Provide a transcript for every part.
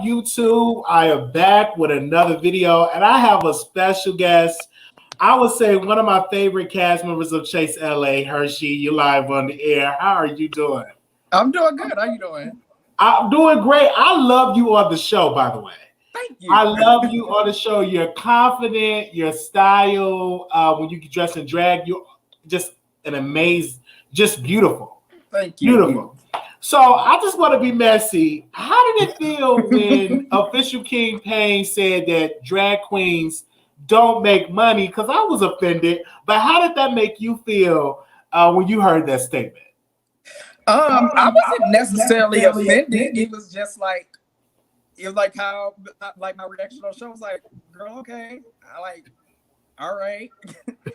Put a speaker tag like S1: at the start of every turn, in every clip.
S1: YouTube? I am back with another video, and I have a special guest. I would say one of my favorite cast members of Chase LA, Hershii. You're live on the air. How are you doing?
S2: I'm doing good. How you doing?
S1: I'm doing great. I love you on the show, by the way.
S2: Thank you.
S1: I love you on the show. You're confident, your style, when you dress in drag, you're just an amazing, just beautiful.
S2: Thank you.
S1: Beautiful. So I just want to be messy. How did it feel when Official King Payne said that drag queens don't make money? Because I was offended, but how did that make you feel when you heard that statement?
S2: I wasn't necessarily offended. It was just like, how like my reaction on the show was like, girl, okay. I like, all right.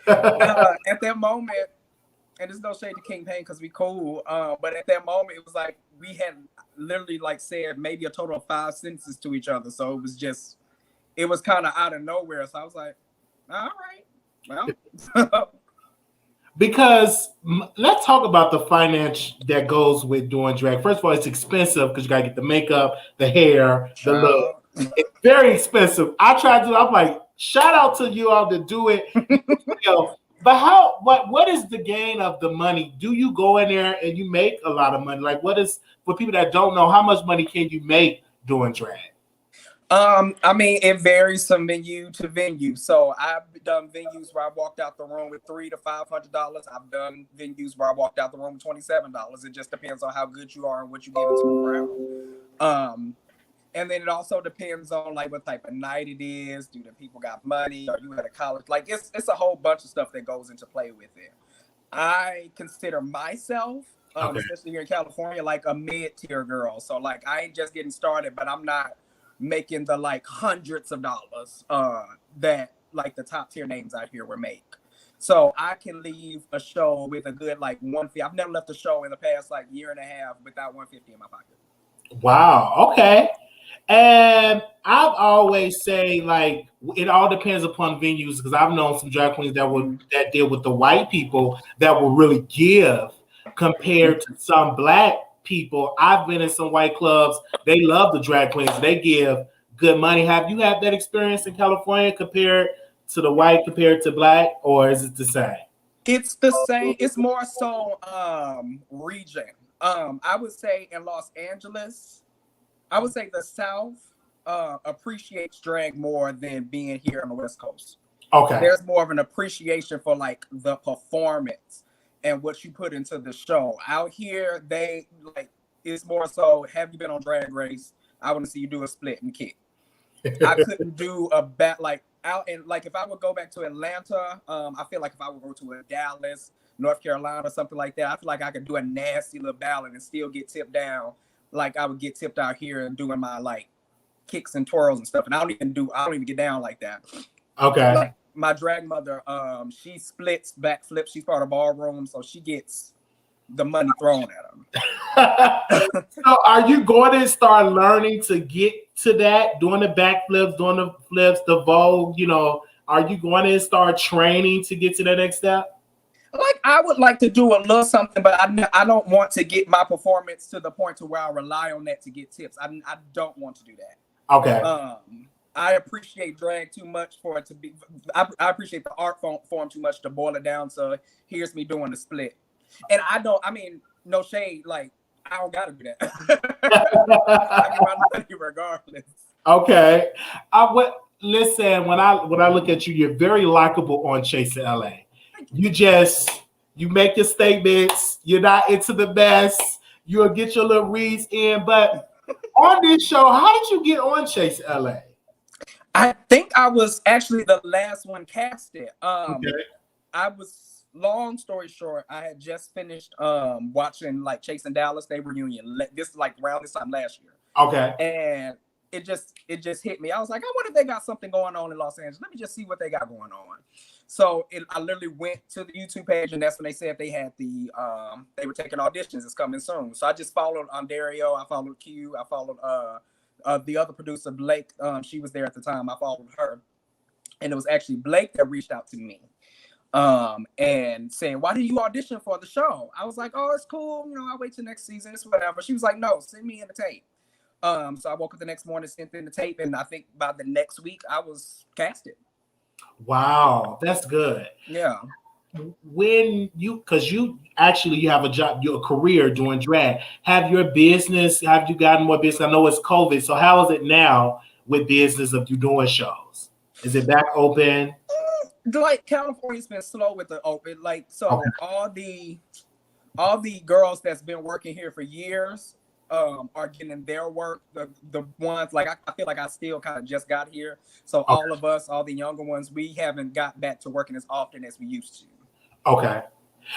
S2: At that moment, and there's no shade to King Payne because we cool. But at that moment, it was like we had literally like said maybe a total of 5 sentences to each other. So it was kind of out of nowhere. So I was like, all right, well.
S1: Because let's talk about the finance that goes with doing drag. First of all, it's expensive because you gotta get the makeup, the hair, the look. It's very expensive. I tried to. I'm like, shout out to you all to do it. But what is the gain of the money? Do you go in there and you make a lot of money? Like, what is, for people that don't know, how much money can you make doing drag?
S2: I mean, it varies from venue to venue. So I've done venues where I walked out the room with $300 to $500. I've done venues where I walked out the room with $27. It just depends on how good you are and what you give into the crowd. And then it also depends on like what type of night it is. Do the people got money? Are you at a college? Like it's a whole bunch of stuff that goes into play with it. I consider myself, especially here in California, like a mid-tier girl. So like I ain't just getting started, but I'm not making the like hundreds of dollars that like the top tier names out here will make. So I can leave a show with a good like $150. I've never left a show in the past like year and a half without $150 in my pocket.
S1: Wow. Okay. And I've always say like it all depends upon venues because I've known some drag queens that deal with the white people that will really give compared to some black people. I've been in some white clubs. They love the drag queens. They give good money. Have you had that experience in California compared to the white, compared to black, or is it the same?
S2: It's the same. It's more so region. I would say in Los Angeles, I would say the South appreciates drag more than being here on the West Coast.
S1: Okay.
S2: There's more of an appreciation for like the performance and what you put into the show. Out here, they like it's more so, have you been on Drag Race? I want to see you do a split and kick. I couldn't do a bat like out and like if I would go back to Atlanta, I feel like if I would go to a Dallas, North Carolina, or something like that, I feel like I could do a nasty little ballad and still get tipped down like I would get tipped out here and doing my like kicks and twirls and stuff. And I don't even get down like that.
S1: Okay.
S2: Like, my drag mother, she splits backflips. She's part of ballroom, so she gets the money thrown at her.
S1: So are you going to start learning to get to that, doing the backflips, doing the flips, the vogue, are you going to start training to get to the next step?
S2: Like I would like to do a little something, but I don't want to get my performance to the point to where I rely on that to get tips. I don't want to do that.
S1: Okay.
S2: I appreciate drag too much for it to be. I appreciate the art form too much to boil it down. So here's me doing the split, and I mean, no shade. Like I don't gotta do that. I get my money regardless.
S1: Okay. Listen, when I look at you, you're very likable on Chase LA. You make your statements. You're not into the mess. You'll get your little reads in. But on this show, how did you get on Chase LA?
S2: I think I was actually the last one casted.
S1: Okay.
S2: I was, long story short, I had just finished watching like Chase and Dallas, they reunion. This like around this time last year.
S1: Okay.
S2: And it just hit me. I was like, I wonder if they got something going on in Los Angeles. Let me just see what they got going on. So I literally went to the YouTube page, and that's when they said they had they were taking auditions. It's coming soon. So I just followed Dario. I followed Q. I followed the other producer, Blake. She was there at the time. I followed her, and it was actually Blake that reached out to me, and saying, "Why did you audition for the show?" I was like, "Oh, it's cool. I'll wait till next season. It's whatever." She was like, "No, send me in the tape." So I woke up the next morning, sent in the tape, and I think by the next week I was casted.
S1: Wow, that's good.
S2: Yeah.
S1: When because you have a job, your career doing drag. Have your business? Have you gotten more business? I know it's COVID, so how is it now with business of you doing shows? Is it back open?
S2: Like California's been slow with the open. Like so,
S1: Okay.
S2: all the girls that's been working here for years are getting their work. The ones like I feel like I still kind of just got here. So all of us, all the younger ones, we haven't got back to working as often as we used to.
S1: Okay.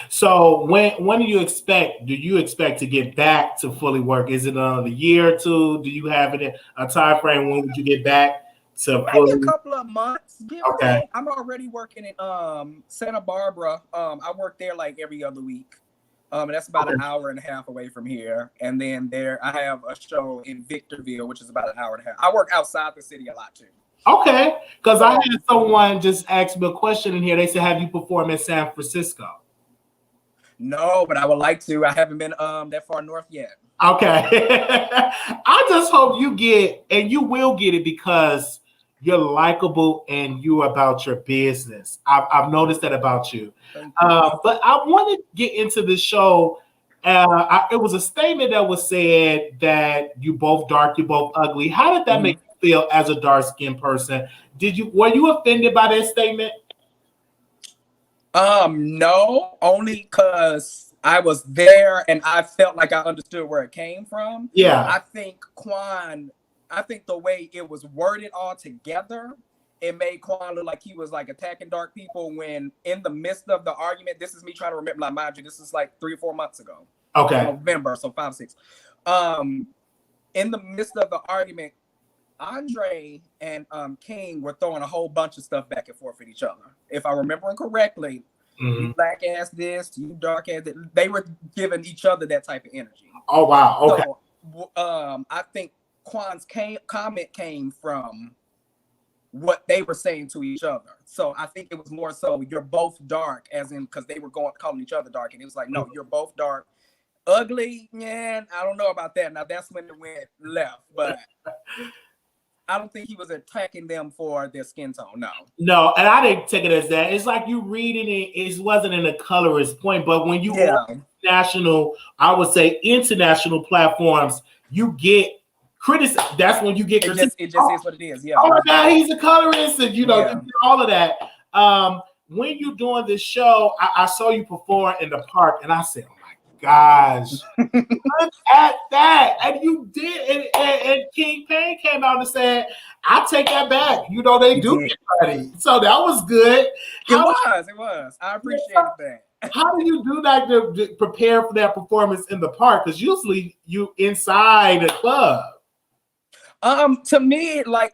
S1: So when do you expect to get back to fully work? Is it another year or two? Do you have it a time frame? When would you get back to fully?
S2: Maybe a couple of months.
S1: Okay.
S2: I'm already working in Santa Barbara. I work there like every other week. And that's about an hour and a half away from here. And then I have a show in Victorville, which is about an hour and a half. I work outside the city a lot too.
S1: Okay, because I had someone just ask me a question in here. They said, "Have you performed in San Francisco?"
S2: No, but I would like to. I haven't been that far north yet.
S1: Okay. I just hope you get, and you will get it, because you're likable and you're about your business. I've noticed that about you. But I want to get into the show. It was a statement that was said that you both dark, you both ugly. How did that make you feel as a dark-skinned person? Were you offended by that statement?
S2: No, only because I was there and I felt like I understood where it came from.
S1: Yeah.
S2: I think the way it was worded all together, it made Quan look like he was like attacking dark people, when in the midst of the argument, this is me trying to remember, like, mind you, this is like 3 or 4 months ago.
S1: Okay.
S2: November, so 5, 6. In the midst of the argument, Andre and King were throwing a whole bunch of stuff back and forth with each other. If I remember correctly, you black ass this, you dark ass that. They were giving each other that type of energy.
S1: Oh wow. Okay.
S2: So, I think Quan's comment came from what they were saying to each other. So I think it was more so, you're both dark, as in, because they were calling each other dark, and it was like, no, you're both dark. Ugly, yeah, I don't know about that. Now that's when it went left, but I don't think he was attacking them for their skin tone.
S1: No, and I didn't take it as that. It's like you reading it. It wasn't in a colorist point, but when you on national, I would say international platforms, you get criticism. That's when you get criticism.
S2: It just is what it is. Yeah.
S1: Oh my God, he's a colorist, and all of that. When you're doing this show, I saw you perform in the park, and I said, gosh, look at that. And you did, and King Payne came out and said, I take that back. They do get ready. So that was good.
S2: It was. I appreciated that.
S1: How do you do that to prepare for that performance in the park? Because usually you inside a club.
S2: To me, like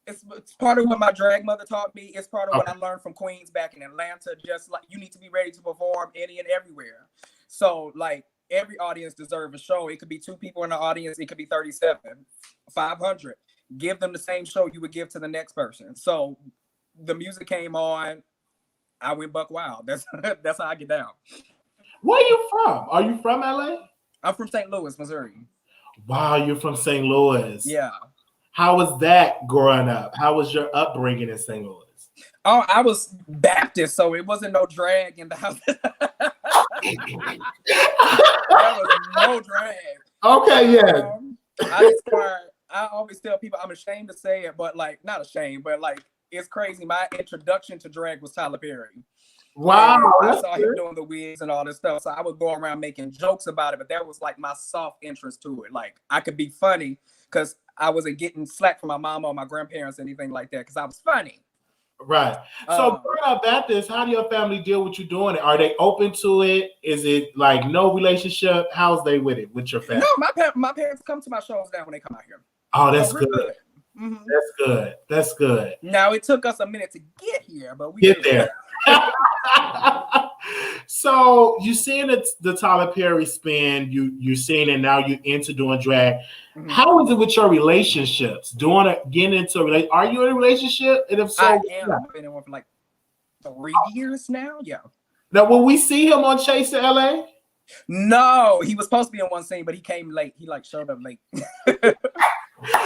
S2: it's part of what my drag mother taught me. It's part of what I learned from Queens back in Atlanta. Just like, you need to be ready to perform any and everywhere. So like, every audience deserves a show. It could be 2 people in the audience. It could be 37, 500. Give them the same show you would give to the next person. So the music came on. I went buck wild. That's how I get down.
S1: Where are you from? Are you from LA?
S2: I'm from St. Louis, Missouri.
S1: Wow, you're from St. Louis.
S2: Yeah.
S1: How was that growing up? How was your upbringing in St. Louis?
S2: Oh, I was Baptist, so it wasn't no drag in the house. There was no drag.
S1: Okay, yeah.
S2: I always tell people, I'm ashamed to say it, but like, not ashamed, but like, it's crazy. My introduction to drag was Tyler Perry.
S1: Wow.
S2: I saw him doing the wigs and all this stuff. So I would go around making jokes about it, but that was like my soft entrance to it. Like, I could be funny because I wasn't getting slack from my mama or my grandparents or anything like that, because I was funny.
S1: Right. So growing up Baptist, how do your family deal with you doing it? Are they open to it? Is it like no relationship? How's they with it with your family?
S2: No, my parents come to my shows now when they come out here.
S1: Oh, that's good.
S2: Mm-hmm.
S1: That's good. That's good.
S2: Now it took us a minute to get here, but we
S1: get there. So you seeing the Tyler Perry spin, you're seeing it now, you're into doing drag. Mm-hmm. How is it with your relationships? Getting into a relationship? Are you in a relationship? And if so,
S2: I am. I've been in one for like 3 years now. Yeah.
S1: Now, will we see him on Chase to LA?
S2: No, he was supposed to be in one scene, but he came late. He like showed up late.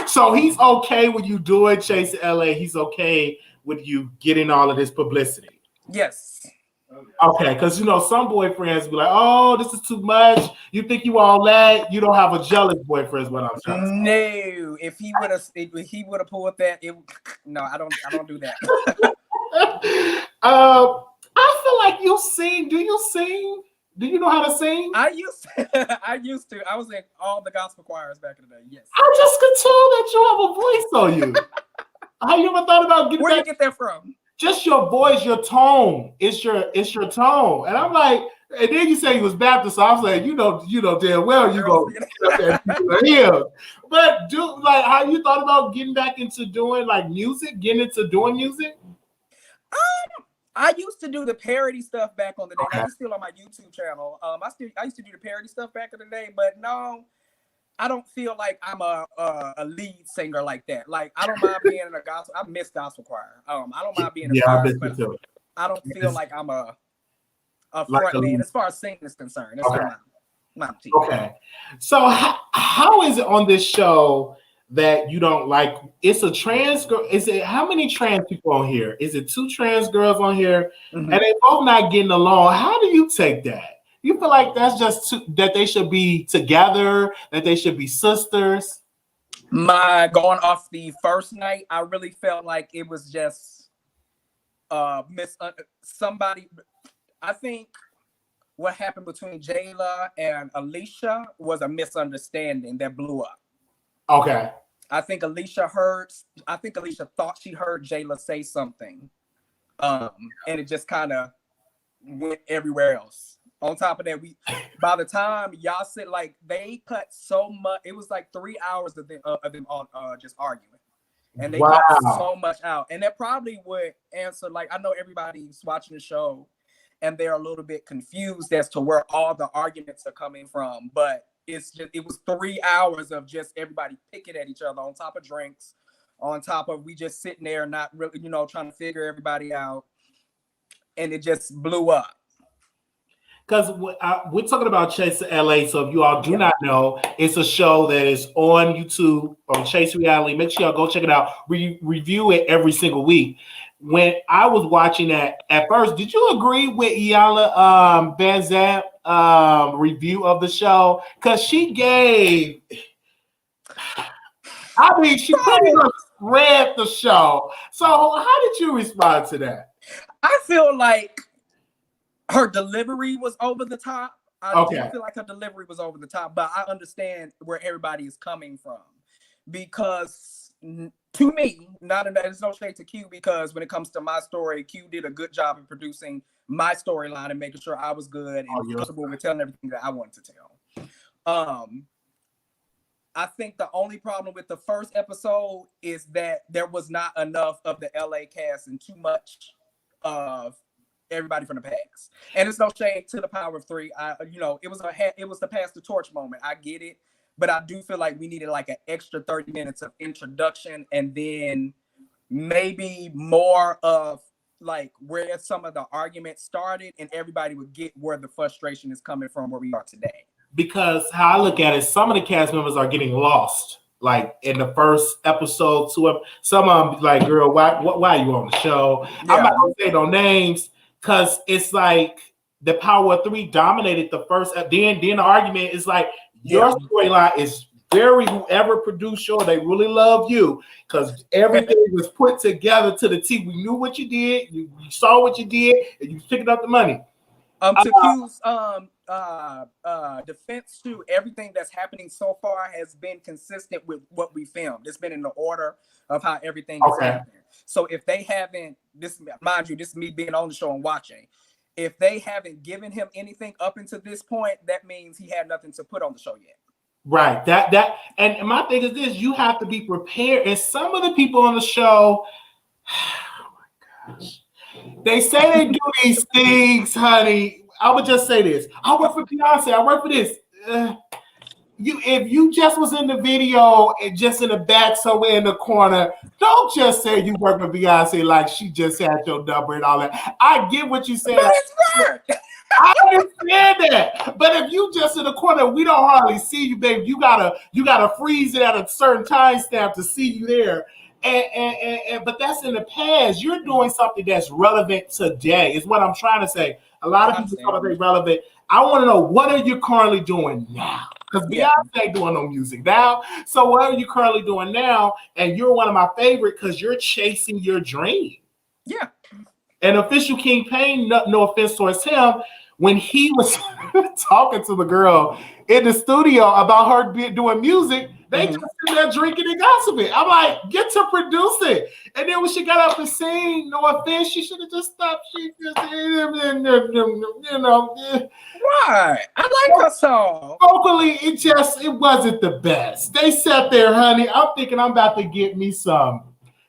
S1: So he's okay with you doing Chase LA. He's okay with you getting all of this publicity.
S2: Yes.
S1: Okay, because you know some boyfriends be like, "Oh, this is too much. You think you all that? You don't have a jealous boyfriend." Is what I'm trying to say.
S2: No, if he would have pulled that, no, I don't do that.
S1: I feel like you sing. Do you sing? Do you know how to sing?
S2: I used to. I was in all the gospel choirs back in the day. Yes.
S1: I just could tell that you have a voice on you. Have you ever thought about getting
S2: Where you get that from?
S1: Just your voice, your tone. It's your tone. And I'm like, and then you say you was Baptist, so I was like, you know damn well you go him. But have you thought about getting back into doing like music, getting into doing music?
S2: I used to do the parody stuff back on the day.
S1: Okay.
S2: That's still on my YouTube channel. I used to do the parody stuff back in the day, but no, I don't feel like I'm a lead singer like that. Like I don't mind being in a gospel. I miss gospel choir. I don't mind being in a choir, but I don't feel like I'm a front man as far as singing is concerned. That's not
S1: okay. So how is it on this show that you don't like? It's a trans girl. Is it how many trans people on here? Is it 2 trans girls on here? Mm-hmm. And they both not getting along? How do you take that? You feel like that's just that they should be together, that they should be sisters?
S2: Going off the first night, I really felt like it was just somebody. I think what happened between Jayla and Alicia was a misunderstanding that blew up.
S1: Okay.
S2: I think Alicia thought she heard Jayla say something, and it just kind of went everywhere else. On top of that, by the time y'all said like they cut so much, it was like 3 hours of them on just arguing, and they cut so much out. And that probably would answer like I know everybody's watching the show, and they're a little bit confused as to where all the arguments are coming from. But it was 3 hours of just everybody picking at each other on top of drinks, on top of we just sitting there not really trying to figure everybody out, and it just blew up.
S1: Because we're talking about Chase LA, so if you all do not know, it's a show that is on YouTube on Chase Reality. Make sure y'all go check it out. We review it every single week. When I was watching that at first, did you agree with Iyanla Vanzant review of the show? Because she gave, she pretty much read the show. So how did you respond to that?
S2: I feel like her delivery was over the top. I do feel like her delivery was over the top, but I understand where everybody is coming from. Because to me, there's no shade to Q, because when it comes to my story, Q did a good job in producing my storyline and making sure I was good and comfortable with telling everything that I wanted to tell. I think the only problem with the first episode is that there was not enough of the LA cast and too much of everybody from the past. And it's no shade to the Power of 3. It was the pass the torch moment. I get it, but I do feel like we needed like an extra 30 minutes of introduction, and then maybe more of like where some of the arguments started, and everybody would get where the frustration is coming from, where we are today. Because
S1: how I look at it, some of the cast members are getting lost. Like in the first episode, some of them like, girl, why are you on the show? Yeah. I'm not gonna say no names. Because it's like the Power of 3 dominated the first. Then the argument is like your storyline is very whoever produced your. They really love you because everything was put together to the T. We knew what you did. You saw what you did, and you picked up the money.
S2: To Q's defense too, everything that's happening so far has been consistent with what we filmed. It's been in the order of how everything is happening. So if they haven't, mind you, this is me being on the show and watching. If they haven't given him anything up until this point, that means he had nothing to put on the show yet.
S1: Right. And my thing is this: you have to be prepared. And some of the people on the show, oh my gosh. They say they do these things, honey. I would just say this. I work for Beyonce. I work for this. If you just was in the video and just in the back somewhere in the corner, don't just say you work for Beyonce like she just had your number and all that. I get what you said. I understand that. But if you just in the corner, we don't hardly see you, baby. You gotta freeze it at a certain time stamp to see you there. But that's in the past. You're doing something that's relevant today, is what I'm trying to say. A lot of people talk about relevant. I want to know, what are you currently doing now? Because Beyonce ain't doing no music now. So what are you currently doing now? And you're one of my favorite because you're chasing your dream.
S2: Yeah.
S1: And Official King Payne, no offense towards him, when he was talking to the girl in the studio about her doing music, they just sit there drinking and gossiping. I'm like, get to produce it. And then when she got up and sing, no offense, she should have just stopped. She just, you know.
S2: Right. I like her song.
S1: Vocally, it wasn't the best. They sat there, honey. I'm thinking I'm about to get me some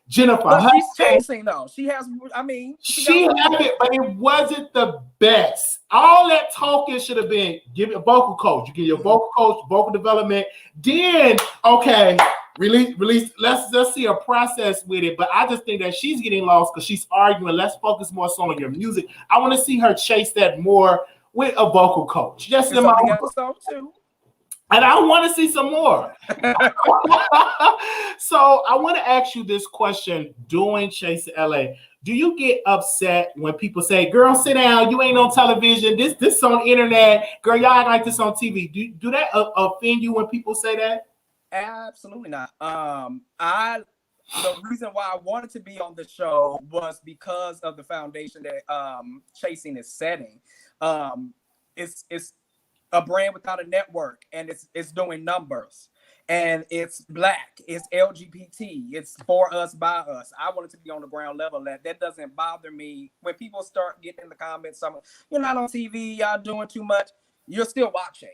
S1: Jennifer.
S2: But she's chasing though. She has. I mean,
S1: she had it, but it wasn't the best. All that talking should have been give it a vocal coach. You get your vocal coach, vocal development. Then release. Let's see a process with it. But I just think that she's getting lost because she's arguing. Let's focus more so on your music. I want to see her chase that more with a vocal coach. Just in my
S2: song too.
S1: And I want to see some more. So I want to ask you this question doing Chase LA. Do you get upset when people say, girl, sit down, you ain't on television, this on internet, girl, y'all act like this on TV. Do that offend you when people say that?
S2: Absolutely not. The reason why I wanted to be on the show was because of the foundation that Chasing is setting. It's a brand without a network, and it's doing numbers, and it's Black, it's LGBT, it's for us, by us. I wanted to be on the ground level. That doesn't bother me. When people start getting in the comments, you're not on TV, y'all doing too much, you're still watching.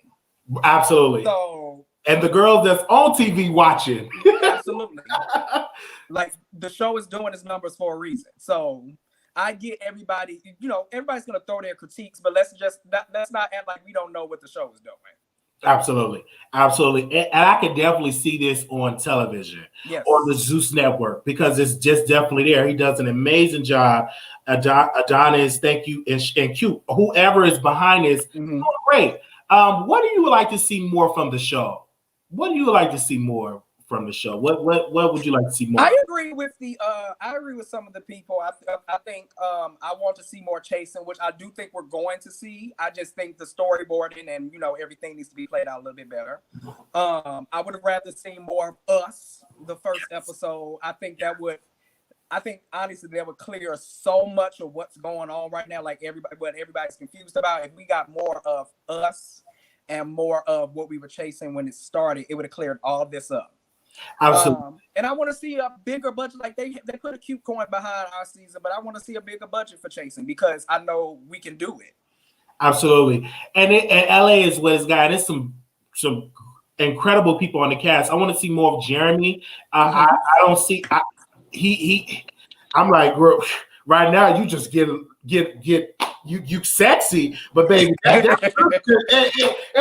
S1: Absolutely.
S2: So,
S1: and the girls that's on TV watching.
S2: Absolutely. Like, the show is doing its numbers for a reason. So I get everybody, everybody's going to throw their critiques, but let's not act like we don't know what the show is doing.
S1: Absolutely. And I could definitely see this on television, on the Zeus Network, because it's just definitely there. He does an amazing job. Adonis, thank you, and Q, whoever is behind this, great. What do you like to see more from the show? What do you like to see more from the show? What would you like to see more?
S2: I agree with some of the people. I think I want to see more chasing, which I do think we're going to see. I just think the storyboarding and everything needs to be played out a little bit better. I would have rather seen more of us the first episode. I think honestly that would clear so much of what's going on right now, like what everybody's confused about. If we got more of us and more of what we were chasing when it started, it would have cleared all this up.
S1: Absolutely.
S2: And I want to see a bigger budget. Like they put a cute coin behind our season, but I want to see a bigger budget for Chasing because I know we can do it. Absolutely.
S1: And LA is what it's got. There's some incredible people on the cast. I want to see more of Jeremy. I don't see I'm like, girl, right now you just get you sexy, but baby, and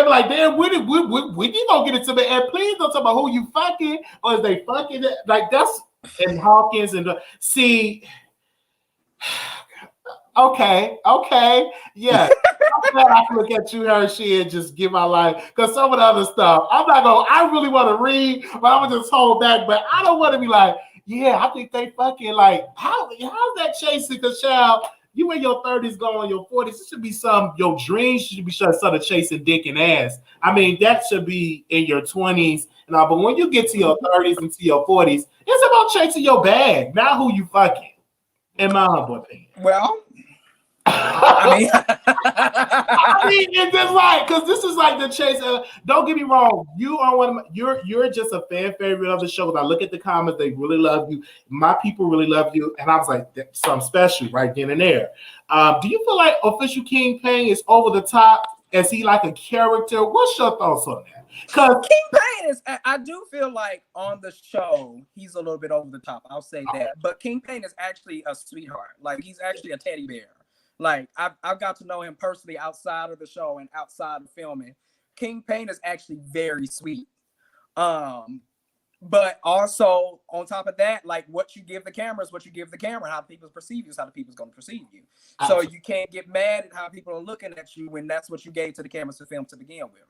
S1: like, damn, when you gonna get it to me? And please don't talk about who you fucking or is they fucking like that's and Hawkins and see. Okay, yeah. I'm glad I can look at you, Hershii, and just give my life because some of the other stuff I really want to read, but I'm gonna just hold back. But I don't want to be like, yeah, I think they fucking like how's that Chasing? Because child, you in your 30s, going your 40s, it should be your dreams should be sort of chasing dick and ass. I mean, that should be in your 20s. But when you get to your 30s and to your 40s, it's about chasing your bag, not who you fucking. In my humble opinion.
S2: Well, I
S1: mean, it's just like because this is like the chase. Don't get me wrong, you are one of you're just a fan favorite of the show. I look at the comments; they really love you. My people really love you, and I was like, something special right then and there. Do you feel like Official King Payne is over the top? Is he like a character? What's your thoughts on that?
S2: Because King Payne is, I do feel like on the show he's a little bit over the top. I'll say that, but King Payne is actually a sweetheart. Like he's actually a teddy bear. Like I've got to know him personally outside of the show and outside of filming. King Payne is actually very sweet. But But also on top of that, like what you give the camera is what you give the camera. How people perceive you is how the people's going to perceive you. So you can't get mad at how people are looking at you when that's what you gave to the cameras to film to begin with.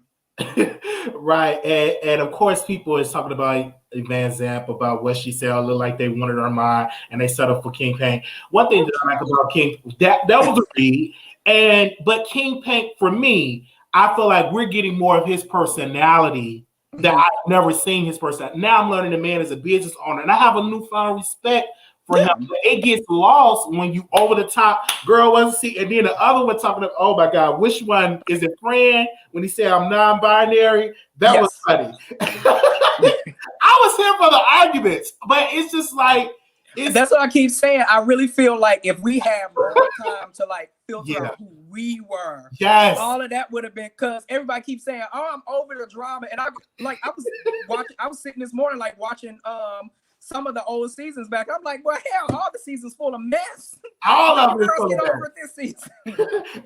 S1: Right. And of course, people is talking about Van Zamp, about what she said. Look like they wanted her mind and they set up for King Pain. One thing that I like about King, that was a read. But King Pain, for me, I feel like we're getting more of his personality that I've never seen his personality. Now I'm learning the man is a business owner, and I have a newfound respect for him. It gets lost when you over the top, girl wasn't see, and then the other one talking about, oh my God, which one is it, friend? When he said I'm non-binary, that was funny. I was here for the arguments, but it's just like,
S2: that's what I keep saying. I really feel like if we had more time to like filter out who we were, all of that would have been, because everybody keeps saying, "Oh, I'm over the drama," and I was sitting this morning like watching some of the old seasons back. I'm like, well, hell, all the seasons full of mess.
S1: All of it.
S2: Girls get over it this season.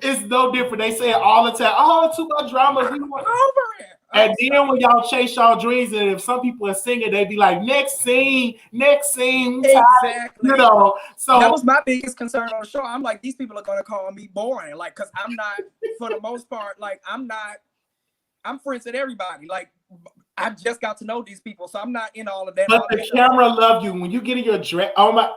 S1: It's no different. They say it all the time. Oh, too much drama. We want over it. And then when y'all chase y'all dreams, and if some people are singing, they be like, next scene.
S2: Exactly.
S1: You know, so
S2: that was my biggest concern on the show. I'm like, these people are gonna call me boring, like, because I'm not, for the most part, like, I'm friends with everybody. Like, I just got to know these people, so I'm not in all of that.
S1: But the camera love you when you get in your dress. Oh my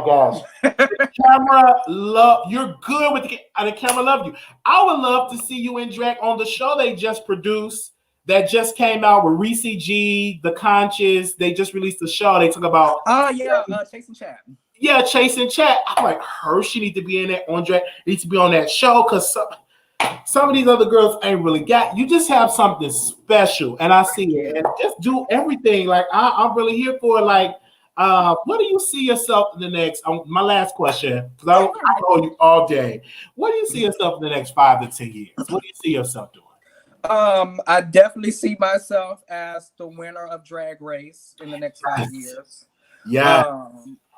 S1: gosh, the camera love. You're good with the camera. Love you. I would love to see you in drag on the show they just produced that just came out with Reese G, The Conscious. They just released the show. They talk about
S2: Chase and Chat.
S1: Yeah, Chase and Chat. I'm like, Hershii need to be in that on drag. Needs to be on that show because some of these other girls ain't really got. You just have something special, and I see it. And just do everything. Like I'm really here for it. Like, what do you see yourself in the next? My last question, because I know you all day. What do you see yourself in the next 5 to 10 years? What do you see yourself doing?
S2: I definitely see myself as the winner of Drag Race in the next 5 years.
S1: Yeah.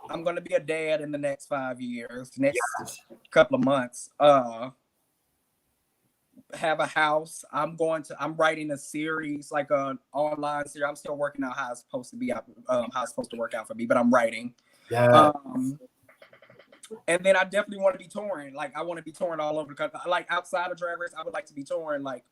S2: I'm gonna be a dad in the next 5 years. Next couple of months. Have a house. I'm writing a series, like an online series. I'm still working out how it's supposed to be, how it's supposed to work out for me, but I'm writing.
S1: Yeah.
S2: And then I definitely want to be touring. Like, I want to be touring all over the country. Like, outside of Drag Race, I would like to be touring like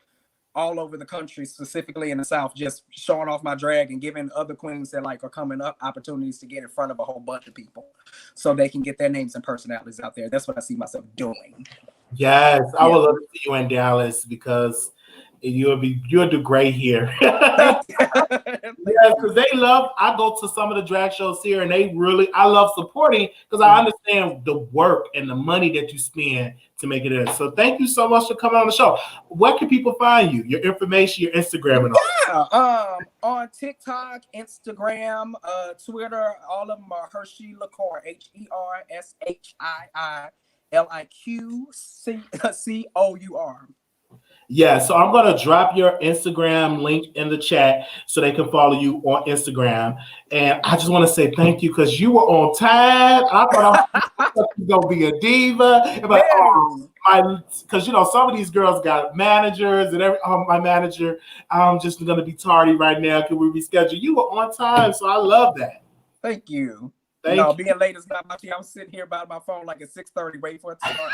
S2: all over the country, specifically in the South, just showing off my drag and giving other queens that like are coming up opportunities to get in front of a whole bunch of people so they can get their names and personalities out there. That's what I see myself doing.
S1: Yes, I would love to see you in Dallas because you'll do great here. Yes, because they love. I go to some of the drag shows here, and I love supporting because I understand the work and the money that you spend to make it in. So thank you so much for coming on the show. Where can people find you? Your information, your Instagram, and all.
S2: On TikTok, Instagram, Twitter, all of them are Hershii Liqueur, HERSHIILIQCOUR.
S1: Yeah, so I'm going to drop your Instagram link in the chat so they can follow you on Instagram. And I just want to say thank you because you were on time. I thought I was going to be a diva. But because, some of these girls got managers and my manager, I'm just going to be tardy right now. Can we reschedule? You were on time, so I love that.
S2: Thank you.
S1: Being
S2: late is not my thing. I'm sitting here by my phone like at 6:30 waiting for it to start.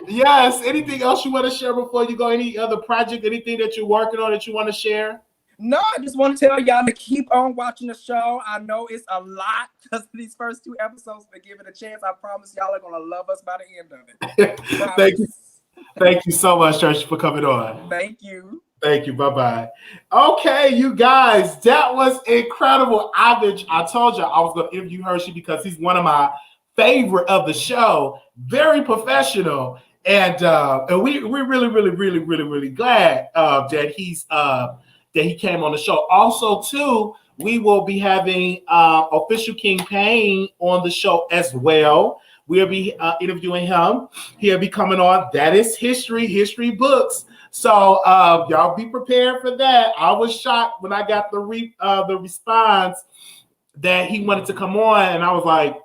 S1: Yes. Anything else you want to share before you go? Any other project, anything that you're working on that you want to share?
S2: No, I just want to tell y'all to keep on watching the show. I know it's a lot because these first 2 episodes, but give it a chance. I promise y'all are going to love us by the end of it.
S1: Thank you. Thank you so much, Hershii, for coming on.
S2: Thank you.
S1: Thank you. Bye-bye. Okay, you guys, that was incredible. I told you I was going to interview Hershii because he's one of my favorite of the show. Very professional. And we're really glad that he came on the show. Also, too, we will be having Official King Pain on the show as well. We'll be interviewing him. He'll be coming on. That is history books. So y'all be prepared for that. I was shocked when I got the response that he wanted to come on, and I was like,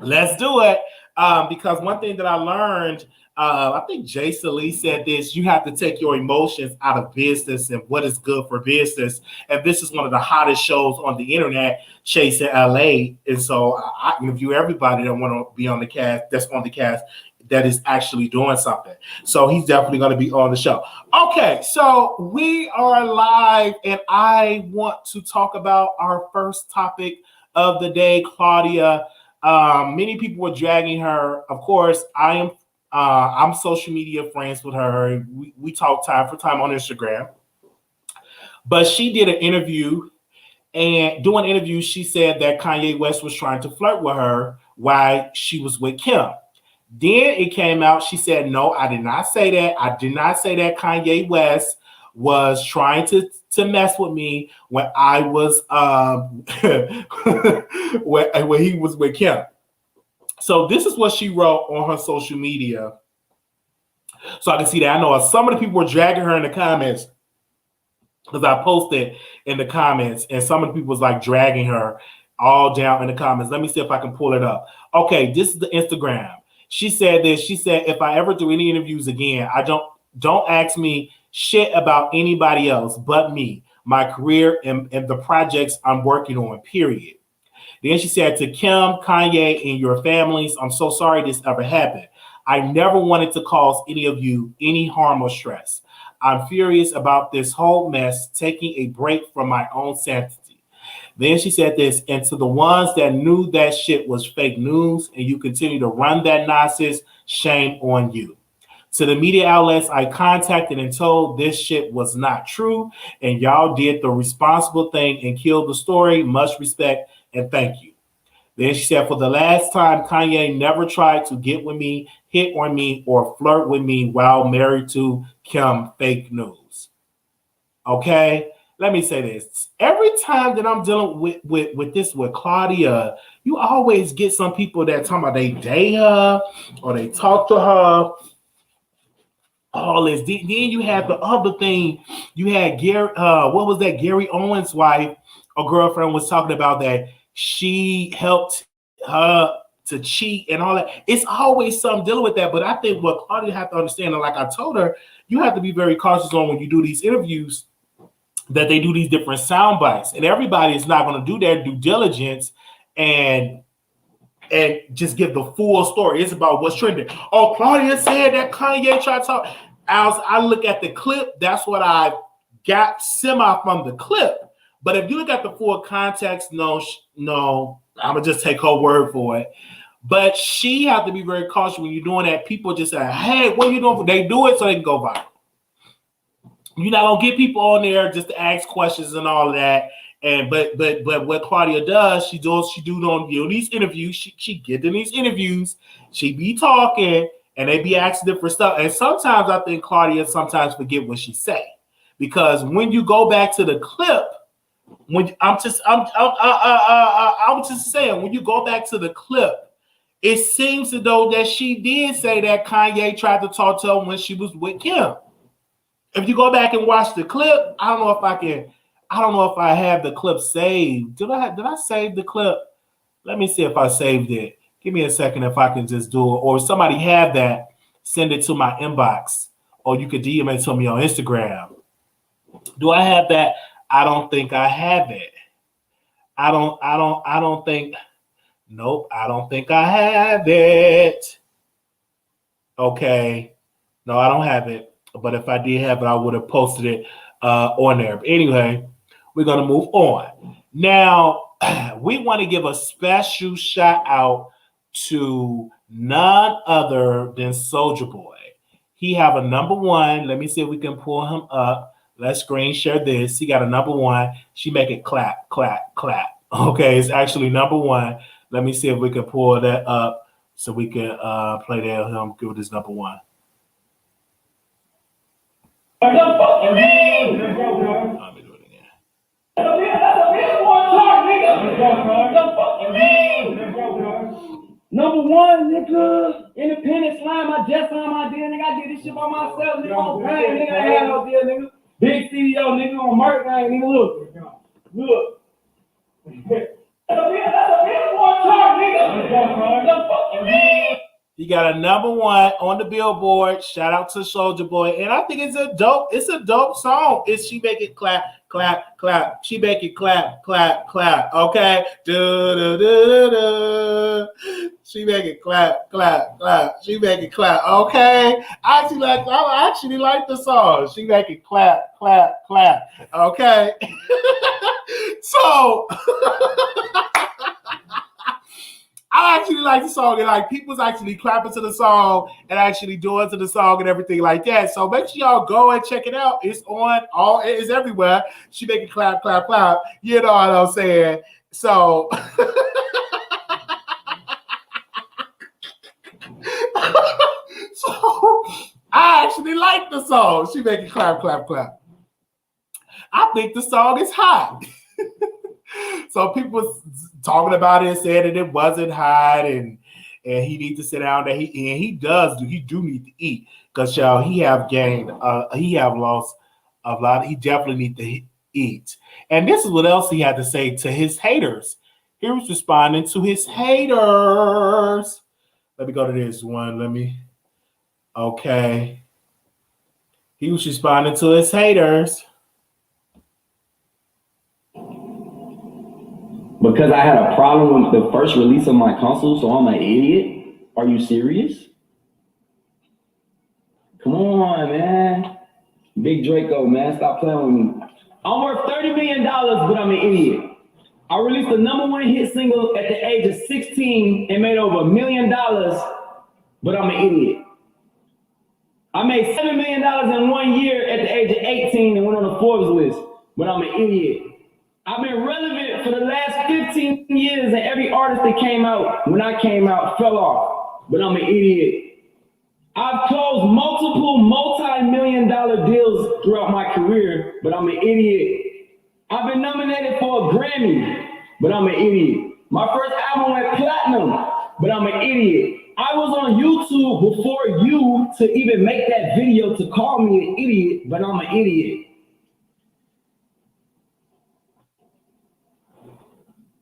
S1: let's do it. Because one thing that I learned, I think Jay Salee said this: you have to take your emotions out of business and what is good for business. And this is one of the hottest shows on the internet, Chasing LA. And so I interview everybody that want to be on the cast, that's on the cast, that is actually doing something. So he's definitely going to be on the show. Okay, so we are live, and I want to talk about our first topic of the day, Claudia. Many people were dragging her. Of course, I'm social media friends with her. We talk time for time on Instagram. But she did an interview, and doing an interview, she said that Kanye West was trying to flirt with her while she was with Kim. Then it came out, she said, no, I did not say that. I did not say that Kanye West was trying to mess with me when I was when he was with Kim. So this is what she wrote on her social media. So I can see that. I know some of the people were dragging her in the comments because I posted in the comments, and some of the people was like dragging her all down in the comments. Let me see if I can pull it up. Okay, this is the Instagram. She said this. She said, if I ever do any interviews again, don't ask me shit about anybody else but me, my career, and the projects I'm working on, period. Then she said, to Kim, Kanye, and your families, I'm so sorry this ever happened. I never wanted to cause any of you any harm or stress. I'm furious about this whole mess, taking a break from my own sanity. Then she said this, and to the ones that knew that shit was fake news and you continue to run that nonsense, shame on you. To the media outlets I contacted and told this shit was not true, and y'all did the responsible thing and killed the story. Much respect and thank you. Then she said, for the last time, Kanye never tried to get with me, hit on me, or flirt with me while married to Kim. Fake news. Okay? Let me say this. Every time that I'm dealing with Claudia, you always get some people that talking about they date her or they talk to her. All this. Then you have the other thing. You had Gary, what was that? Gary Owens' wife, a girlfriend, was talking about that she helped her to cheat and all that. It's always something dealing with that. But I think what Claudia have to understand, and like I told her, you have to be very cautious on when you do these interviews, that they do these different sound bites, and everybody is not going to do their due diligence and just give the full story. It's about what's trending. Oh, Claudia said that Kanye tried to talk. As I look at the clip, that's what I got semi from the clip. But if you look at the full context, no, I'm gonna just take her word for it. But she has to be very cautious when you're doing that. People just say, "Hey, what are you doing?" They do it so they can go viral. You're not gonna get people on there just to ask questions and all that. And but what Claudia does, she do on these interviews. She get in these interviews. She be talking and they be asking different stuff. And sometimes I think Claudia sometimes forget what she say, because when you go back to the clip, I'm just saying, when you go back to the clip, it seems as though that she did say that Kanye tried to talk to her when she was with Kim. If you go back and watch the clip, I don't know if I have the clip saved. Did I save the clip? Let me see if I saved it. Give me a second if I can just do it. Or if somebody have that, send it to my inbox. Or you could DM it to me on Instagram. Do I have that? I don't think I have it. I don't think. Nope, I don't think I have it. Okay. No, I don't have it. But if I did have it, I would have posted it on there. But anyway, we're going to move on. Now, we want to give a special shout out to none other than Soulja Boy. He have a number one. Let me see if we can pull him up. Let's screen share this. He got a number one. She make it clap, clap, clap. Okay, it's actually number one. Let me see if we can pull that up so we can play that him. Give it his number one. Let me do it again.
S3: Number one, nigga, independent slime. I just signed my deal, nigga. I did this shit by myself, nigga. On pain, nigga. I had no deal, nigga. Big CEO, nigga. On Merc, nigga. Look. That's a billboard chart, nigga.
S1: He got a #1 on the Billboard. Shout out to Soulja Boy, and I think it's a dope song. It's She Make It Clap, Clap, Clap. She Make It Clap, Clap, Clap. Okay, She make it clap, clap, clap. She make it clap. Okay, I actually like the song. She make it clap, clap, clap. Okay, so. I actually like the song, and like people's actually clapping to the song and actually doing to the song and everything like that. So make sure y'all go and check it out. It's on it's everywhere. She make it clap, clap, clap. You know what I'm saying? So so I actually like the song. She make it clap, clap, clap. I think the song is hot. So people talking about it, said that it wasn't hot, and he needs to sit down. That he do need to eat, because y'all, he have lost a lot. He definitely need to eat. And this is what else he had to say to his haters. He was responding to his haters. Let me go to this one. Okay. He was responding to his haters.
S3: Because I had a problem with the first release of my console, so I'm an idiot? Are you serious? Come on, man. Big Draco, man. Stop playing with me. I'm worth $30 million, but I'm an idiot. I released the #1 hit single at the age of 16 and made over $1 million, but I'm an idiot. I made $7 million in 1 year at the age of 18 and went on the Forbes list, but I'm an idiot. I've been relevant for the last 15 years, and every artist that came out when I came out fell off, but I'm an idiot. I've closed multiple multi-million-dollar deals throughout my career, but I'm an idiot. I've been nominated for a Grammy, but I'm an idiot. My first album went platinum, but I'm an idiot. I was on YouTube before you to even make that video to call me an idiot, but I'm an idiot.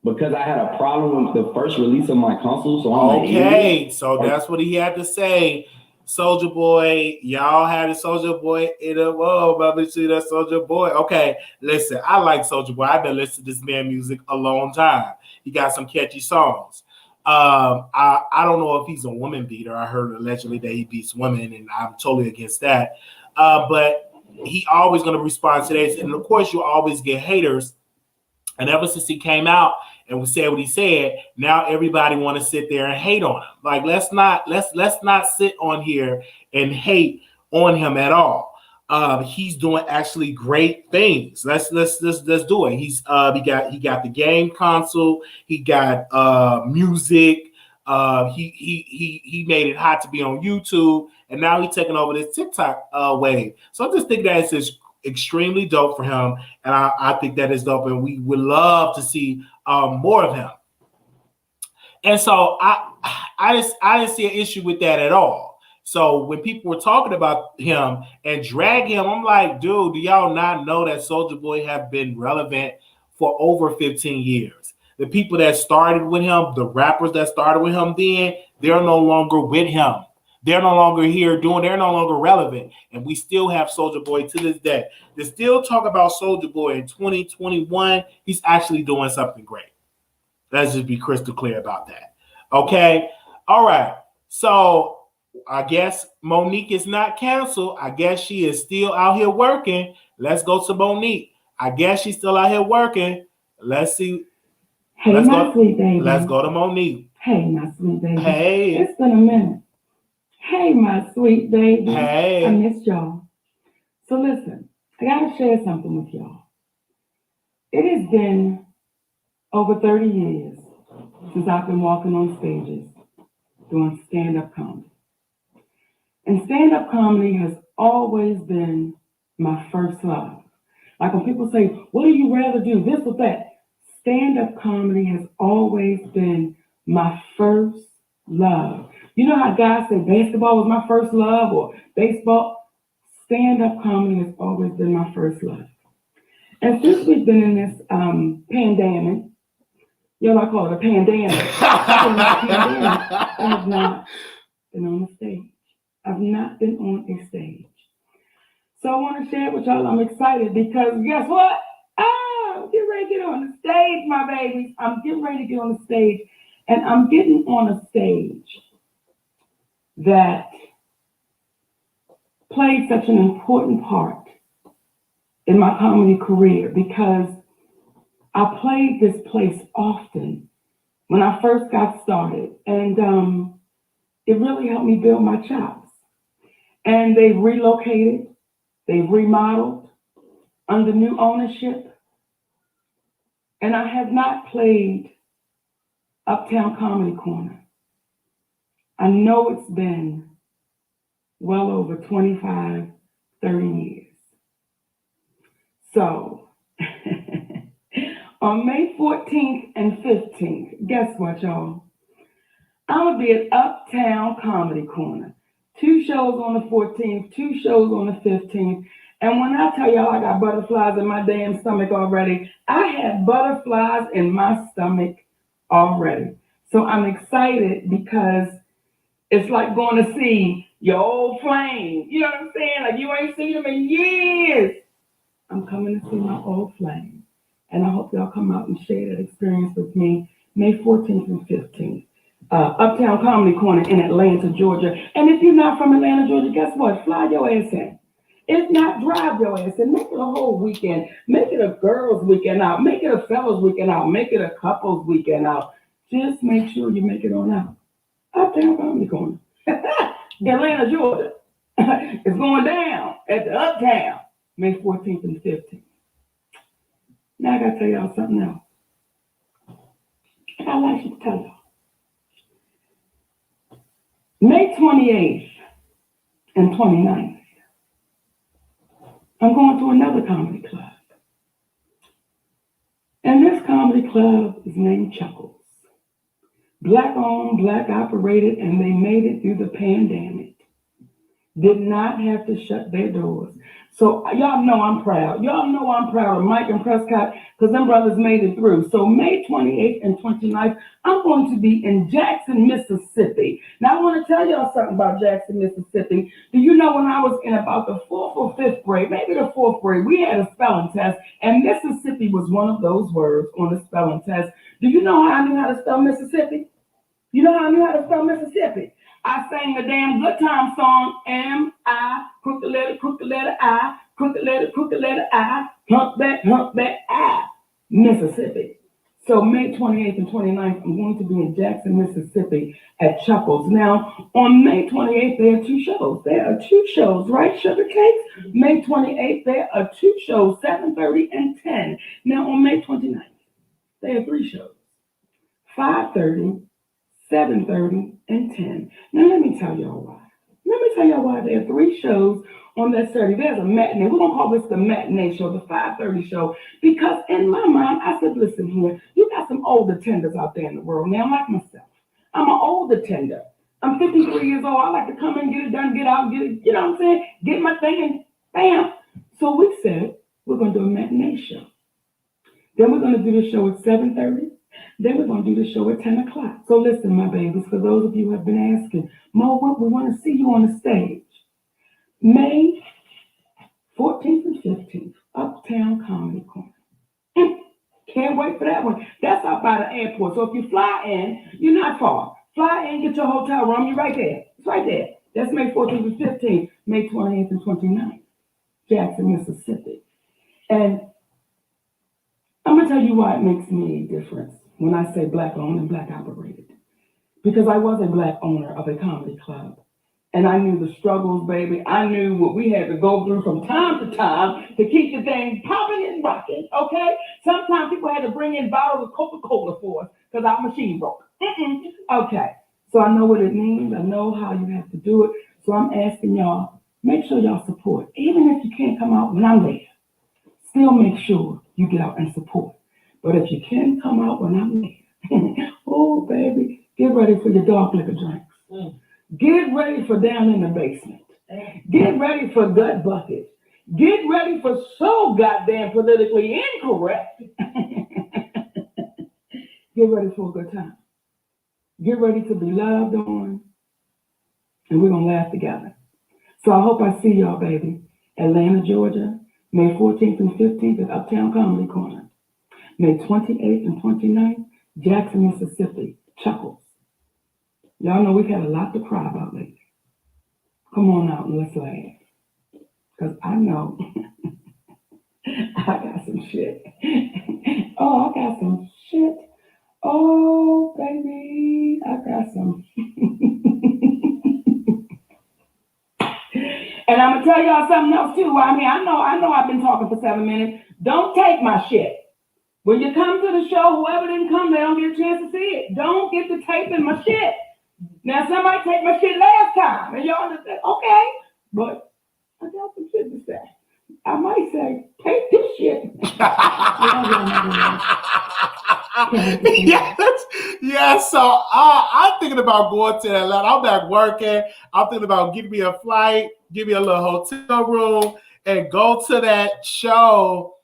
S3: Because I had a problem with the first release of my console, so I'm
S1: okay. So that's what he had to say. Soulja Boy, y'all had a Soulja Boy in a whoa, baby, see that Soulja Boy. Okay, listen, I like Soulja Boy. I've been listening to this man music a long time. He got some catchy songs. I don't know if he's a woman beater. I heard allegedly that he beats women, and I'm totally against that. But he always going to respond to this, and of course, you always get haters. And ever since he came out and said what he said, now everybody want to sit there and hate on him. Like, let's not sit on here and hate on him at all. He's doing actually great things. Let's do it. He got the game console. He got music. He made it hot to be on YouTube, and now he's taking over this TikTok wave. So I just think that it's just extremely dope for him, and I think that is dope, and we would love to see more of him. And so I didn't see an issue with that at all. So when people were talking about him and drag him, I'm like, dude, do y'all not know that Soulja Boy have been relevant for over 15 years? The people that started with him, the rappers that started with him then, they're no longer with him. They're no longer here they're no longer relevant. And we still have Soulja Boy to this day. To still talk about Soulja Boy in 2021, he's actually doing something great. Let's just be crystal clear about that. Okay? All right. So I guess Monique is not canceled. I guess she is still out here working. Let's go to Monique. I guess she's still out here working. Let's see.
S4: Hey, my sweet baby.
S1: Let's go to Monique.
S4: Hey, my sweet baby.
S1: Hey.
S4: It's been a minute. Hey, my sweet baby.
S1: Hey.
S4: I missed y'all. So listen, I got to share something with y'all. It has been over 30 years since I've been walking on stages doing stand-up comedy. And stand-up comedy has always been my first love. Like when people say, what do you rather do, this or that? Stand-up comedy has always been my first love. You know how guys say basketball was my first love or baseball? Stand-up comedy has always been my first love. And since we've been in this pandemic, I call it a pandemic. I have not been on the stage. I've not been on a stage. So I want to share it with y'all. I'm excited because guess what? I'm getting ready to get on the stage, my babies. I'm getting ready to get on the stage. And I'm getting on a stage that played such an important part in my comedy career because I played this place often when I first got started. And it really helped me build my chops. And they've relocated, they've remodeled under new ownership. And I have not played Uptown Comedy Corner. I know it's been well over 25, 30 years. So on May 14th and 15th, guess what, y'all? I'm going to be at Uptown Comedy Corner. 2 shows on the 14th, 2 shows on the 15th. And when I tell y'all I got butterflies in my damn stomach already, I have butterflies in my stomach already. So I'm excited because it's like going to see your old flame. You know what I'm saying? Like you ain't seen them in years. I'm coming to see my old flame. And I hope y'all come out and share that experience with me May 14th and 15th. Uptown Comedy Corner in Atlanta, Georgia. And if you're not from Atlanta, Georgia, guess what? Fly your ass in. If not, drive your ass in. Make it a whole weekend. Make it a girls' weekend out. Make it a fellas' weekend out. Make it a couples' weekend out. Just make sure you make it on out. Uptown Comedy Corner. Atlanta, Georgia. It's going down at the Uptown, May 14th and 15th. Now I got to tell y'all something else. I'd like to tell y'all. May 28th and 29th, I'm going to another comedy club. And this comedy club is named Chuckles. Black owned, black operated, and they made it through the pandemic. Did not have to shut their doors. So y'all know I'm proud. Y'all know I'm proud of Mike and Prescott because them brothers made it through. So May 28th and 29th, I'm going to be in Jackson, Mississippi. Now I want to tell y'all something about Jackson, Mississippi. Do you know when I was in about the 4th or 5th grade, maybe the 4th grade, we had a spelling test and Mississippi was one of those words on the spelling test. Do you know how I knew how to spell Mississippi? You know how I knew how to spell Mississippi? I sang the damn Good Time song, M-I, crooked letter I, crooked letter I, humpback, I, Mississippi. So May 28th and 29th, I'm going to be in Jackson, Mississippi at Chuckles. Now, on May 28th, there are 2 shows. There are 2 shows, right, Sugar Cakes? May 28th, there are 2 shows, 7:30 and 10. Now, on May 29th, there are 3 shows, 5:30, 7:30 and 10. Now let me tell y'all why. Let me tell y'all why there are 3 shows on that Saturday. There's a matinee. We're gonna call this the matinee show, the 5:30 show, because in my mind, I said, listen here, you got some older tenders out there in the world. Now, like myself, I'm an older tender. I'm 53 years old. I like to come in, get it done, get out, get it, you know what I'm saying? Get my thing and bam. So we said, we're gonna do a matinee show. Then we're gonna do the show at 7:30. Then we're going to do the show at 10 o'clock. So listen, my babies, for those of you who have been asking, Mo, we want to see you on the stage. May 14th and 15th, Uptown Comedy Corner. Can't wait for that one. That's out by the airport. So if you fly in, you're not far. Fly in, get your hotel room. You're right there. It's right there. That's May 14th and 15th, May 28th and 29th, Jackson, Mississippi. And I'm going to tell you why it makes me a difference when I say black owned and black operated. Because I was a black owner of a comedy club. And I knew the struggles, baby. I knew what we had to go through from time to time to keep the thing popping and rocking, okay? Sometimes people had to bring in bottles of Coca-Cola for us because our machine broke. Okay, so I know what it means. I know how you have to do it. So I'm asking y'all, make sure y'all support. Even if you can't come out when I'm there, still make sure you get out and support. But if you can come out when I'm there, oh, baby, get ready for your dark liquor drinks. Get ready for down in the basement. Get ready for gut buckets. Get ready for so goddamn politically incorrect. Get ready for a good time. Get ready to be loved on and we're going to laugh together. So I hope I see y'all, baby. Atlanta, Georgia, May 14th and 15th at Uptown Comedy Corner. May 28th and 29th, Jackson, Mississippi, Chuckles. Y'all know we've had a lot to cry about lately. Come on out and let's laugh. Because I know I got some shit. Oh, I got some shit. Oh, baby, I got some. And I'm going to tell y'all something else too. I mean, I know I've been talking for 7 minutes. Don't take my shit. When you come to the show, whoever didn't come, they don't get a chance to see it. Don't get the tape in my shit. Now, somebody take my shit last time, and y'all just said, okay, but I got some shit to say. I might say, take this shit.
S1: Yes. So I'm thinking about going to Atlanta. I'm back working. I'm thinking about getting me a flight, give me a little hotel room, and go to that show.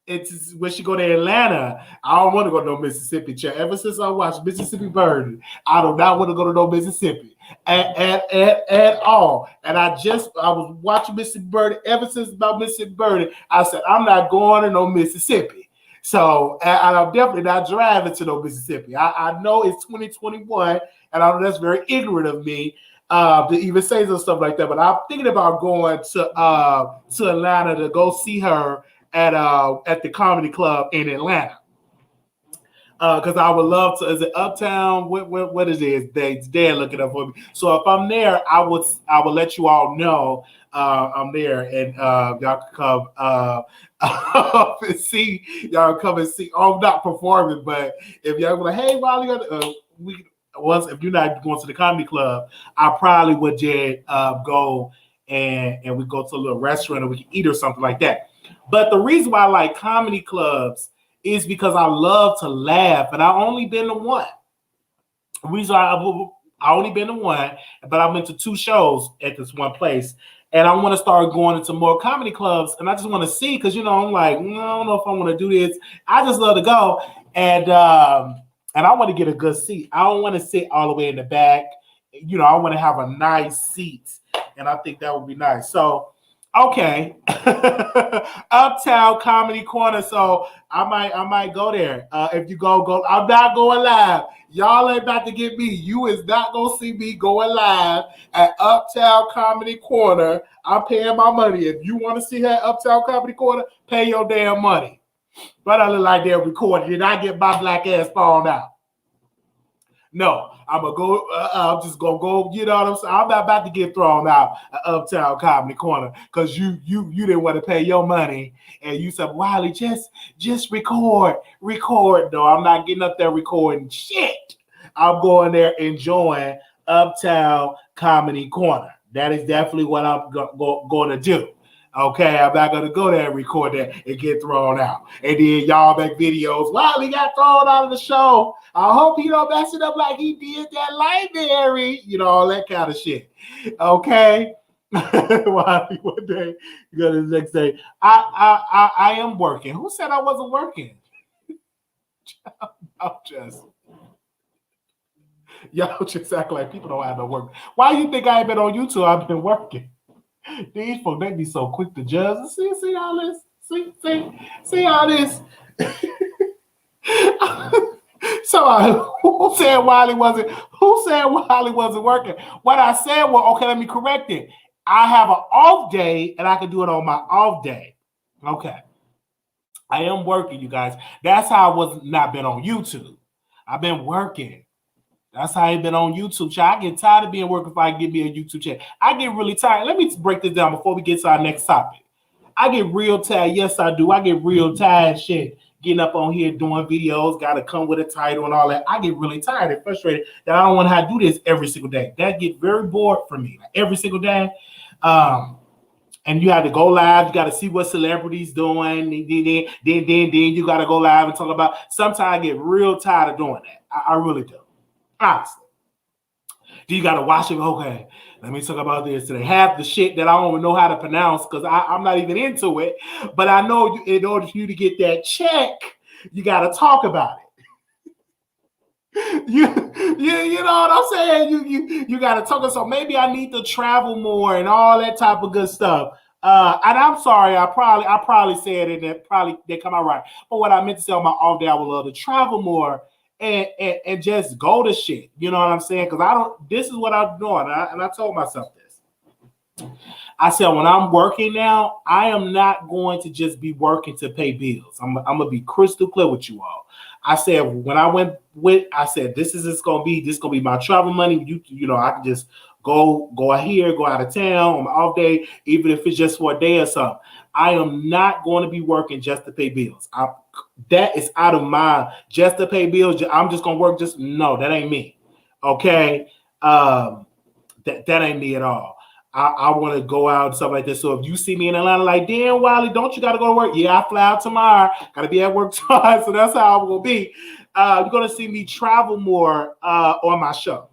S1: It's when she go to Atlanta. I don't want to go to no Mississippi, child. Ever since I watched Mississippi Burning, I do not want to go to no Mississippi at all. And I was watching Mississippi Burning ever since about Mississippi Burning. I said, I'm not going to no Mississippi. So, and I'm definitely not driving to no Mississippi. I know it's 2021, and I know that's very ignorant of me to even say some stuff like that. But I'm thinking about going to Atlanta to go see her at the comedy club in Atlanta. Because I would love to. Is it Uptown? What is it? They're looking up for me. So if I'm there, I would let you all know I'm there, and y'all can come and see. Y'all come and see. Oh, I'm not performing, but if y'all like, hey, Wiley, if you're not going to the comedy club, I probably would go and we go to a little restaurant and we can eat or something like that. But the reason why I like comedy clubs is because I love to laugh, and I've only been to one. The reason I only been to one, but I went to 2 shows at this one place, and I want to start going into more comedy clubs, and I just want to see, because I'm like, I don't know if I want to do this. I just love to go, and I want to get a good seat. I don't want to sit all the way in the back. I want to have a nice seat, and I think that would be nice. So. Okay, Uptown Comedy Corner. So I might go there. If you go. I'm not going live. Y'all ain't about to get me. You is not gonna see me going live at Uptown Comedy Corner. I'm paying my money. If you want to see her at Uptown Comedy Corner, pay your damn money. But I look like they're recording. Did I get my black ass falling out? No, I'm gonna go. I'm just gonna go. You know what I'm saying? I'm not about to get thrown out at Uptown Comedy Corner because you didn't want to pay your money, and you said, Wiley, just record. No, I'm not getting up there recording shit. I'm going there enjoying Uptown Comedy Corner. That is definitely what I'm going to do. Okay, I'm not gonna go there and record that and get thrown out. And then y'all make videos. Wiley got thrown out of the show. I hope he don't mess it up like he did that library. All that kind of shit. Okay. Wiley, one day, you go to the next day. I am working. Who said I wasn't working? Y'all just act like people don't have no work. Why you think I ain't been on YouTube? I've been working. These folks, they be so quick to judge. See all this? See all this? So who said Wiley wasn't working? What I said was, okay, let me correct it. I have an off day and I can do it on my off day. Okay. I am working, you guys. That's how I was not been on YouTube. I've been working. That's how I ain't been on YouTube. I get tired of being working if I get me a YouTube channel. I get really tired. Let me break this down before we get to our next topic. I get real tired. Yes, I do. I get real tired shit. Getting up on here doing videos, got to come with a title and all that. I get really tired and frustrated that I don't want to have to do this every single day. That get very bored for me. Every single day. And you have to go live. You got to see what celebrities doing. Then you got to go live and talk about. Sometimes I get real tired of doing that. I really do. Honestly. You got to watch it. Okay, let me talk about this today. Half the shit that I don't even know how to pronounce because I'm not even into it. But I know in order for you to get that check, you got to talk about it. You know what I'm saying? You got to talk. So maybe I need to travel more and all that type of good stuff. And I'm sorry, I probably said it, and it probably didn't come out right. But what I meant to say on my off day, I would love to travel more and just go to shit. You know what I'm saying? Because this is what I'm doing. And I told myself this. I said, when I'm working now, I am not going to just be working to pay bills. I'm going to be crystal clear with you all. I said, when I said, this is going to be my travel money. You know, I can just go here, go out of town on my off day, even if it's just for a day or something. I am not going to be working just to pay bills. That is out of my just to pay bills. I'm just going to work no, that ain't me. Okay. That ain't me at all. I want to go out and stuff like this. So if you see me in Atlanta, like, damn, Wiley, don't you got to go to work? Yeah, I fly out tomorrow. Got to be at work tomorrow. So that's how I'm going to be. You're going to see me travel more on my show.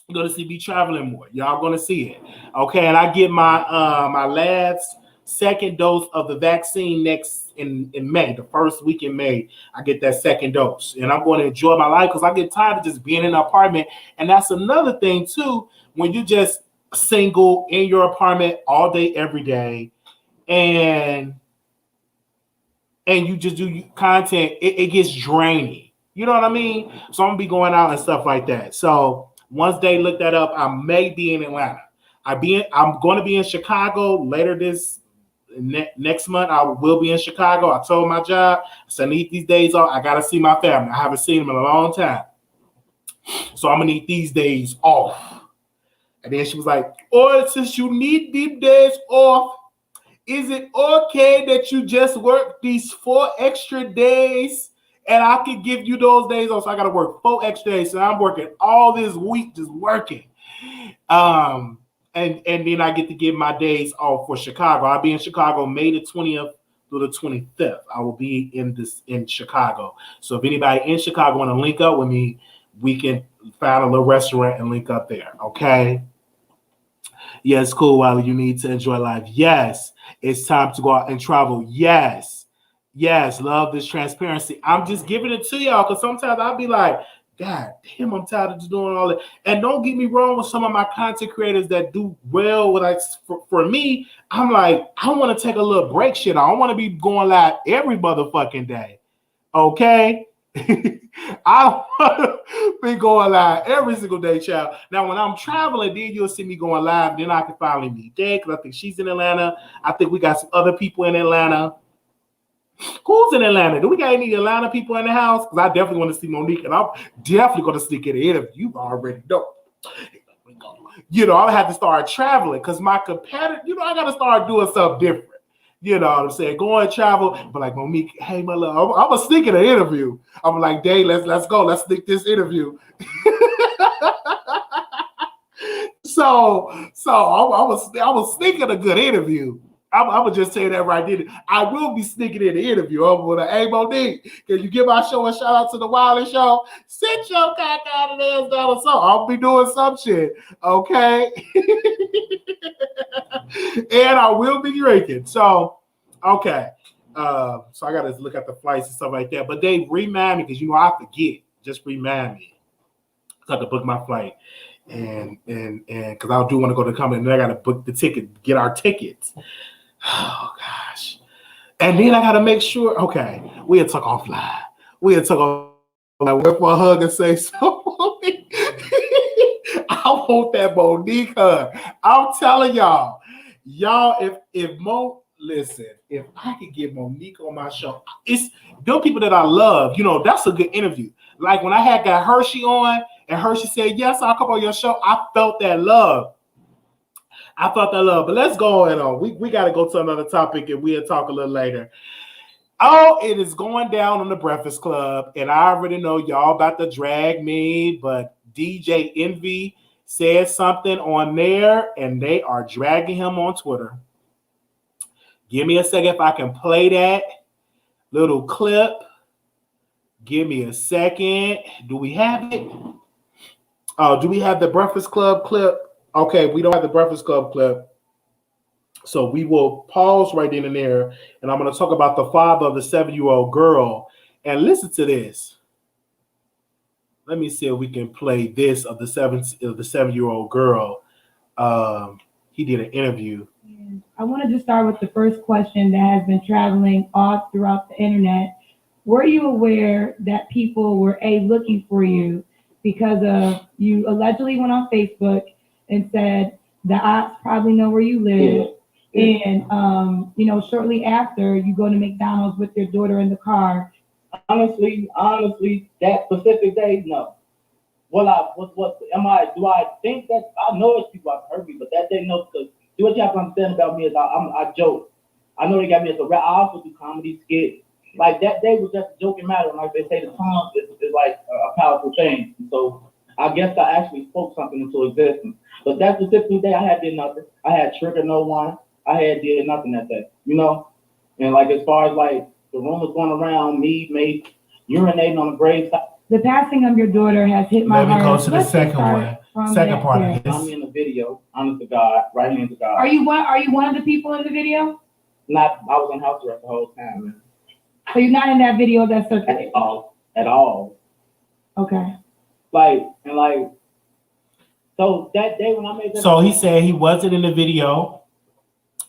S1: You're going to see me traveling more. Y'all going to see it. Okay, and I get my my last second dose of the vaccine next in May, the first week in May. I get that second dose. And I'm going to enjoy my life because I get tired of just being in an apartment. And that's another thing, too, when you just single in your apartment all day, every day, and you just do content, it gets draining. You know what I mean? So I'm gonna be going out and stuff like that. So once they look that up, I may be in Atlanta. I'm going to be in Chicago later this next month. I will be in Chicago. I told my job, so I need these days off. I gotta see my family. I haven't seen them in a long time, so I'm gonna need these days off. And then she was like, oh, since you need these days off, is it okay that you just work these 4 extra days and I could give you those days off? So I got to work 4 extra days. So I'm working all this week just working. And then I get to get my days off for Chicago. I'll be in Chicago May the 20th through the 25th. I will be in Chicago. So if anybody in Chicago want to link up with me, we can find a little restaurant and link up there. Okay. Yes, cool, Wiley. You need to enjoy life. Yes, it's time to go out and travel. Yes, love this transparency. I'm just giving it to y'all because sometimes I'll be like, God damn, I'm tired of just doing all that. And don't get me wrong with some of my content creators that do well. For me, I'm like, I want to take a little break shit. I don't want to be going live every motherfucking day. Okay? I don't want to be going live every single day, child. Now, when I'm traveling, then you'll see me going live. Then I can finally meet Dad because I think she's in Atlanta. I think we got some other people in Atlanta. Who's in Atlanta? Do we got any Atlanta people in the house? Because I definitely want to see Monique, and I'm definitely going to sneak in the interview. You already know. You know, I have to start traveling because my competitor, I got to start doing something different. You know what I'm saying? Go and travel, but like Monique, hey, my love, I'm gonna sneak in an interview. I'm like, Dave, let's go, let's sneak this interview. so I was sneaking a good interview. I'm gonna just say that right there. I will be sneaking in the interview. I'm gonna, hey, Monique, can you give my show a shout out to the Wiley Show? Sit your cock out of there, or something. I'll be doing some shit, okay? And I will be drinking. So, okay. So I gotta look at the flights and stuff like that. But they remind me because I forget. Just remind me. So I have to book my flight. And because I do want to go to the company, and then I gotta book the ticket, get our tickets. Oh gosh. And then I gotta make sure, okay, we'll talk offline. We'll talk offline. Wait for a hug and say so. I want that Monique hug. I'm telling y'all, if I could get Monique on my show, it's those people that I love. That's a good interview. Like when I got Hershii on, and Hershii said, yes, I'll come on your show. I felt that love. But let's go on. We got to go to another topic, and we'll talk a little later. Oh, it is going down on the Breakfast Club, and I already know y'all about to drag me, but DJ Envy said something on there, and they are dragging him on Twitter. Give me a second if I can play that little clip. Give me a second. Do we have it? Oh, do we have the Breakfast Club clip? Okay, we don't have the Breakfast Club clip. So we will pause right then and there, and I'm going to talk about the father of the 7-year-old girl. And listen to this. let me see if we can play this of the 7-year-old girl. He did an interview.
S5: I wanted to start with the first question that has been traveling all throughout the internet. Were you aware that people were looking for you because of you allegedly went on Facebook and said the ops probably know where you live? Yeah. And shortly after you go to McDonald's with your daughter in the car.
S3: Honestly, that specific day, no. Do I think that I know it's people have heard me, but that day, no, because what you have to understand about me is I joke. I know they got me as a rap. I also do comedy skits. Like that day was just a joking matter. Like they say, the tongue is like a powerful thing. So I guess I actually spoke something into existence. But that specific day, I did nothing. I had triggered no one. I did nothing that day, And like as far as like the rumors going around, me urinating on the grave.
S5: The passing of your daughter has hit my heart.
S1: Let me go to the second one. Second part of this.
S3: I'm in the video, honest to God, right hand to God.
S5: Are you one of the people in the video?
S3: Not. I was on house arrest the whole time, man.
S5: So you're not in that video that's circulating?
S3: At all.
S5: Okay.
S3: So that day when I made that.
S1: So he said he wasn't in the video,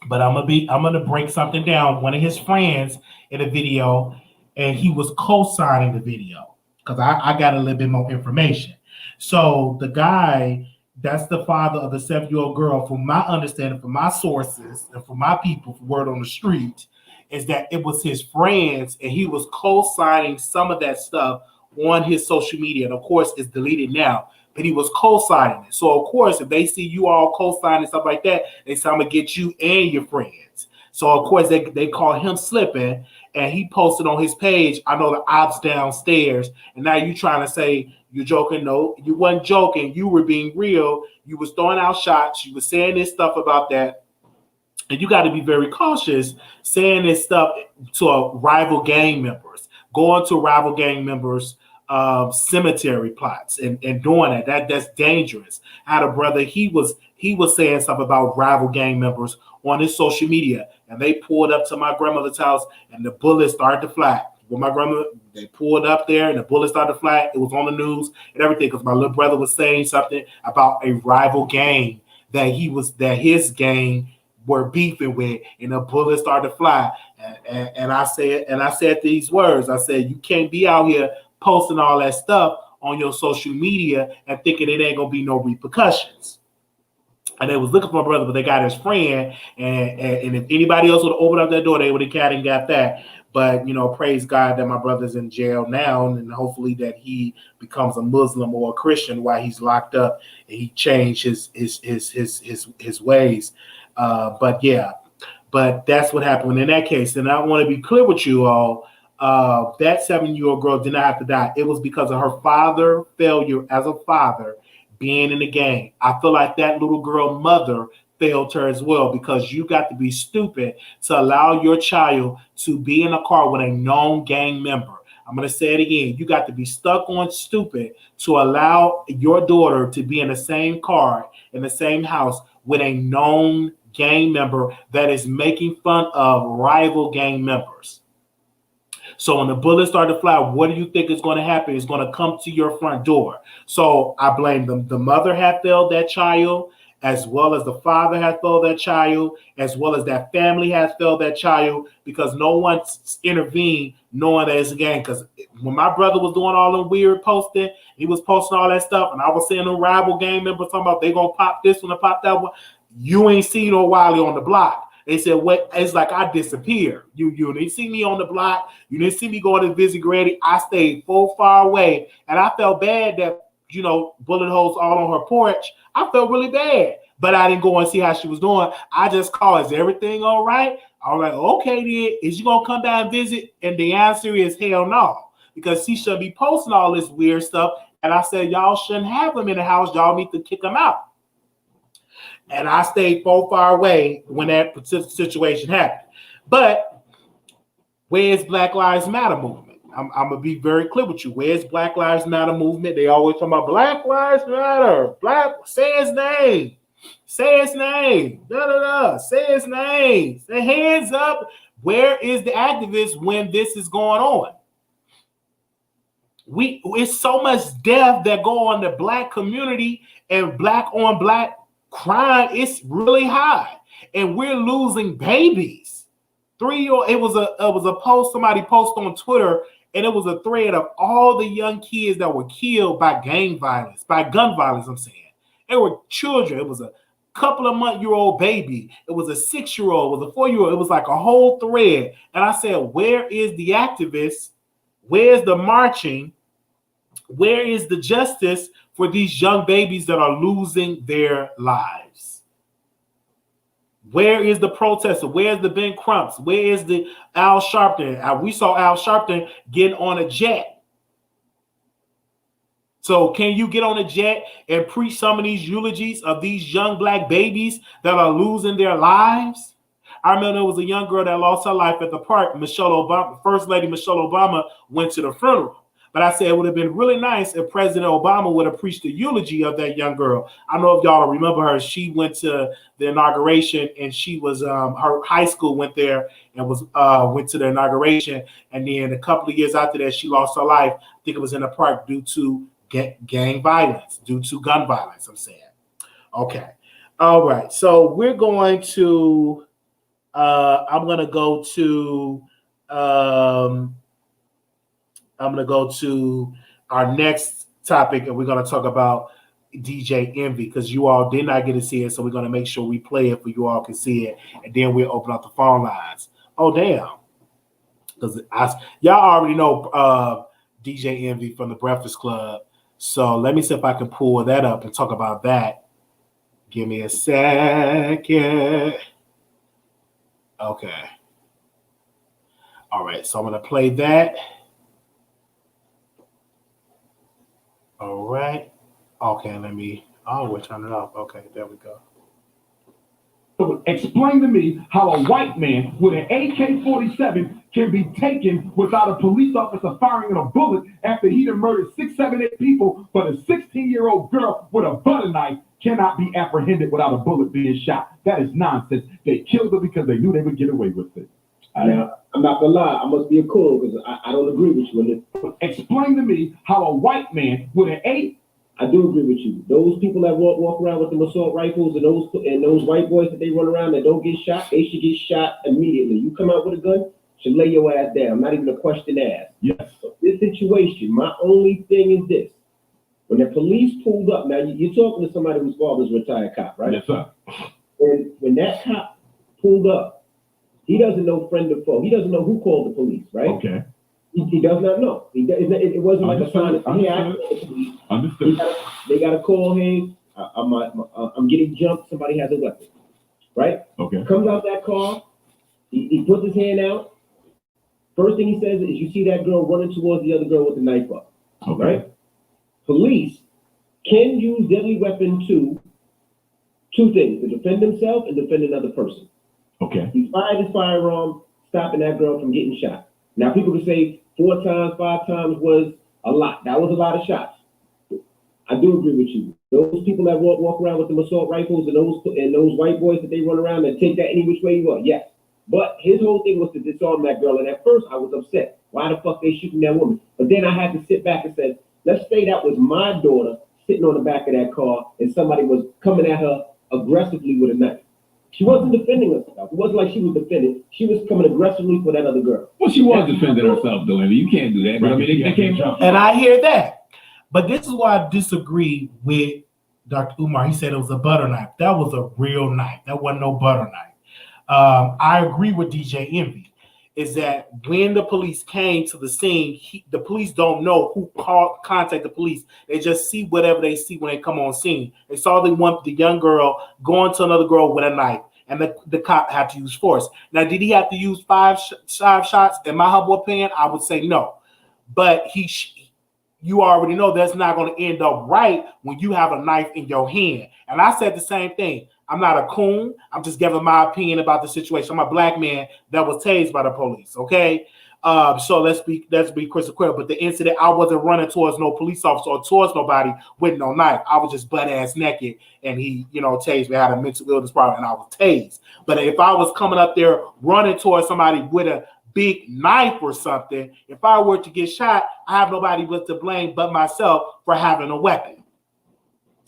S1: but I'm gonna break something down. One of his friends in the video, and he was co-signing the video because I got a little bit more information. So the guy, that's the father of the 7-year-old girl, from my understanding, from my sources, and from my people, from word on the street, is that it was his friends, and he was co-signing some of that stuff on his social media. And of course, it's deleted now, but he was co-signing it. So of course, if they see you all co-signing stuff like that, they say, I'm gonna get you and your friends. So of course, they call him slipping, and he posted on his page, I know the ops downstairs, and now you trying to say you're joking. No, you wasn't joking. You were being real. You was throwing out shots. You were saying this stuff about that. And you got to be very cautious saying this stuff to rival gang members, going to rival gang members' cemetery plots and doing that. That's dangerous. I had a brother, he was saying stuff about rival gang members on his social media, and they pulled up to my grandmother's house, and the bullets started to fly. With my grandmother, they pulled up there, and the bullets started to fly. It was on the news and everything because my little brother was saying something about a rival gang that his gang were beefing with, and the bullets started to fly. And I said these words. I said, you can't be out here posting all that stuff on your social media and thinking it ain't gonna be no repercussions. And they was looking for my brother, but they got his friend. And if anybody else would have opened up that door, they would have got that. But praise God that my brother's in jail now, and hopefully that he becomes a Muslim or a Christian while he's locked up, and he changed his ways. But that's what happened in that case. And I want to be clear with you all. That 7-year-old girl did not have to die. It was because of her father failure as a father being in the gang. I feel like that little girl mother failed her as well, because you got to be stupid to allow your child to be in a car with a known gang member. I'm going to say it again. You got to be stuck on stupid to allow your daughter to be in the same car, in the same house with a known gang member that is making fun of rival gang members. So when the bullets start to fly, what do you think is going to happen? It's going to come to your front door. So I blame them. The mother had failed that child, as well as the father had failed that child, as well as that family has failed that child, because no one intervened knowing that it's a gang. Because when my brother was doing all the weird posting, he was posting all that stuff, and I was seeing the rival gang members talking about they going to pop this one and pop that one. You ain't seen no Wiley on the block. They said, what? It's like I disappeared. You didn't see me on the block. You didn't see me going to visit Grady. I stayed far away. And I felt bad that, bullet holes all on her porch. I felt really bad. But I didn't go and see how she was doing. I just called, is everything all right? I was like, okay, then. Is you going to come down and visit? And the answer is hell no. Because she should be posting all this weird stuff. And I said, y'all shouldn't have them in the house. Y'all need to kick them out. And I stayed far away when that situation happened. But where's Black Lives Matter movement? I'm going to be very clear with you. Where's Black Lives Matter movement? They always talk about Black Lives Matter. Say his name. Say his name. Say his name. Say hands up. Where is the activist when this is going on? it's so much death that go on the black community and black on black crime. It's really high, and we're losing babies. 3-year-old. It was a post somebody posted on Twitter, and it was a thread of all the young kids that were killed by gun violence. I'm saying they were children. It was a couple of month-year-old baby. It was a 6-year-old. It was a 4-year-old. It was like a whole thread. And I said, where is the activists? Where's the marching? Where is the justice for these young babies that are losing their lives? Where is the protester? Where's the Ben Crumps? Where is the Al Sharpton? We saw Al Sharpton get on a jet. So can you get on a jet and preach some of these eulogies of these young black babies that are losing their lives? I remember there was a young girl that lost her life at the park. Michelle Obama, First Lady Michelle Obama, went to the funeral. But I said it would have been really nice if President Obama would have preached the eulogy of that young girl. I don't know if y'all remember her. She went to the inauguration, and she was her high school went there and went to the inauguration. And then a couple of years after that, she lost her life. I think it was in the park due to gang violence, due to gun violence. I'm saying. Okay. All right. So we're going to. I'm going to go to our next topic, and we're going to talk about DJ Envy, because you all did not get to see it, so we're going to make sure we play it for you all can see it, and then we'll open up the phone lines. Oh, damn. Because y'all already know DJ Envy from the Breakfast Club, so let me see if I can pull that up and talk about that. Give me a second. Okay. All right, so I'm going to play that. All right. Okay, we'll turn it off. Okay, there we go.
S6: Explain to me how a white man with an AK-47 can be taken without a police officer firing a bullet after he done murdered 6, 7, 8 people, but a 16-year-old girl with a butter knife cannot be apprehended without a bullet being shot. That is nonsense. They killed her because they knew they would get away with it.
S3: I'm not gonna lie, I must be a cool because I don't agree with you on this.
S6: Explain to me how a white man with an
S3: I do agree with you. Those people that walk around with them assault rifles and those white boys that they run around that don't get shot, they should get shot immediately. You come out with a gun, should lay your ass down. Not even a question asked.
S6: Yes.
S3: So this situation, my only thing is this: when the police pulled up, now you're talking to somebody whose father's a retired cop, right?
S6: Yes, sir.
S3: And when that cop pulled up, he doesn't know friend or foe. He doesn't know who called the police, right?
S6: Okay.
S3: He does not know. It wasn't like a sign.
S6: Understood.
S3: They got a call. Hey, I'm getting jumped. Somebody has a weapon, right?
S6: Okay.
S3: Comes out that car. He puts his hand out. First thing he says is, "You see that girl running towards the other girl with the knife up."
S6: Okay.
S3: Right? Police can use deadly weapon to two things: to defend himself and defend another person.
S6: Okay.
S3: He fired his firearm, stopping that girl from getting shot. Now, people can say 4 times, 5 times was a lot. That was a lot of shots. I do agree with you. Those people that walk around with them assault rifles and those white boys that they run around and take that any which way you want, yes. But his whole thing was to disarm that girl. And at first, I was upset. Why the fuck they shooting that woman? But then I had to sit back and say, let's say that was my daughter sitting on the back of that car and somebody was coming at her aggressively with a knife. She wasn't defending herself. It wasn't like she was defending. She was coming aggressively for that other girl.
S6: Well, she was defending herself, though. I mean, you can't do that. But I mean, they came up.
S1: And I hear that. But this is why I disagree with Dr. Umar. He said it was a butter knife. That was a real knife. That wasn't no butter knife. I agree with DJ Envy. Is that when the police came to the scene, the police don't know who contact the police. They just see whatever they see when they come on scene. They saw the young girl going to another girl with a knife, and the cop had to use force. Now, did he have to use five shots? In my humble opinion, I would say no. But you already know that's not going to end up right when you have a knife in your hand. And I said the same thing. I'm not a coon. I'm just giving my opinion about the situation. I'm a black man that was tased by the police. Okay. So let's be crystal clear. But the incident, I wasn't running towards no police officer or towards nobody with no knife. I was just butt ass naked, and he, tased me. I had a mental illness problem, and I was tased. But if I was coming up there running towards somebody with a big knife or something, if I were to get shot, I have nobody but to blame but myself for having a weapon.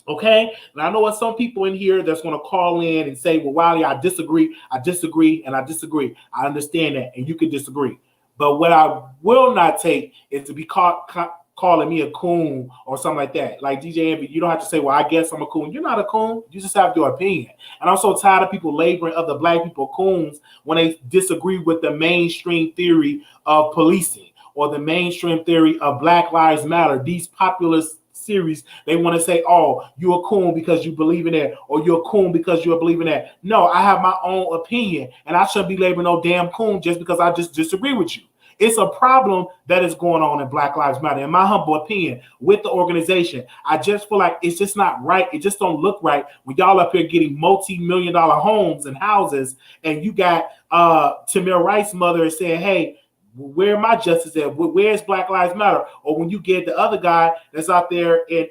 S1: Okay? And I know what some people in here that's going to call in and say, well, Wiley, I disagree, and I disagree. I understand that, and you can disagree. But what I will not take is to be calling me a coon or something like that. Like DJ Envy, you don't have to say, well, I guess I'm a coon. You're not a coon. You just have your opinion. And I'm so tired of people labeling other black people coons when they disagree with the mainstream theory of policing or the mainstream theory of Black Lives Matter. These populist series, they want to say, oh, you're a coon because you believe in that, or you're a coon because you believe in that. No, I have my own opinion, and I shouldn't be labeling no damn coon just because I just disagree with you. It's a problem that is going on in Black Lives Matter, in my humble opinion, with the organization. I just feel like it's just not right. It just don't look right when y'all up here getting multi-million-dollar homes and houses, and you got Tamir Rice's mother saying, hey, where my justice at? Where's Black Lives Matter? Or when you get the other guy that's out there in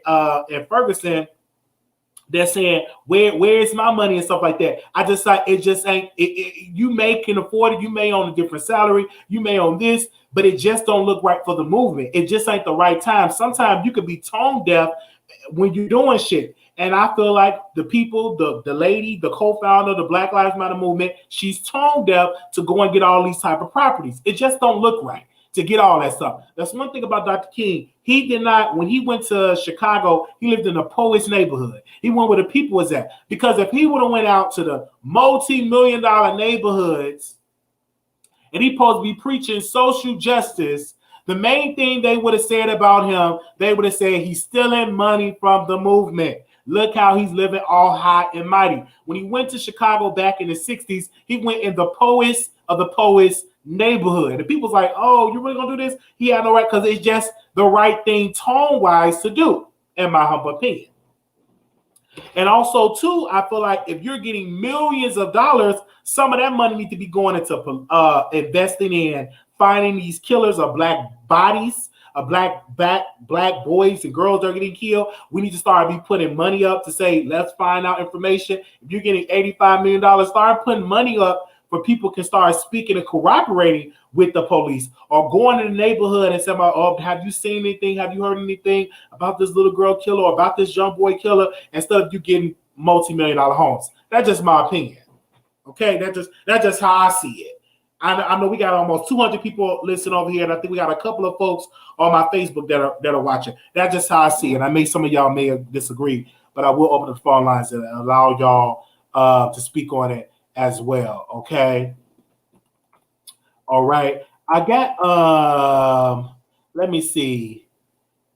S1: Ferguson, they're saying, where's my money and stuff like that. I just like, it just ain't, you may can afford it. You may own a different salary. You may own this, but it just don't look right for the movement. It just ain't the right time. Sometimes you could be tone deaf when you're doing shit. And I feel like the people, the lady, the co-founder of the Black Lives Matter movement, she's tone deaf to go and get all these type of properties. It just don't look right to get all that stuff. That's one thing about Dr. King. He did not, when he went to Chicago, he lived in the poorest neighborhood. He went where the people was at. Because if he would have went out to the multi-million-dollar neighborhoods and he supposed to be preaching social justice, the main thing they would have said about him, they would have said he's stealing money from the movement. Look how he's living all high and mighty. When he went to Chicago back in the 60s, he went in the poorest of the poorest neighborhood. And people's like, oh, you really gonna do this? He had no right, because it's just the right thing tone-wise to do, in my humble opinion. And also, too, I feel like if you're getting millions of dollars, some of that money needs to be going into investing in finding these killers of black bodies, of black boys and girls that are getting killed. We need to start putting money up to say, let's find out information. If you're getting $85 million, start putting money up for people can start speaking and cooperating with the police, or going in the neighborhood and saying, oh, have you seen anything? Have you heard anything about this little girl killer or about this young boy killer? Instead of you getting multi-million-dollar homes. That's just my opinion. Okay, that's just how I see it. I know we got almost 200 people listening over here, and I think we got a couple of folks on my Facebook that are watching. That's just how I see it. I may some of y'all may disagree, but I will open the phone lines and allow y'all to speak on it as well. Okay. All right. I got let me see.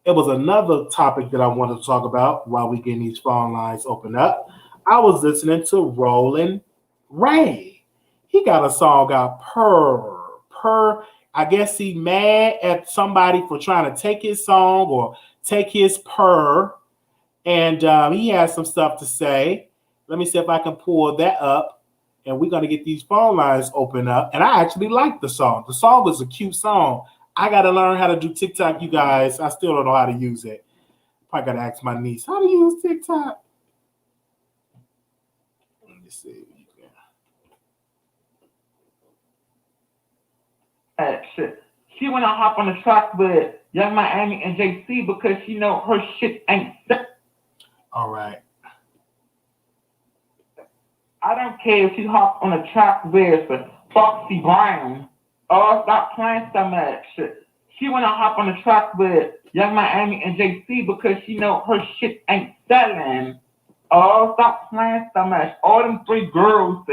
S1: It was another topic that I wanted to talk about while we getting these phone lines open up. I was listening to Roland Ray. He got a song out, Purr. I guess he mad at somebody for trying to take his song or take his purr. And he has some stuff to say. Let me see if I can pull that up. And we're going to get these phone lines open up. And I actually like the song. The song was a cute song. I got to learn how to do TikTok, you guys. I still don't know how to use it. Probably got to ask my niece, how to use TikTok? Let me see.
S7: Shit. She wanna hop on the track with Young Miami and JC because she know her shit ain't set.
S1: All right.
S7: I don't care if she hop on a track with Foxy Brown. Oh, stop playing so much. She wanna hop on the track with Young Miami and JC because she know her shit ain't selling. Oh, stop playing so much. All them three girls,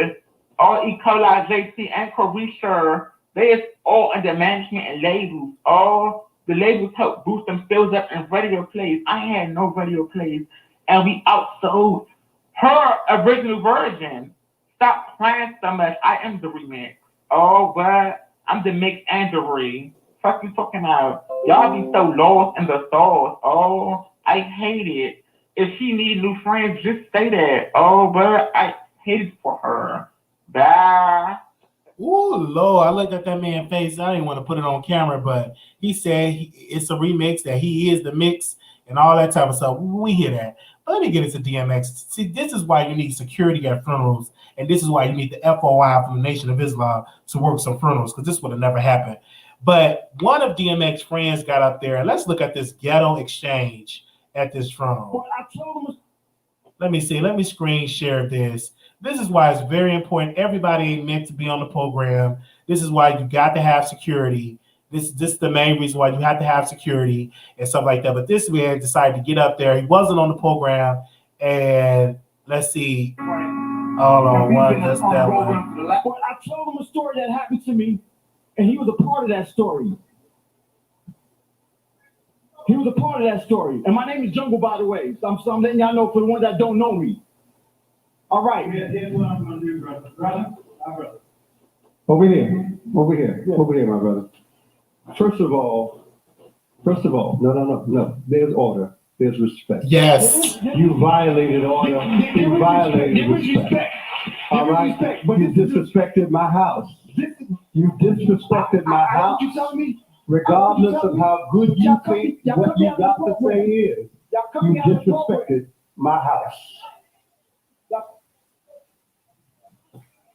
S7: all E. coli, JC, and Carisha, they is all under management and labels. All the labels help boost themselves up in radio plays. I had no radio plays, and we outsold her original version. Stop playing so much. I am the remix. Oh, but I'm the mix and the re. Fuck you talking about? Y'all be so lost in the sauce. Oh, I hate it. If she need new friends, just say that. Oh, but I hate it for her. Bye.
S1: Ooh, Lord, I looked at that man's face. I didn't want to put it on camera, but he said it's a remix, that he is the mix and all that type of stuff. We hear that. Let me get into DMX. See, this is why you need security at funerals, and this is why you need the FOI from the Nation of Islam to work some funerals, because this would have never happened. But one of DMX friends got up there, and let's look at this ghetto exchange at this funeral. Let me see. Let me screen share this. This is why it's very important. Everybody ain't meant to be on the program. This is why you got to have security. This is the main reason why you have to have security and stuff like that. But this man decided to get up there. He wasn't on the program. And let's see. Hold on. One, just that one.
S3: I told him a story that happened to me, and he was a part of that story. He was a part of that story. And my name is Jungle, by the way. So I'm letting y'all know for the ones that don't know me. All right. Here's what I'm going to do, brother. Brother? My brother.
S6: Over here, my brother. First of all, no. There's order. There's respect.
S1: Yes.
S6: You violated order. You violated respect. All right? You disrespected my house. You disrespected my house. You tell me? Regardless of how good you think what you got to say is, you disrespected my house.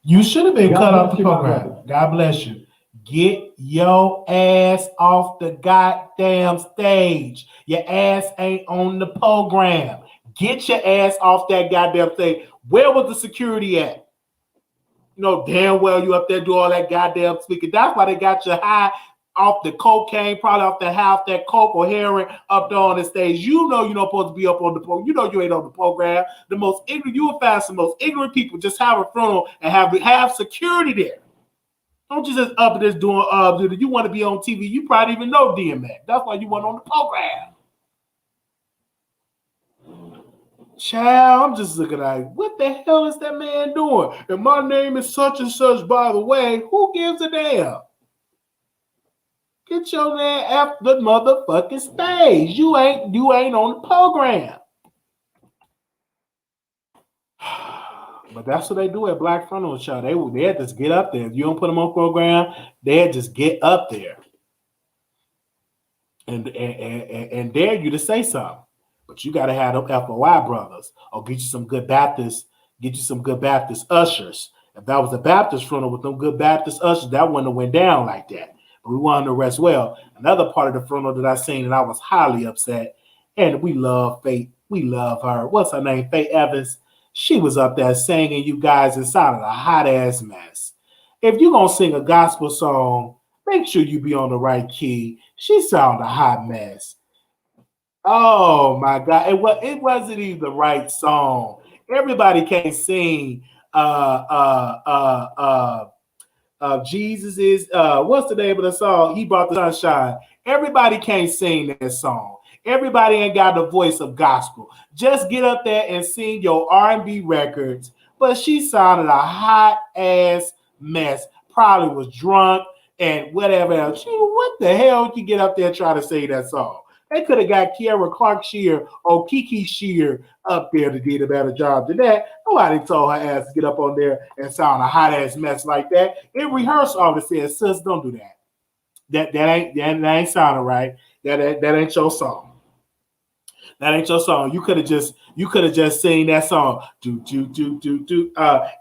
S1: You should have been cut off the program. God bless you. Get your ass off the goddamn stage. Your ass ain't on the program. Get your ass off that goddamn stage. Where was the security at? You know damn well you up there do all that goddamn speaking. That's why they got you high off the cocaine, probably off the house, that coke or heroin up there on the stage. You know you're not supposed to be up on the program. You know you ain't on the program. The most ignorant, you will find some most ignorant people just have a funeral and have security there. Don't you just up this doing you want to be on TV. You probably even know DMX. That's why you weren't on the program. Child, I'm just looking like, what the hell is that man doing? And my name is such and such, by the way. Who gives a damn? Get your man off the motherfucking stage. You ain't on the program. But that's what they do at Black Funeral Show. They had just get up there. If you don't put them on program, they had just get up there and dare you to say something. But you got to have them FOI brothers, or get you some good Baptist ushers. If that was a Baptist funeral with them good Baptist ushers, that wouldn't have went down like that. But we wanted to rest well. Another part of the funeral that I seen, and I was highly upset. And we love Faith. We love her. What's her name? Faith Evans. She was up there singing, you guys, and sounded a hot ass mess. If you're gonna sing a gospel song, make sure you be on the right key. She sounded a hot mess. Oh my God. It wasn't even the right song. Everybody can't sing Jesus is what's the name of the song? He brought the sunshine. Everybody can't sing that song. Everybody ain't got the voice of gospel. Just get up there and sing your R&B records. But she sounded a hot ass mess. Probably was drunk and whatever else. What the hell you get up there and try to sing that song? They could have got Kiara Clark Shear or Kiki Shear up there to do a better job than that. Nobody told her ass to get up on there and sound a hot ass mess like that. In rehearsal, all it said, sis, don't do that. That ain't sounding right. That ain't your song. That ain't your song. You could have just sing that song. Do.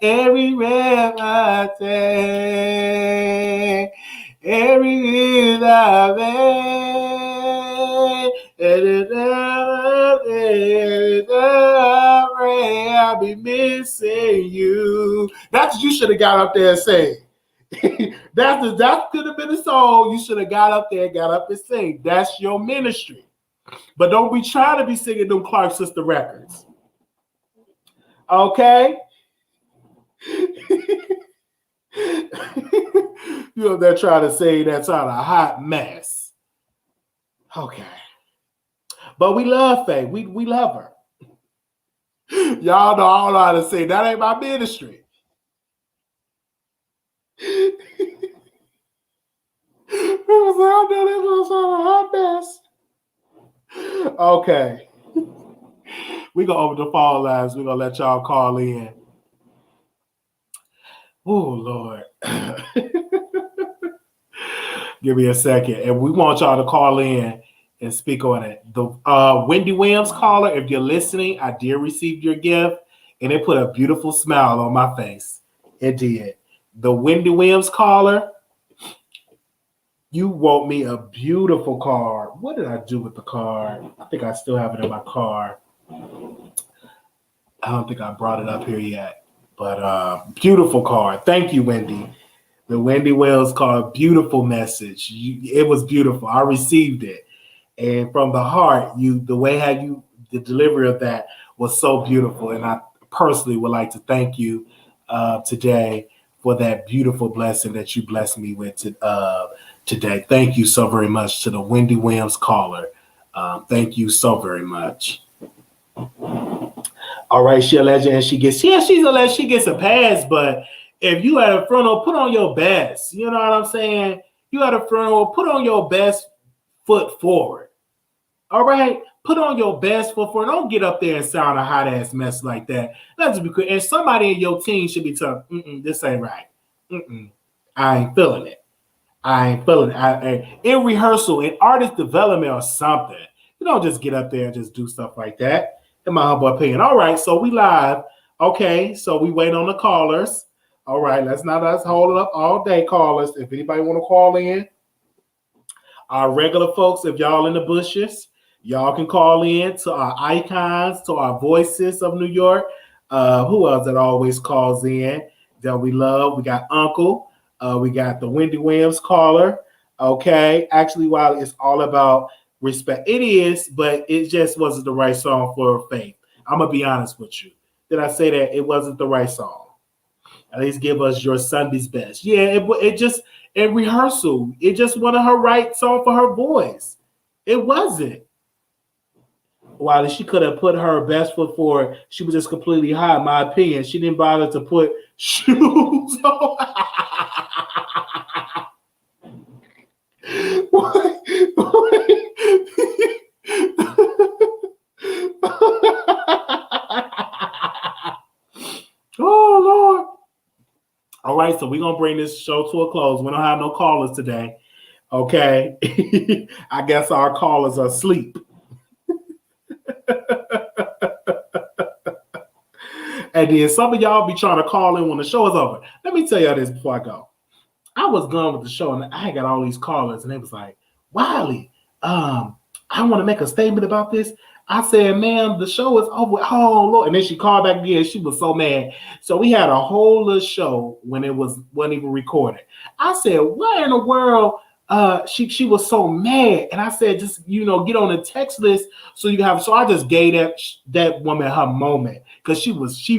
S1: Everywhere I take, everywhere I've I'll be missing you. That's what you should have got up there and sang. that could have been a song you should have got up and sang. That's your ministry. But don't be trying to be singing them Clark Sister records. Okay? You up there trying to say that's on a hot mess. Okay. But we love Faye. We love her. Y'all know I don't know how to say that ain't my ministry. People say, I know this was on a hot mess. Okay. We're going to open the phone lines. We're going to let y'all call in. Oh, Lord. Give me a second. And we want y'all to call in and speak on it. The Wendy Williams caller, if you're listening, I did receive your gift, and it put a beautiful smile on my face. It did. The Wendy Williams caller, you wrote me a beautiful card. What did I do with the card? I think I still have it in my car. I don't think I brought it up here yet, but beautiful card. Thank you, Wendy. The Wendy Williams card, beautiful message. It was beautiful. I received it. And from the heart, the way the delivery of that was so beautiful. And I personally would like to thank you today for that beautiful blessing that you blessed me with today. Thank you so very much to the Wendy Williams caller. Thank you so very much. All right, she's a legend, and she's a legend. She gets a pass, but if you at a frontal, put on your best. You know what I'm saying? You at a frontal, put on your best foot forward. All right, put on your best foot forward. Don't get up there and sound a hot ass mess like that. That's because and somebody in your team should be telling, this ain't right. I ain't feeling it. I ain't feeling it. In rehearsal, in artist development or something, you don't just get up there and just do stuff like that. In my humble opinion. All right, so we live. Okay, so we wait on the callers. All right, let's hold it up all day, callers. If anybody want to call in, our regular folks, if y'all in the bushes, y'all can call in to our icons, to our voices of New York. Who else that always calls in that we love? We got Uncle. We got the Wendy Williams caller. Okay, actually, while it's all about respect, it is, but it just wasn't the right song for Faith. I'm gonna be honest with you. Did I say that it wasn't the right song? At least give us your Sunday's best. Yeah, it just in rehearsal, it just wasn't her right song for her voice. It wasn't. While she could have put her best foot forward, she was just completely high, in my opinion. She didn't bother to put shoes on. Oh, Lord. All right, so we're going to bring this show to a close. We don't have no callers today. Okay. I guess our callers are asleep. And then some of y'all be trying to call in when the show is over. Let me tell y'all this before I go. I was going with the show, and I got all these callers, and they was like, Wiley, I want to make a statement about this. I said, ma'am, the show is over. Oh, Lord. And then she called back again. She was so mad. So we had a whole little show when it wasn't even recorded. I said, what in the world? She was so mad. And I said, just, get on the text list so you can have. So I just gave that woman her moment because she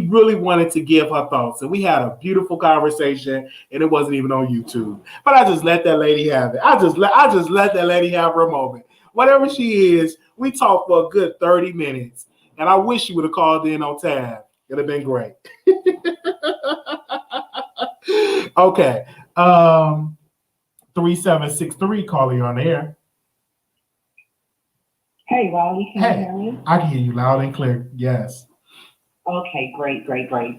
S1: really wanted to give her thoughts. And we had a beautiful conversation, and it wasn't even on YouTube. But I just let that lady have it. I just let that lady have her moment. Whatever she is, we talked for a good 30 minutes. And I wish she would have called in on time. It'd have been great. Okay. 3763, calling you on the air.
S8: Hey, Wiley, can you hear me?
S1: I can hear you loud and clear. Yes.
S8: Okay, great.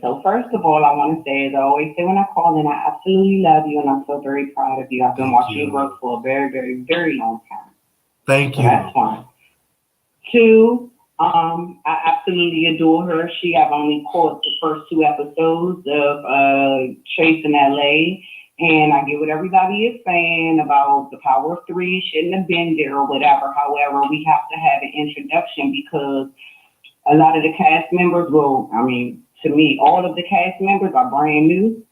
S8: So first of all, I want to say, as I always say when I call in, I absolutely love you, and I'm so very proud of you. I've been watching you work for a very, very, very long time.
S1: Thank you.
S8: So that's one. Two, I absolutely adore her. I've only caught the first 2 episodes of Chasing LA. And I get what everybody is saying about the power of 3 shouldn't have been there or whatever. However, we have to have an introduction because a lot of the cast members to me, all of the cast members are brand new.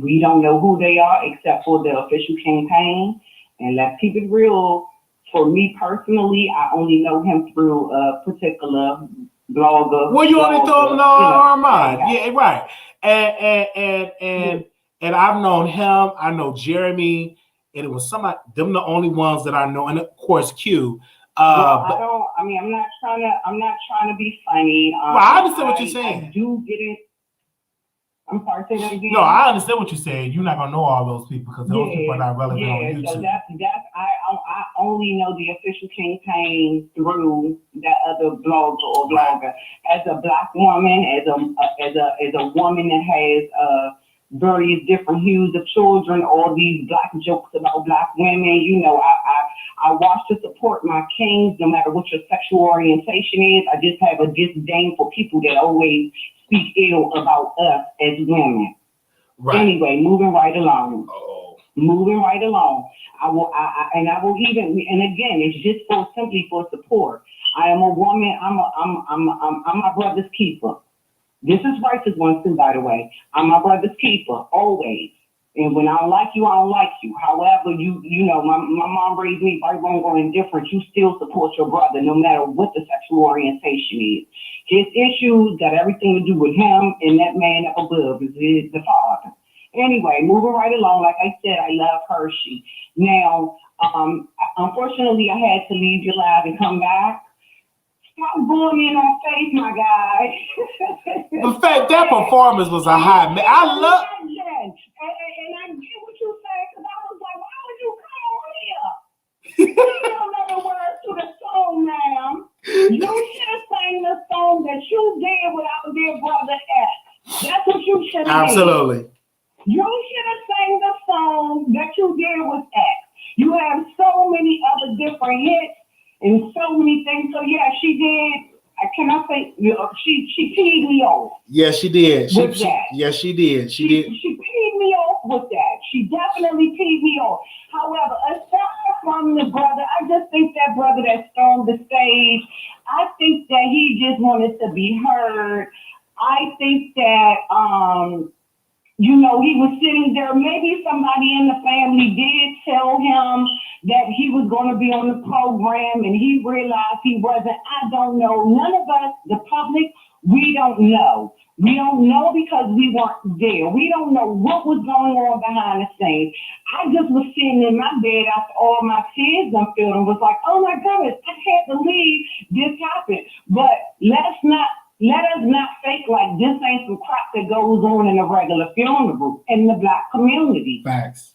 S8: We don't know who they are except for the official campaign. And let's keep it real. For me personally, I only know him through a particular blogger.
S1: Well, you only throw him Armand. Yeah, right. And I've known him. I know Jeremy, and it was somebody. Them the only ones that I know, and of course Q.
S8: I'm not trying to be funny.
S1: I understand what you're saying.
S8: I do get it. I'm sorry, say that again.
S1: No, I understand what you're saying. You're not gonna know all those people because those people are not relevant on YouTube.
S8: So I only know the official campaign through that other blogger or blogger. As a Black woman, as a woman that has various different hues of children, all these Black jokes about Black women, I watch to support my kings, no matter what your sexual orientation is. I just have a disdain for people that always speak ill about us as women. Right. Anyway, moving right along. Moving right along. I will even, and again, it's just simply for support. I am a woman. I'm my brother's keeper. This is righteous ones too, by the way. I'm my brother's keeper, always. And when I don't like you, I don't like you. However, you know, my mom raised me right, wrong, or indifferent. You still support your brother, no matter what the sexual orientation is. His issues got everything to do with him and that man up above is the father. Anyway, moving right along, like I said, I love Hershii. Now, unfortunately, I had to leave your live and come back. Stop going in on faith, my guy.
S1: In fact, that performance was a high. I love.
S8: And I get what you say, because I was like, why would you come on here? You don't know the words to the song, ma'am. You should have sang the song that you did with our dear brother X. That's what you should have
S1: Absolutely.
S8: did. You should have sang the song that you did with X. You have so many other different hits and so many things. So yeah, she did. Can I say, you know, she peed me off.
S1: Yes, she did.
S8: Yes,
S1: she did. She did.
S8: She peed me off with that. She definitely peed me off. However, aside from the brother, I just think that brother that stormed the stage, I think that he just wanted to be heard. I think that, you know, he was sitting there. Maybe somebody in the family did tell him that he was going to be on the program and he realized he wasn't. I don't know. None of us, the public, we don't know. We don't know because we weren't there. We don't know what was going on behind the scenes. I just was sitting in my bed after all my tears unfilled and was like, oh my goodness, I can't believe this happened. But let us not fake like this ain't some crap that goes on in a regular funeral in the Black community.
S1: Facts.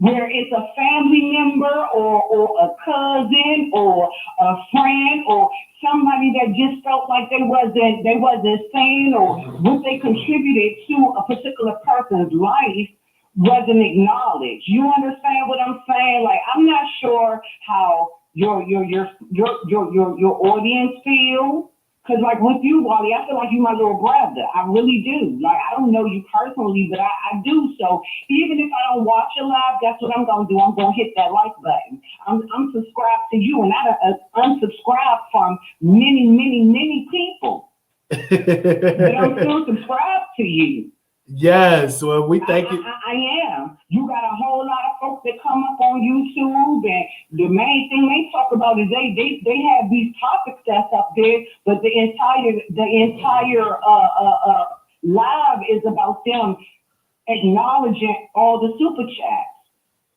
S8: Where it's a family member or a cousin or a friend or somebody that just felt like they wasn't sane or what they contributed to a particular person's life wasn't acknowledged. You understand what I'm saying? Like, I'm not sure how your audience feels. Because, like, with you, Wally, I feel like you're my little brother. I really do. Like, I don't know you personally, but I do. So even if I don't watch your live, that's what I'm going to do. I'm going to hit that like button. I'm subscribed to you, and I unsubscribed from many, many, many people. But I'm still subscribed to you.
S1: Yes, well, we thank you.
S8: I am. You got a whole lot of folks that come up on YouTube, and the main thing they talk about is they have these topics that's up there, but the entire live is about them acknowledging all the super chats.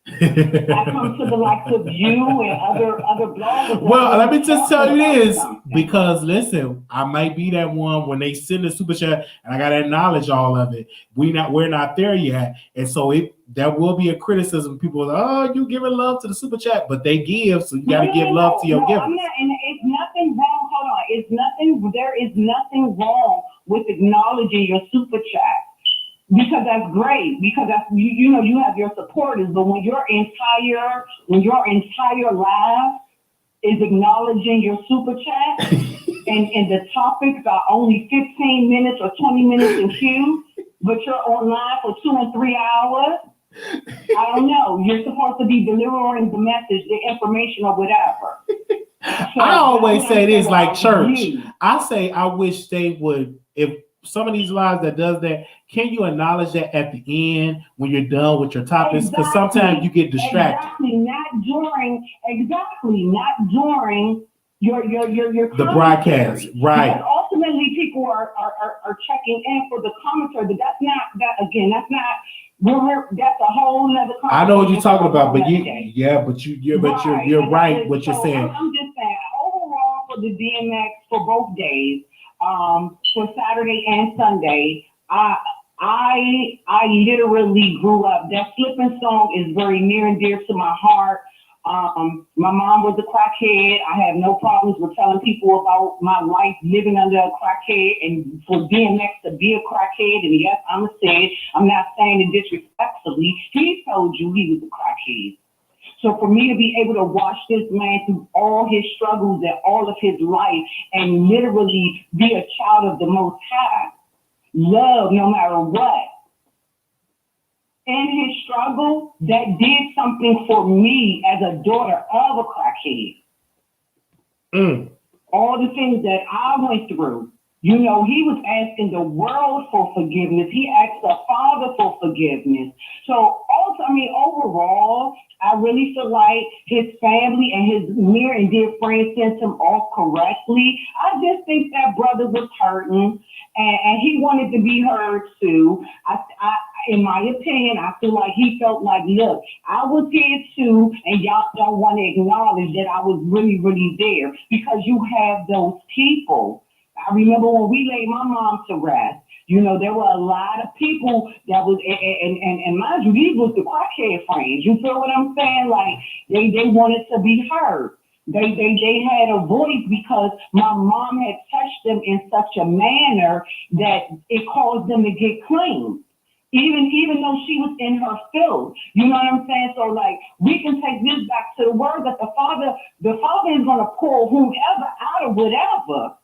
S8: I come to the likes of you and other bloggers.
S1: Well, let me just tell you this, because listen, I might be that one when they send the super chat, and I gotta acknowledge all of it. We're not there yet, and so there will be a criticism. People are like, oh, you giving love to the super chat, but they give, so you gotta give love to your givers.
S8: I'm not, and it's nothing wrong. Hold on, there is nothing wrong with acknowledging your super chat. Because that's great. Because that's you know you have your supporters, but when your entire live is acknowledging your super chat, and the topics are only 15 minutes or 20 minutes in queue, but you're online for 2 and 3 hours. I don't know. You're supposed to be delivering the message, the information, or whatever. So
S1: I always say this, like church. I say I wish they would, if some of these lives that does that, can you acknowledge that at the end when you're done with your topics? Because sometimes you get distracted.
S8: Not during your
S1: the broadcast, right?
S8: Because ultimately, people are checking in for the commentary, but that's not. That's a whole nother.
S1: I know what you're talking about, but you're right. What you're saying.
S8: I'm just saying overall for the DMX for both days. For Saturday and Sunday, I literally grew up. That flipping song is very near and dear to my heart. My mom was a crackhead. I have no problems with telling people about my life living under a crackhead, and for DMX to be a crackhead, and yes, I'm not saying it disrespectfully. He told you he was a crackhead. So for me to be able to watch this man through all his struggles and all of his life and literally be a child of the Most High, love no matter what, in his struggle, that did something for me as a daughter of a crackhead. All the things that I went through, you know, he was asking the world for forgiveness. He asked the Father for forgiveness. So also, I mean, overall, I really feel like his family and his near and dear friends sent him off correctly. I just think that brother was hurting and he wanted to be heard too. In my opinion, I feel like he felt like, look, I was here too, and y'all don't want to acknowledge that I was really, really there, because you have those people. I remember when we laid my mom to rest, you know, there were a lot of people that was, and mind you, these was the crackhead friends. You feel what I'm saying? Like, they wanted to be heard. They had a voice because my mom had touched them in such a manner that it caused them to get clean. Even though she was in her field, you know what I'm saying? So like, we can take this back to the word that the Father is going to pull whomever out of whatever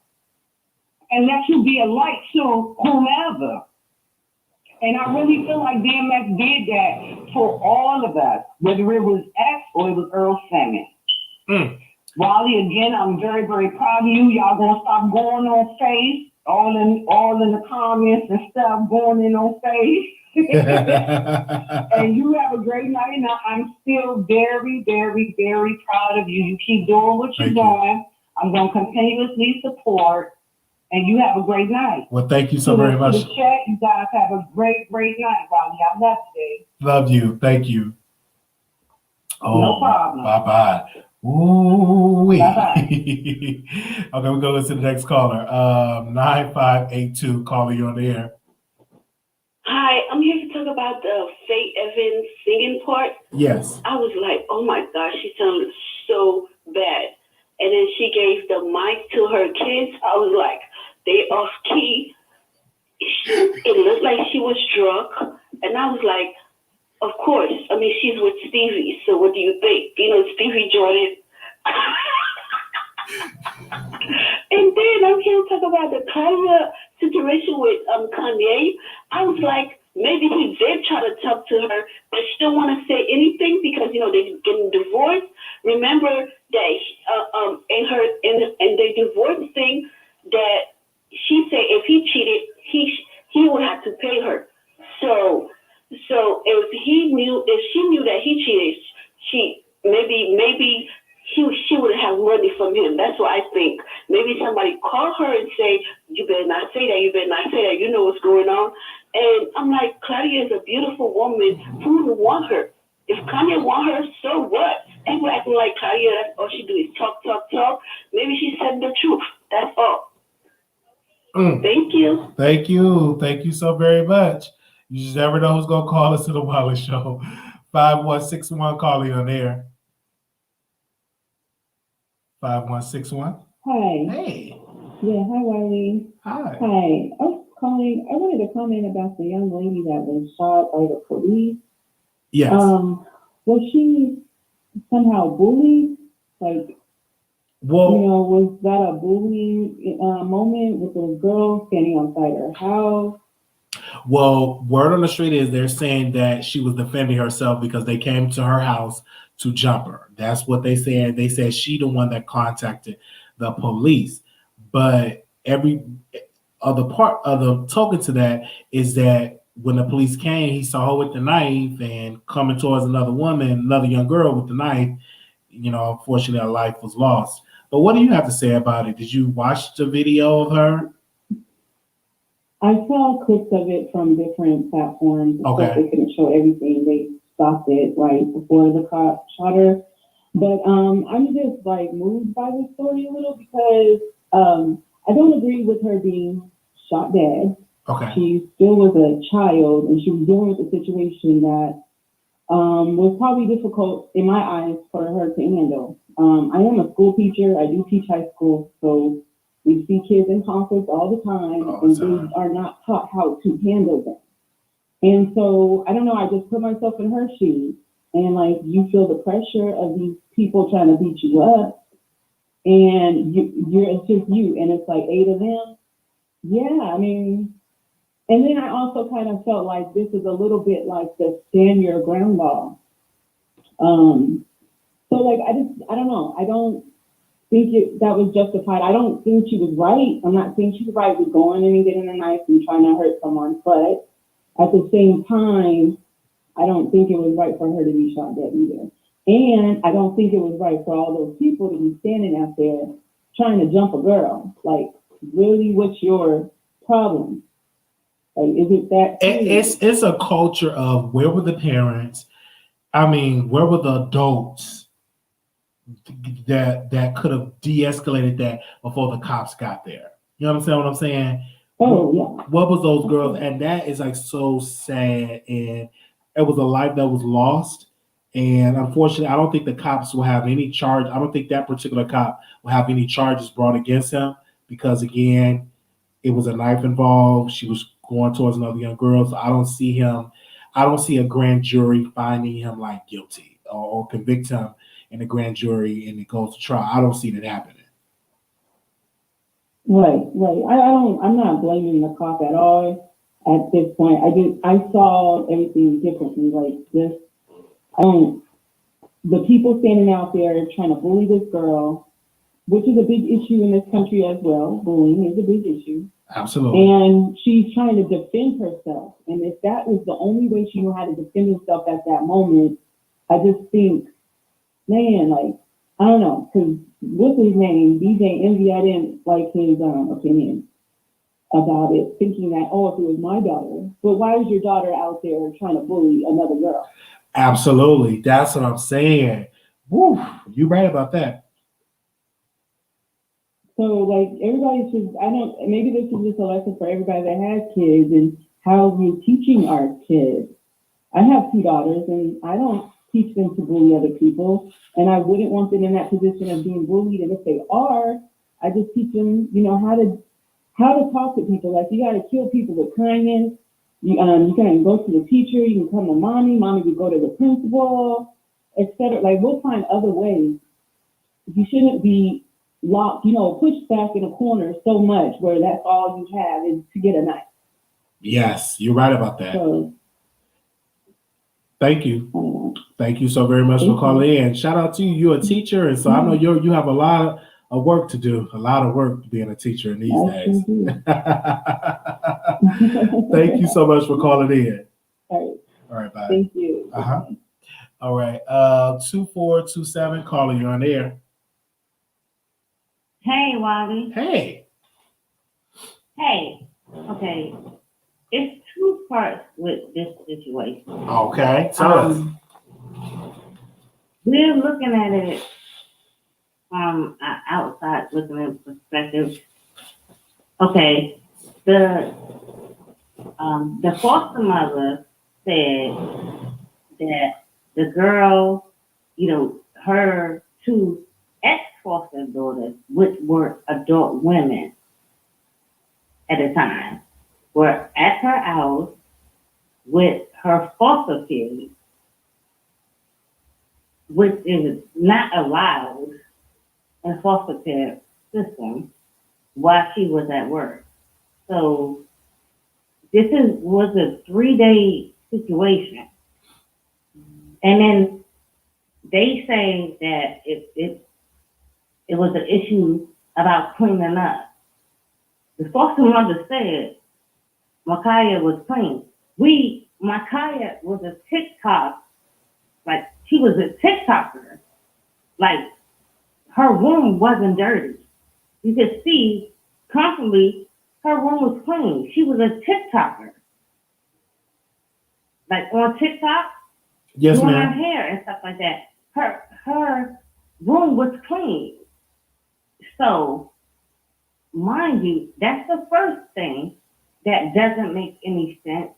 S8: and let you be a light to whomever. And I really feel like DMX did that for all of us, whether it was X or it was Earl Simmons. Wiley, again, I'm very, very proud of you. Y'all gonna stop going on Face, all in the comments and stuff, going in on Face. And you have a great night. And I'm still very, very, very proud of you. You keep doing what you're doing. I'm going to continuously support. And you have a great night.
S1: Well, thank you so very much.
S8: The chat, you guys have a great, great night, Wiley. I love you.
S1: Love you. Thank you. Oh,
S8: no problem.
S1: Bye-bye. Ooh, wait.
S8: Bye-bye.
S1: Okay, we're going to listen to the next caller. 9582, caller, you on the air.
S9: Hi, I'm here to talk about the Faye Evans singing part.
S1: Yes.
S9: I was like, oh my gosh, she sounded so bad. And then she gave the mic to her kids. I was like, they off key. It looked like she was drunk. And I was like, of course. I mean, she's with Stevie. So what do you think? You know, Stevie Jordan. And then I'm here to talk about the Claudia situation with Kanye. I was like, maybe he did try to talk to her, but she don't want to say anything because, you know, they're getting divorced. Remember that in the divorce thing, that she said if he cheated, he would have to pay her. So if she knew that he cheated, maybe she would have money from him. That's what I think. Maybe somebody call her and say, you better not say that, you better not say that, you know what's going on. And I'm like, Claudia is a beautiful woman. Who would want her? If Kanye want her, so what? And we're acting like Claudia, that's all she do is talk. Maybe she's telling the truth. That's all. Thank you.
S1: Thank you. Thank you so very much. You just never know who's going to call us to the Wiley Show. 5161, calling on air. 5161.
S10: Hi.
S1: Hey.
S10: Yeah, hi, Wiley.
S1: Hi.
S10: Hi. I was calling. I wanted to comment about the young lady that was shot by the police.
S1: Yes.
S10: Was she somehow bullied? Like,
S1: well,
S10: you know, was that a bullying moment with those girls standing outside her house?
S1: Well, word on the street is they're saying that she was defending herself because they came to her house to jump her. That's what they said. They said she the one that contacted the police. But every other part of the token to that is that when the police came, he saw her with the knife and coming towards another woman, another young girl with the knife. You know, unfortunately, her life was lost. But what do you have to say about it? Did you watch the video of her?
S10: I saw clips of it from different platforms.
S1: Okay.
S10: They couldn't show everything. They stopped it right before the cop shot her. But I'm just like moved by the story a little because I don't agree with her being shot dead.
S1: Okay.
S10: She still was a child and she was dealing with a situation that was probably difficult in my eyes for her to handle. I am a school teacher. I do teach high school, so we see kids in conflict all the time, and they are not taught how to handle them. And so, I don't know, I just put myself in her shoes. and like you feel the pressure of these people trying to beat you up, and it's just you, and it's like 8 of them. Yeah, I mean, and then I also kind of felt like this is a little bit like the stand your ground law. So like I don't know. I don't think that was justified. I don't think she was right. I'm not saying she was right with going in and getting a knife and trying to hurt someone, but at the same time, I don't think it was right for her to be shot dead either. And I don't think it was right for all those people to be standing out there trying to jump a girl. Like, really, what's your problem? Like, is it that serious?
S1: It's a culture of where were the parents? I mean, where were the adults that could have de-escalated that before the cops got there? You understand what I'm saying?
S10: Oh, yeah.
S1: What was those girls? And that is like so sad. And it was a life that was lost. And unfortunately, I don't think the cops will have any charge. I don't think that particular cop will have any charges brought against him because, again, it was a knife involved. She was going towards another young girl. So I don't see a grand jury finding him like guilty or convict him in a grand jury and it goes to trial. I don't see that happening.
S10: Right. I'm not blaming the cop at all at this point. I saw everything differently. Like this, the people standing out there trying to bully this girl, which is a big issue in this country as well. Bullying is a big issue.
S1: Absolutely.
S10: And she's trying to defend herself. And if that was the only way she knew how to defend herself at that moment, I just think, man, like, I don't know, because what's his name? DJ Envy, I didn't like his opinion about it, thinking that, oh, if it was my daughter. But why is your daughter out there trying to bully another girl?
S1: Absolutely. That's what I'm saying. Woo, you right about that.
S10: So, like, everybody should, maybe this is just a lesson for everybody that has kids and how we're teaching our kids. I have 2 daughters, and I don't teach them to bully other people, and I wouldn't want them in that position of being bullied. And if they are, I just teach them, how to talk to people. Like, you got to kill people with kindness. You can go to the teacher. You can come to mommy. Mommy can go to the principal, etc. Like, we'll find other ways. You shouldn't be locked, pushed back in a corner so much where that's all you have is to get a knife.
S1: Yes, you're right about that.
S10: So,
S1: thank you. Thank you so very much for calling in. Shout out to you. You're a teacher, and so I know you have a lot of work to do, a lot of work being a teacher in these days. Thank you so much for calling in.
S10: All
S1: right, bye.
S10: Thank you.
S1: All right, 2427, caller, you're on air.
S11: Hey, Wiley.
S1: Hey.
S11: Okay. It's 2 parts with this situation.
S1: Okay. Tell us.
S11: We're looking at it from an outside looking in perspective. Okay. The foster mother said that the girl, her 2 ex-foster daughters, which were adult women at the time, were at her house with her foster kids, which is not allowed in foster care system while she was at work. So this was a 3-day situation. And then they say that it was an issue about cleaning up. The foster mother said Micaiah was clean. Micaiah was a TikTok, like she was a TikToker. Like her room wasn't dirty. You could see constantly her room was clean. She was a TikToker. Like on TikTok,
S1: yes,
S11: doing
S1: ma'am.
S11: her hair and stuff like that. Her room was clean. So, mind you, that's the first thing that doesn't make any sense.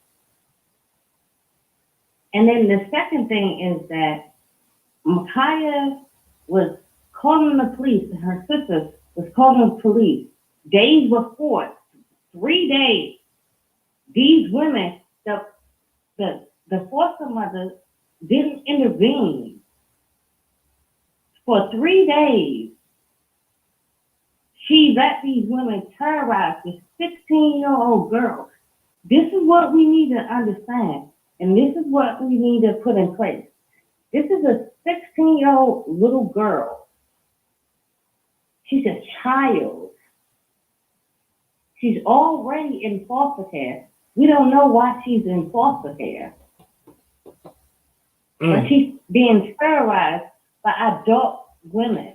S11: And then the second thing is that Micaiah was calling the police, and her sister was calling the police days before, 3 days. These women, the foster mother didn't intervene for 3 days. She let these women terrorize this 16-year-old girl. This is what we need to understand, and this is what we need to put in place. This is a 16-year-old little girl. She's a child. She's already in foster care. We don't know why she's in foster care. But she's being terrorized by adult women.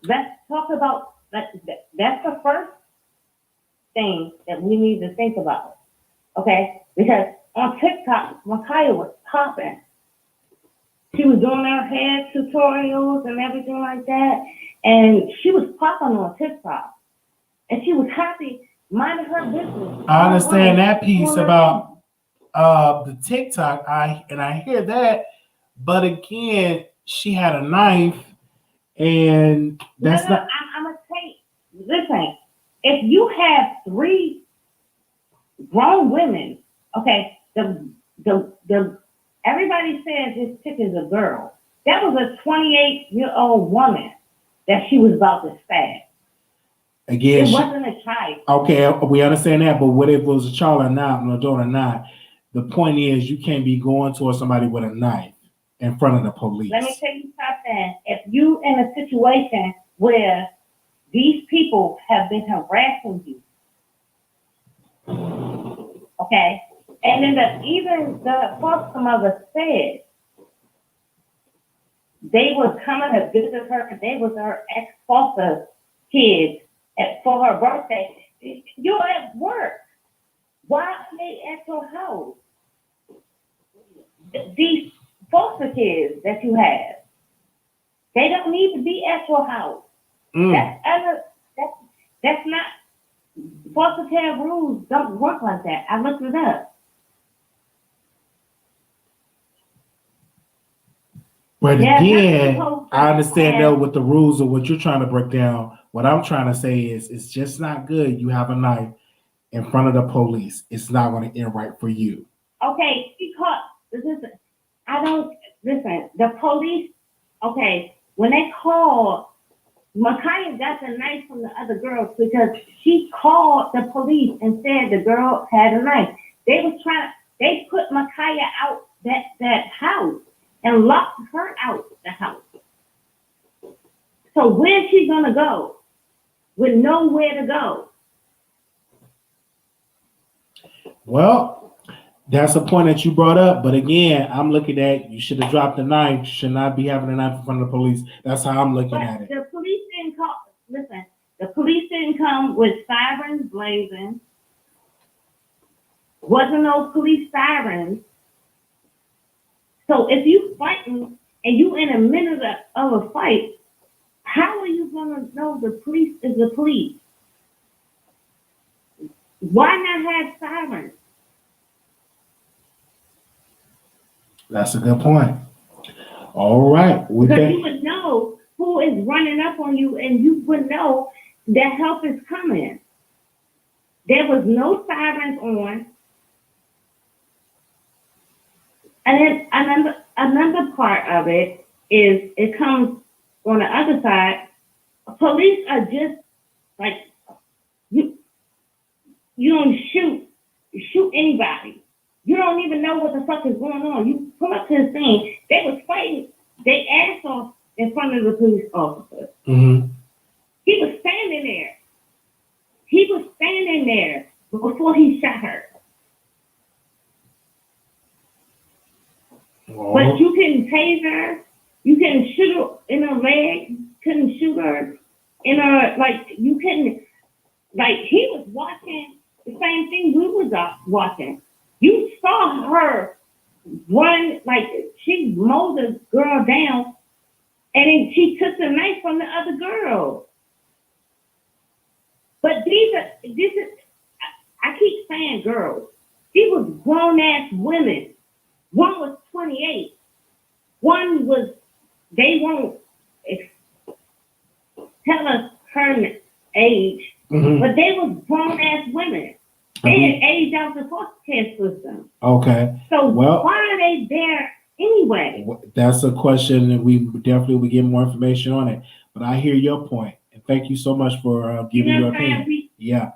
S11: Let's talk about that. That's the first thing that we need to think about. Okay? Because on TikTok, Micaiah was popping. She was doing her hair tutorials and everything like that. And she was popping on TikTok. And she was happy, minding her business.
S1: I understand that piece about the TikTok. I hear that, but again, she had a knife, and that's not.
S11: I'm gonna say, listen. If you have 3 grown women, okay, everybody says this chick is a girl. That was a 28-year-old woman that she was about to stab.
S1: Again,
S11: it wasn't a child.
S1: Okay, we understand that, but what if it was a child or not, an adult or not? The point is, you can't be going towards somebody with a knife in front of the police.
S11: Let me tell you something. If you in a situation where these people have been harassing you, okay, and then even the foster mother said they was coming to visit her. They was her ex-foster kids for her birthday. You're at work. Why are they at your house? These foster kids that you have, they don't need to be at your house. That's not, foster care rules don't work like that. I looked it up.
S1: But again, I understand though with the rules of what you're trying to break down. What I'm trying to say is it's just not good. You have a knife in front of the police. It's not going to end right for you.
S11: Okay, because listen, the police, okay, when they called, Micaiah got the knife from the other girls because she called the police and said the girl had a knife. They put Micaiah out that house and locked her out the house. So where's she gonna go with nowhere to go?
S1: Well, that's a point that you brought up. But again, I'm looking at you should have dropped the knife. You should not be having a knife in front of the police. That's how I'm looking at it.
S11: The police didn't call. Listen, the police didn't come with sirens blazing. Wasn't no police sirens. So if you fighting and you in the middle of a fight, how are you gonna know the police is the police? Why not have sirens?
S1: That's a good point. All right.
S11: Because you would know who is running up on you, and you would know that help is coming. There was no sirens on. And then another part of it is it comes on the other side. Police are just like you don't shoot anybody. You don't even know what the fuck is going on. You pull up to the scene. They was fighting their ass off in front of the police officer.
S1: Mm-hmm.
S11: He was standing there before he shot her.
S1: Oh.
S11: But you can tase her. You can shoot her in her leg. Couldn't shoot her in her, you couldn't, he was watching the same thing we was watching. You saw her run, she mowed the girl down, and then she took the knife from the other girl. But I keep saying girls. These was grown-ass women. One was 28. One was, they won't tell us her age, but they was grown-ass women. They had aged out the foster care. finance system.
S1: Okay.
S11: So
S1: Well,
S11: why are they there anyway?
S1: that's a question, and we definitely will get more information on it. But I hear your point, and thank you so much for giving your opinion. Yeah.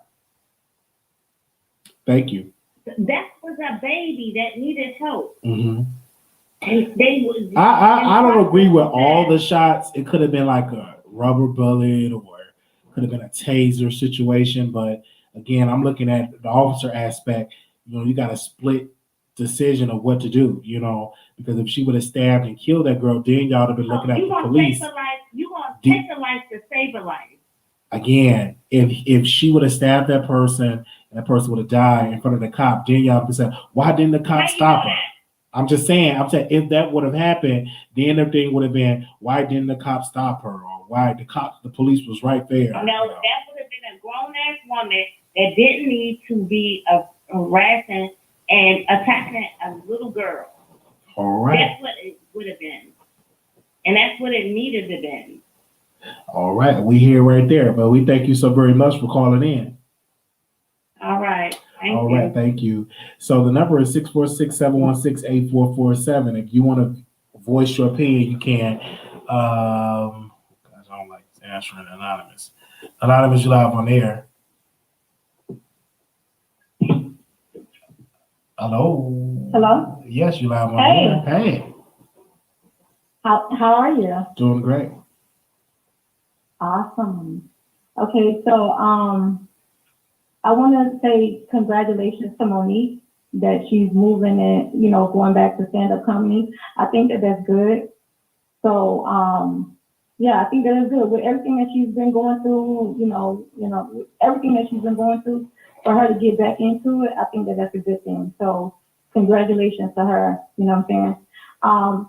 S1: Thank you.
S11: That was a baby that needed help.
S1: Mm-hmm.
S11: And they was.
S1: I don't agree with all the shots. It could have been like a rubber bullet, or could have been a taser situation. But again, I'm looking at the officer aspect. You know, you got a split decision of what to do. You know, because if she would have stabbed and killed that girl, then y'all would have been looking at the police.
S11: You gonna take a life to save a life.
S1: Again, if she would have stabbed that person and that person would have died in front of the cop, then y'all would say, why didn't the cop stop her? I'm saying if that would have happened, then the thing would have been, why didn't the cop stop her? Or why the police was right there.
S11: No, that would have been a grown-ass woman that didn't need to be harassing and attacking a little girl.
S1: All right.
S11: That's what it would have been. And that's what it needed to be.
S1: All right. We here right there. But we thank you so very much for calling in.
S11: All right.
S1: All right, thank you. So the number is 646-716-8447. If you want to voice your opinion, you can. I don't like answering anonymous. Anonymous, you live on air. Hello.
S12: Hello.
S1: Yes, you live on air. Hey.
S12: How are you?
S1: Doing great.
S12: Awesome. Okay, so I want to say congratulations to Monique that she's moving and, you know, going back to stand-up comedy. I think that that's good. So, yeah, I think that is good. With everything that she's been going through, you know, everything that she's been going through, for her to get back into it, I think that that's a good thing. So congratulations to her, you know what I'm saying?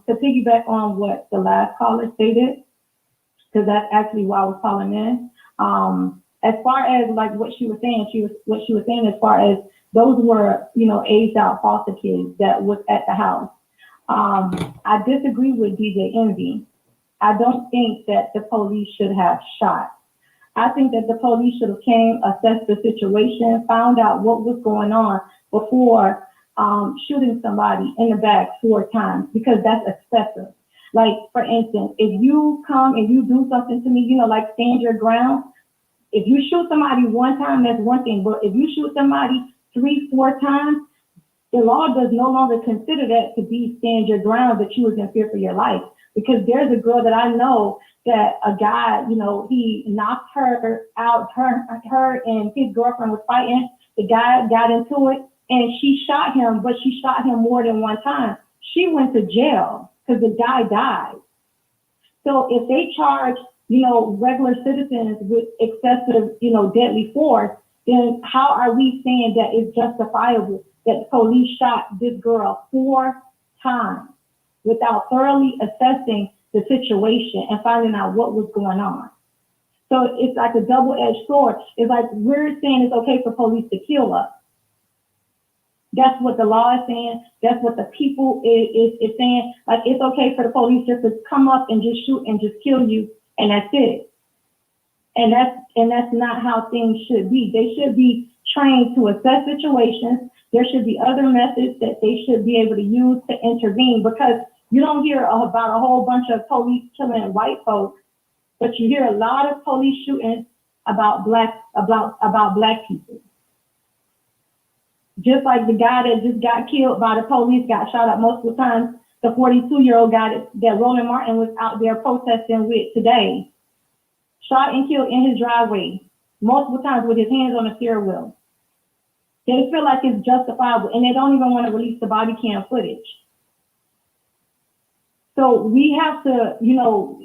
S12: To piggyback on what the last caller stated, because that's actually why I was calling in. As far as like what she was saying as far as those were, you know, aged out foster kids that was at the house. I disagree with DJ Envy. I don't think that the police should have shot. I think that the police should have came, assessed the situation, found out what was going on before shooting somebody in the back 4 times, because that's excessive. Like, for instance, if you come and you do something to me, you know, like stand your ground. If you shoot somebody 1 time, that's one thing. But if you shoot somebody 3, 4 times, the law does no longer consider that to be stand your ground, that you was in fear for your life. Because there's a girl that I know that a guy, you know, he knocked her out, her and his girlfriend was fighting. The guy got into it and she shot him, but she shot him more than 1 time. She went to jail because the guy died. So if they charge, you know, regular citizens with excessive, you know, deadly force, then how are we saying that it's justifiable that the police shot this girl 4 times without thoroughly assessing the situation and finding out what was going on? So it's like a double-edged sword. It's like we're saying it's okay for police to kill us. That's what the law is saying. That's what the people is saying. Like, it's okay for the police just to come up and just shoot and just kill you, and that's it. And that's not how things should be. They should be trained to assess situations. There should be other methods that they should be able to use to intervene, because you don't hear about a whole bunch of police killing white folks, but you hear a lot of police shootings about black people. Just like the guy that just got killed by the police, got shot up multiple times, the 42-year-old guy that Roland Martin was out there protesting with today, shot and killed in his driveway multiple times with his hands on the steering wheel. They feel like it's justifiable, and they don't even want to release the body cam footage. So we have to, you know,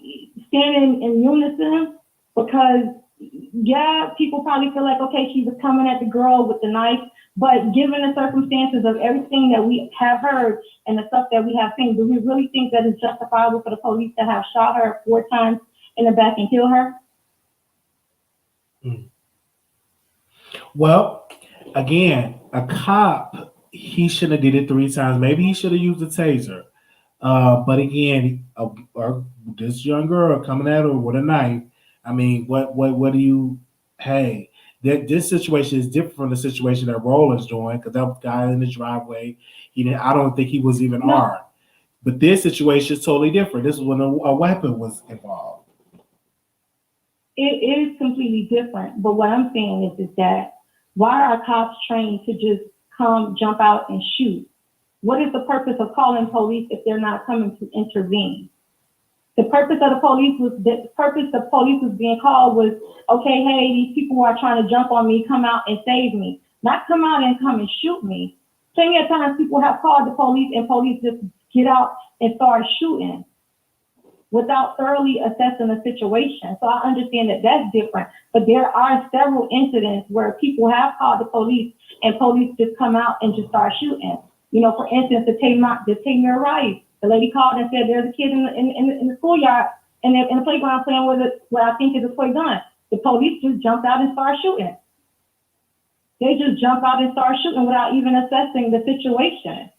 S12: stand in unison, because, yeah, people probably feel like, okay, she was coming at the girl with the knife, but given the circumstances of everything that we have heard and the stuff that we have seen, do we really think that it's justifiable for the police to have shot her 4 times in the back and kill her?
S1: Well, again, a cop, he shouldn't have did it 3 times. Maybe he should have used a taser. But again, this young girl coming at her with a knife. I mean, what do you? Hey, This situation is different from the situation that Roland's doing, because that guy in the driveway, I don't think he was even armed. But this situation is totally different. This is when a weapon was involved.
S12: It is completely different. But what I'm saying is that why are cops trained to just come, jump out, and shoot? What is the purpose of calling police if they're not coming to intervene? The purpose of the police was being called was, okay, hey, these people are trying to jump on me, come out and save me. Not come out and come and shoot me. Plenty of times people have called the police and police just get out and start shooting without thoroughly assessing the situation. So I understand that that's different, but there are several incidents where people have called the police and police just come out and just start shooting. You know, for instance, the Tamir Rice, the lady called and said there's a kid in the schoolyard and in the playground playing with what I think is a toy gun. The police just jumped out and started shooting. They just jump out and start shooting without even assessing the situation.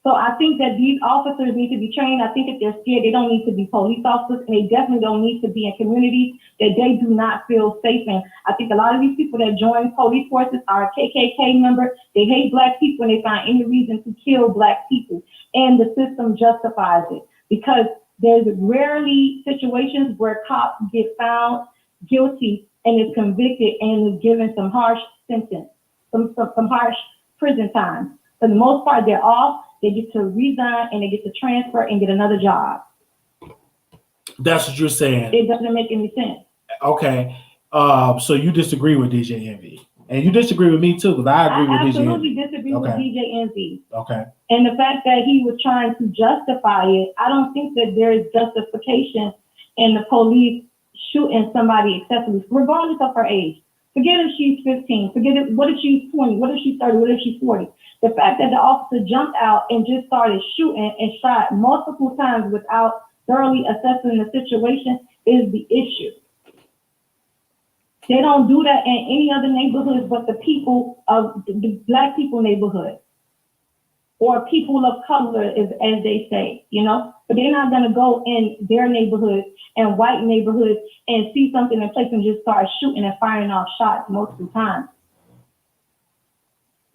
S12: So I think that these officers need to be trained. I think if they're scared, they don't need to be police officers, and they definitely don't need to be in communities that they do not feel safe in. I think a lot of these people that join police forces are KKK members. They hate Black people, and they find any reason to kill Black people. And the system justifies it because there's rarely situations where cops get found guilty and is convicted and is given some harsh sentence, some harsh prison time. For the most part, they're off. They get to resign and they get to transfer and get another job.
S1: That's what you're saying.
S12: It doesn't make any sense.
S1: Okay. So you disagree with DJ Envy. And you disagree with me too, because I agree with DJ Envy. I absolutely
S12: disagree with DJ Envy.
S1: Okay.
S12: And the fact that he was trying to justify it, I don't think that there is justification in the police shooting somebody excessively, regardless of her age. Forget if she's 15. Forget it. What if she's 20? What if she's 30? What if she's 40? The fact that the officer jumped out and just started shooting and shot multiple times without thoroughly assessing the situation is the issue. They don't do that in any other neighborhoods but the people of the Black people neighborhood or people of color, as they say, you know. But they're not going to go in their neighborhoods and white neighborhoods and see something in place and just start shooting and firing off shots multiple times.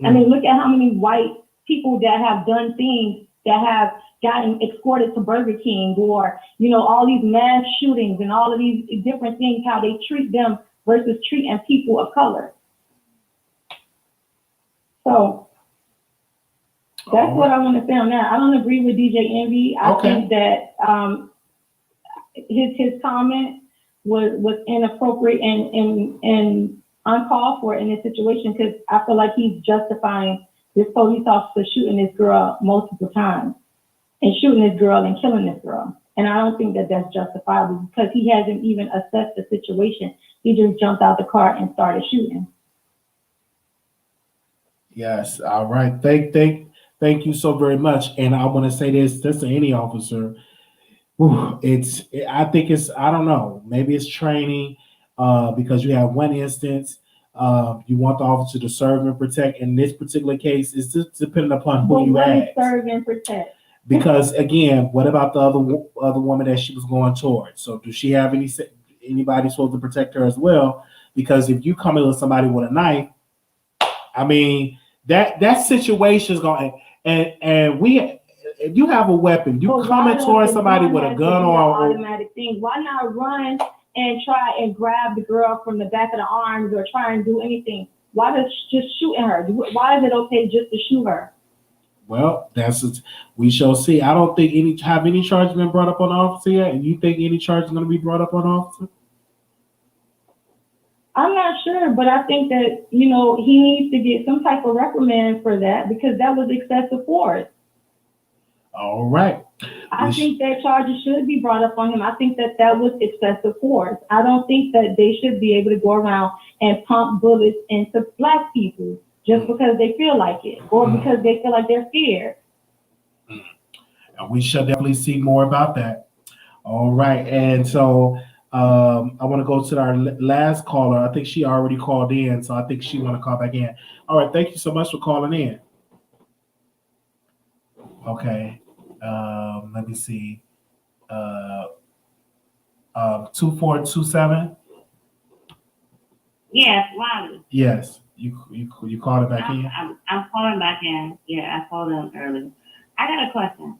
S12: I mean, look at how many white people that have done things that have gotten escorted to Burger King or, you know, all these mass shootings and all of these different things, how they treat them versus treating people of color. So that's what I want to say on that. I don't agree with DJ Envy. I think that his comment was inappropriate and uncalled for in this situation because I feel like he's justifying this police officer shooting this girl multiple times and shooting this girl and killing this girl. And I don't think that that's justifiable because he hasn't even assessed the situation. He just jumped out the car and started shooting.
S1: Yes. All right. Thank you so very much. And I want to say this to any officer. I think I don't know, maybe it's training because you have one instance, you want the officer to serve and protect. In this particular case, it's just depending upon who you ask.
S12: Serve and protect?
S1: Because again, what about the other woman that she was going towards? So does she have anybody supposed to protect her as well? Because if you come in with somebody with a knife, I mean, that situation is going and if you have a weapon, you coming towards somebody with a gun or
S12: automatic thing. Why not run and try and grab the girl from the back of the arms or try and do anything? Why does just shooting her? Why is it okay just to shoot her?
S1: Well, we shall see. I don't think any charges been brought up on the officer yet, and you think any charge is going to be brought up on the officer?
S12: I'm not sure, but I think that, you know, he needs to get some type of reprimand for that because that was excessive force.
S1: All right.
S12: I think that charges should be brought up on him. I think that was excessive force. I don't think that they should be able to go around and pump bullets into Black people just because they feel like it or because they feel like they're scared.
S1: And we shall definitely see more about that. All right. And so I want to go to our last caller. I think she already called in, so I think she want to call back in. All right. Thank you so much for calling in. Okay. Let me see. 2427.
S11: Yes, Wiley.
S1: Yes. You called it back in?
S11: I'm calling back in. Yeah, I called them early. I got a question.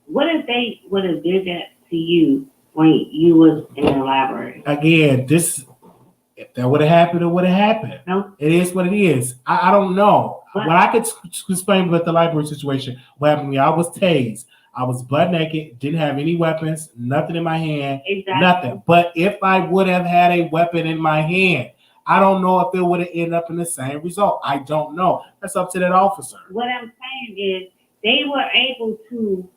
S11: What if they would have did that to you when you was in the library?
S1: Again, if that would have happened, it would have happened.
S11: No.
S1: It is what it is. I don't know. What I could explain about the library situation, what happened to me, I was tased. I was butt naked, didn't have any weapons, nothing in my hand, nothing. But if I would have had a weapon in my hand, I don't know if it would have ended up in the same result. I don't know. That's up to that officer.
S11: What I'm saying is they were able to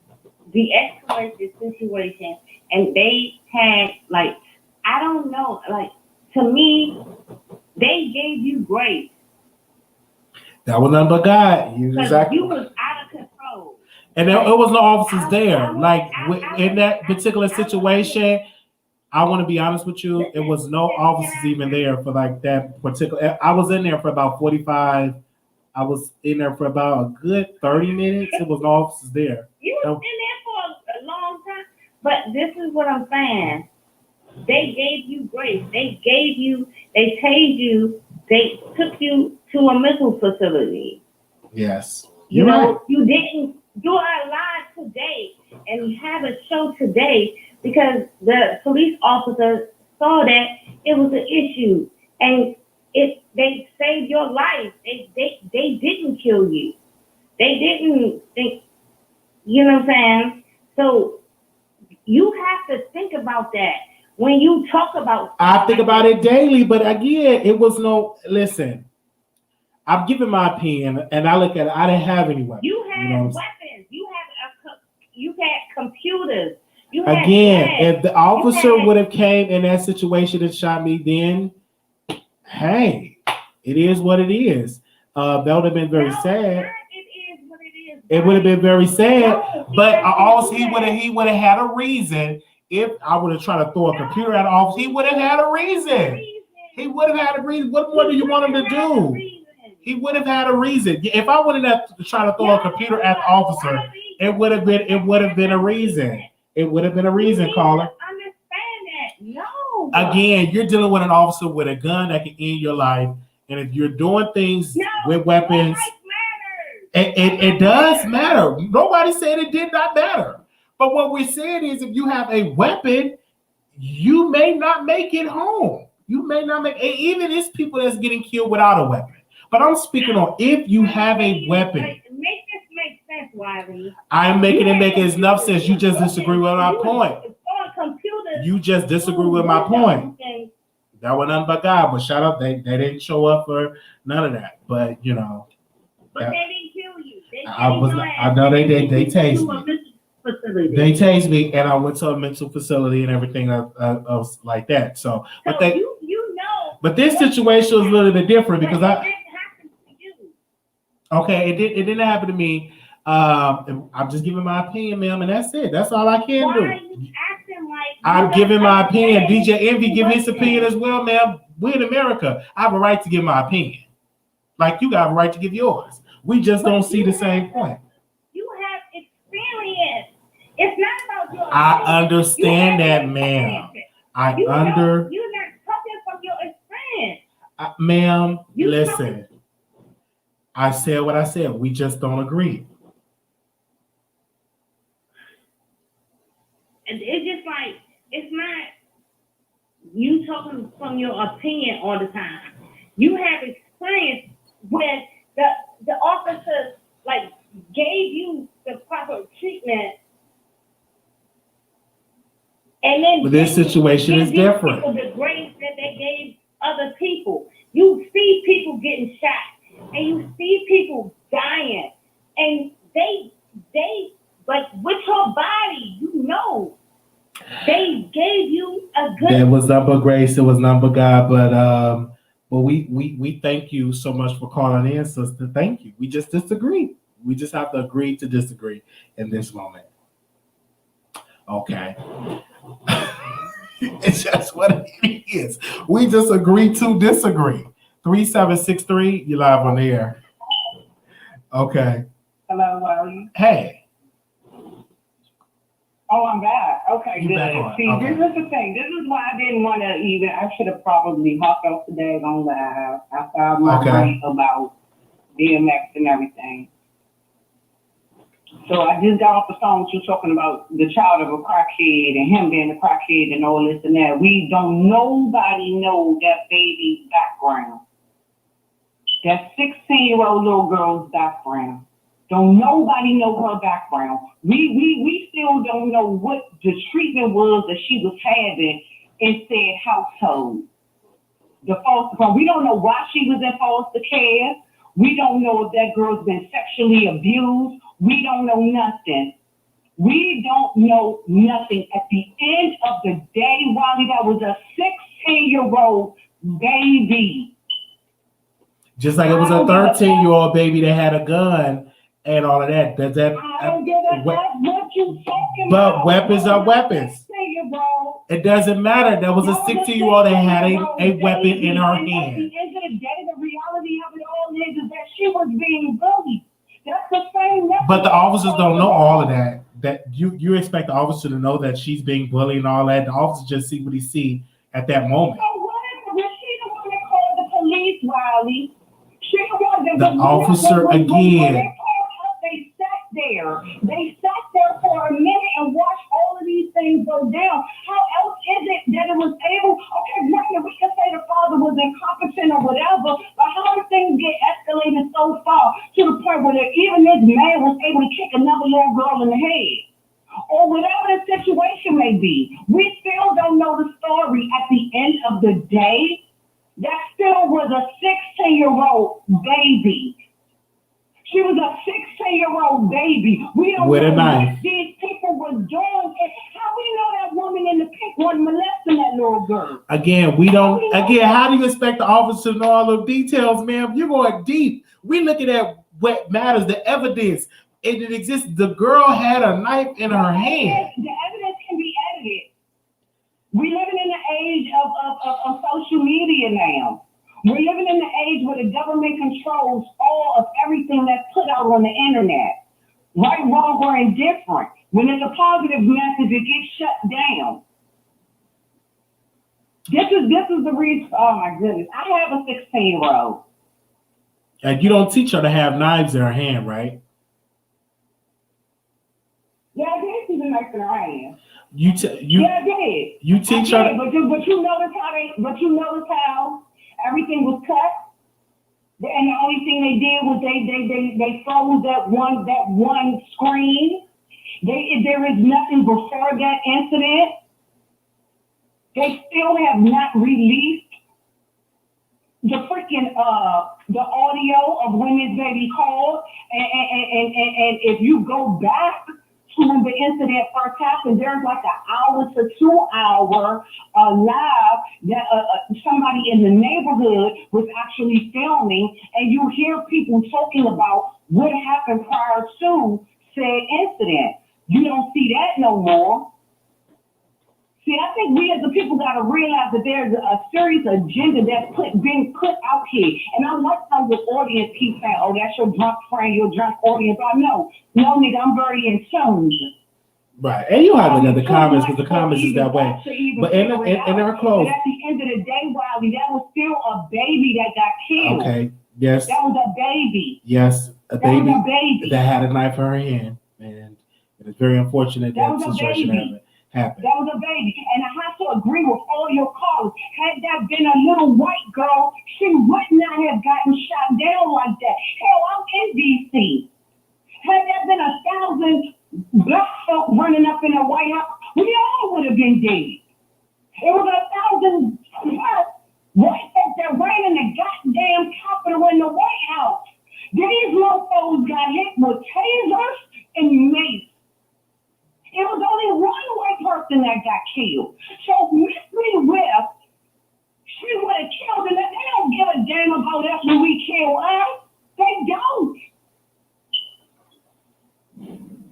S11: de-escalate the situation, and they had, like, I don't know, like, to me, they gave you grace.
S1: That was nothing but God. Exactly.
S11: You was out of control.
S1: And there was no officers there. Like, in that particular situation, I want to be honest with you, it was no officers even there for like that particular. I was in there for about 45. I was in there for about a good 30 minutes. It was no officers there.
S11: You was in there for a long time. But this is what I'm saying. They gave you grace. They tased you. They took you to a mental facility.
S1: Yes.
S11: You know, you are alive today and you have a show today because the police officer saw that it was an issue and they saved your life. They didn't kill you. They didn't think, you know what I'm saying? So you have to think about that when you talk about.
S1: I think about it daily, but again, it was no, listen, I'm giving my opinion and I look at it, I didn't have any weapons.
S11: You had weapons. You had computers.
S1: Again, if the officer would have came in that situation and shot me, then hey, it is what it is. That would have been very sad. It would have been very sad. But also, he would have had a reason. If I would have tried to throw a computer at the office, he would have had a reason. He would have had a reason. What more do you want him to do? He would have had a reason. If I would have tried to throw a computer at the officer, it would have been a reason. It would have been a reason, caller.
S11: No.
S1: Again, you're dealing with an officer with a gun that can end your life. And if you're doing things with weapons, it does matter. Nobody said it did not matter. But what we're saying is if you have a weapon, you may not make it home. You may not make it. Even it's people that's getting killed without a weapon. But I'm speaking on if you have a weapon.
S11: Make this make sense, Wiley.
S1: I'm making it make enough sense. You just disagree with my point. You just disagree with my point. That was nothing but God. But shout out, they didn't show up for none of that. But you know,
S11: but they didn't kill you.
S1: I know they tased me. They tased me, and I went to a mental facility and everything else like that. So, but they, but this situation was a little bit different because okay, it didn't happen to me. I'm just giving my opinion, ma'am, and that's it. That's all I can do. I'm giving my opinion. DJ Envy give his opinion as well, ma'am. We're in America. I have a right to give my opinion. Like you got a right to give yours. We just don't see the same point.
S11: You have experience. It's not about your
S1: I understand that, ma'am. You're not talking from your experience. Ma'am, listen. I said what I said. We just don't agree.
S11: And it's just like, it's not you talking from your opinion all the time. You have experience when the officers like gave you the proper treatment. And then
S1: but this situation is different.
S11: The grace that they gave other people. You see people getting shot and you see people dying. And they like with your body, you know. They gave you a good.
S1: There was none but grace. It was none but God. But we thank you so much for calling in, sister. Thank you. We just disagree. We just have to agree to disagree in this moment. Okay. It's just what it is. We just agree to disagree. 3763, you live on the air. Okay.
S8: Hello, Wiley.
S1: Hey.
S8: Oh, I'm back. Okay,
S1: You
S8: good.
S1: back on.
S8: See,
S1: Okay.
S8: this is the thing. This is why I didn't want to even. I should have probably hopped off today on live after I rant about DMX and everything. So I just got off the phone with you talking about the child of a crackhead and him being a crackhead and all this and that. Nobody know that baby's background. That 16-year-old little girl's background. Don't nobody know her background. We still don't know what the treatment was that she was having in said household. The foster home. We don't know why she was in foster care. We don't know if that girl's been sexually abused. We don't know nothing. We don't know nothing. At the end of the day, Wiley, that was a 16-year-old baby.
S1: Just like it was a 13-year-old baby that had a gun and all of that.
S8: I don't give a fuck what you talking
S1: but
S8: about.
S1: weapons are weapons. It doesn't matter. There was a 16-year-old that had a weapon in her hand.
S8: At the end of the day, the reality of it all is that she was being bullied. That's the same.
S1: But the officers don't know all of that. That you expect the officer to know that she's being bullied and all that. The officer just see what he see at that moment.
S8: So what if she the one that called the police, Wiley? She the one that
S1: the officer again.
S8: They sat there for a minute and watched all of these things go down. How else is it that it was able? Okay, granted, we can say the father was incompetent or whatever, but how did things get escalated so far to the point where even this man was able to kick another little girl in the head? Or whatever the situation may be. We still don't know the story at the end of the day. That still was a 16-year-old baby. She was a 16-year-old baby. We don't
S1: with
S8: know
S1: a knife.
S8: what these people were doing. How we know that woman in the pink wasn't molesting that little girl?
S1: Again, we don't. Again, how do you expect the officer to know all the details, ma'am? You're going deep. We looking at what matters, the evidence. It exists. The girl had a knife in her hand.
S8: The evidence can be edited. We're living in the age of social media now. We're living in the age where the government controls all of everything that's put out on the internet. Right, wrong, or indifferent. When there's a positive message, it gets shut down. This is the reason. Oh my goodness. I have a 16-year-old.
S1: And you don't teach her to have knives in her hand, right?
S8: Yeah, I did see the knife in her hand.
S1: Yeah,
S8: I did.
S1: You teach her.
S8: But you notice how everything was cut, and the only thing they did was they froze that one screen. There is nothing before that incident. They still have not released the freaking the audio of when this baby called, and if you go back to when the incident first happened, there's like an hour to 2 hour live that somebody in the neighborhood was actually filming, and you hear people talking about what happened prior to said incident. You don't see that no more. See, I think we as the people got to realize that there's a serious agenda that's being put out here. And I like how your audience keeps saying, oh, that's your drunk friend, your drunk audience. I know. No, nigga, I'm very in tune.
S1: Right. And you have another comments because the comments is that way. But in our close.
S8: But at the end of the day, Wiley, that was still a baby that got killed.
S1: Okay. Yes.
S8: That was a baby.
S1: Yes.
S8: That was a baby.
S1: That had a knife in her hand. And it's very unfortunate that situation happened.
S8: That was a baby. And I have to agree with all your callers. Had that been a little white girl, she would not have gotten shot down like that. Hell, I'm in D.C. Had that been 1,000 black folk running up in the White House, we all would have been dead. It was 1,000 white folk that ran in the goddamn Capitol in the White House. These mofos got hit with tasers and mace. It was only one white person that got killed. So miss me with, she would have killed, and they don't give a damn about us when we kill us. They don't.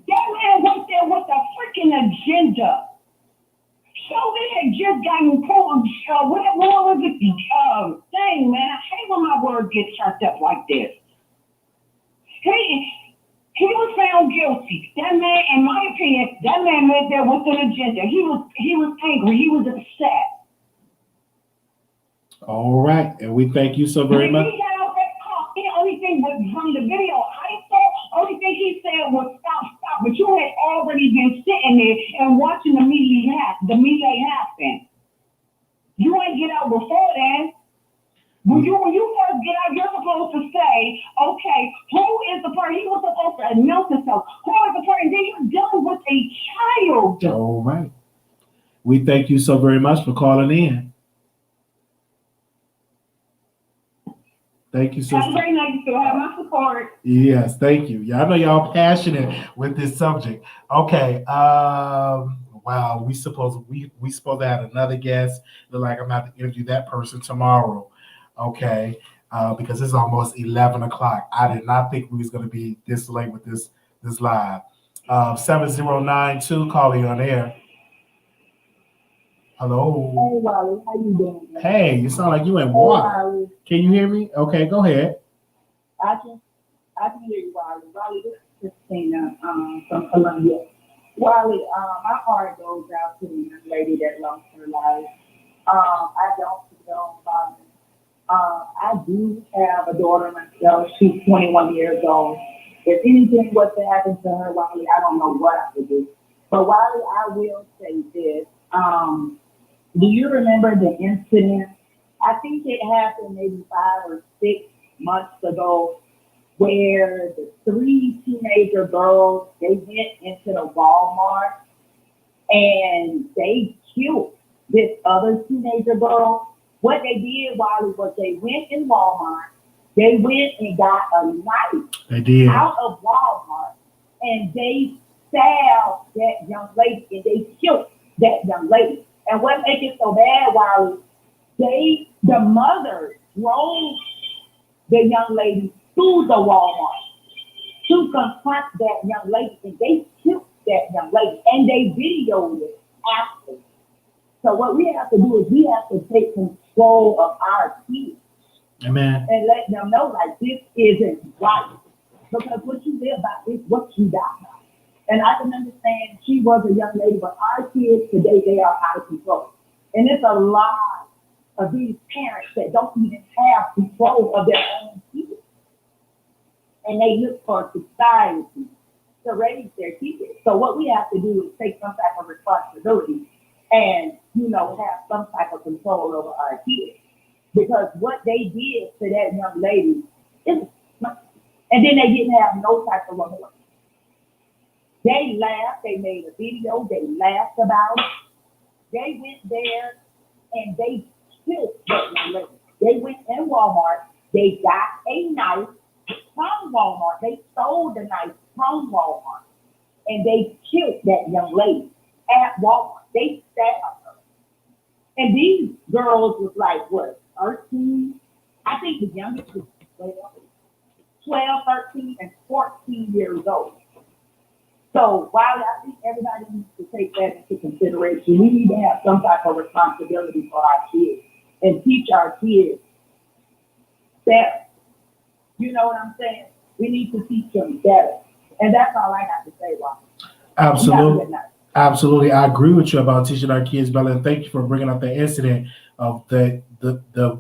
S8: That man went there with a freaking agenda. So they had just gotten pulled, what was it? Dang, man, I hate when my words get turned up like this. He was found guilty. That man, in my opinion, that man went there with an agenda. He was angry. He was upset.
S1: All right, and we thank you so very much.
S8: When he got out that car, the only thing was from the video I saw, only thing he said was stop. But you had already been sitting there and watching the melee happen. You ain't get out before then. When you first get out, you're supposed to say, okay, who is the person? He was supposed to announce himself. Who is the person? Then you're dealing with a child.
S1: All right. We thank you so very much for calling in. Thank you, sister.
S8: Have a great night. You still have my support.
S1: Yes, thank you. Yeah, I know y'all passionate with this subject. Okay. Wow, we supposed to have another guest. Look like I'm gonna have to interview that person tomorrow. Okay. Because it's almost 11 o'clock. I did not think we was gonna be this late with this live. 7092, call you on air. Hello.
S10: Hey, Wiley, how you doing?
S1: Hey, you sound like you in water. Can you hear me? Okay, go ahead.
S10: I can hear you, Wiley. Wiley, this is Christina from Colombia. Wiley, my heart goes out to the young lady that lost her life. I don't condone violence. I do have a daughter myself. She's 21 years old. If anything was to happen to her, Wiley, I don't know what I would do. But Wiley, I will say this. Do you remember the incident? I think it happened maybe 5 or 6 months ago, where the 3 teenager girls, they went into the Walmart and they killed this other teenager girl. What they did, Wiley, was they went in Walmart, they went and got a knife out of Walmart, and they stabbed that young lady, and they killed that young lady. And what makes it so bad, Wiley, the mother drove the young lady to the Walmart to confront that young lady, and they killed that young lady, and they videoed it after. So what we have to do is we have to take control of our kids.
S1: Amen.
S10: And let them know, like, this isn't right. Because what you live by is what you die by. And I can understand she was a young lady, but our kids today, they are out of control. And it's a lot of these parents that don't even have control of their own kids. And they look for society to raise their kids. So what we have to do is take some type of responsibility and, have some type of control over our kids. Because what they did to that young lady is, and then they didn't have no type of remorse. They laughed, they made a video, they laughed about it. They went there and they killed that young lady. They went in Walmart, they got a knife from Walmart. They stole the knife from Walmart. And they killed that young lady at Walmart. They stabbed her. And these girls was like, what, 13? I think the youngest was 12, 13, and 14 years old. So while I think everybody needs to take that into consideration, we need to have some type of responsibility for our kids and teach our kids better. You know what I'm saying? We need to teach them better. And that's all I have to say, Rob.
S1: Absolutely. Absolutely. I agree with you about teaching our kids better. And thank you for bringing up the incident of the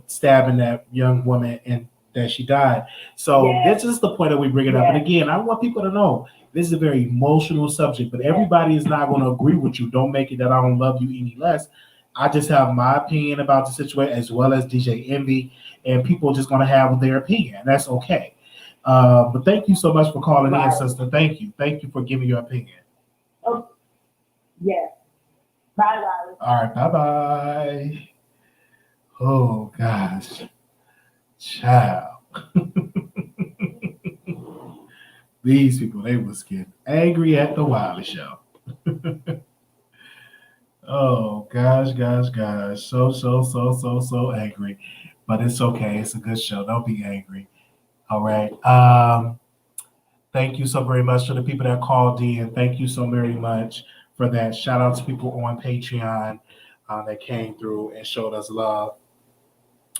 S1: stabbing that young woman and that she died. So this is the point that we bring it up. And again, I want people to know this is a very emotional subject, but everybody is not going to agree with you. Don't make it that I don't love you any less. I just have my opinion about the situation as well as DJ Envy, and people are just going to have their opinion. That's okay. But thank you so much for calling in, sister. Thank you. Thank you for giving your opinion.
S10: Oh, yes. Bye, Riley.
S1: All right. Bye-bye. Oh, gosh. Child. These people, they was getting angry at the Wiley Show. Oh, gosh. So angry. But it's okay. It's a good show. Don't be angry. All right. Thank you so very much to the people that called in. Thank you so very much for that. Shout out to people on Patreon that came through and showed us love.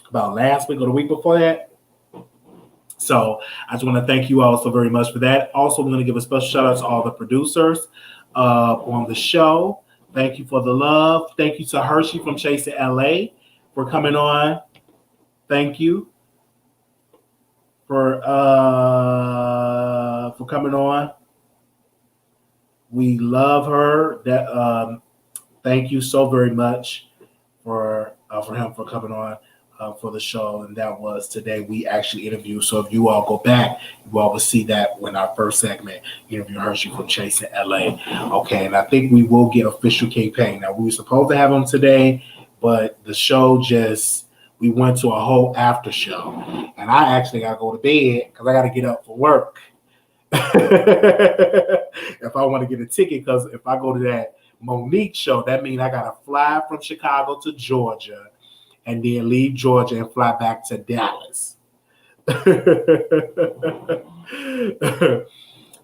S1: About last week or the week before that, So I just want to thank you all so very much for that. Also, we're going to give a special shout out to all the producers on the show. Thank you for the love. Thank you to Hershii from Chasing LA for coming on. Thank you for coming on. We love her. Thank you so very much for him for coming on for the show. And that was today we actually interviewed. So if you all go back, you all will see that when our first segment interview Hershii from Chasing LA. Okay, and I think we will get official campaign. Now we were supposed to have him today, but the show we went to a whole after show, and I actually got to go to bed because I got to get up for work. If I want to get a ticket, because if I go to that Monique show, that means I got to fly from Chicago to Georgia and then leave Georgia and fly back to Dallas.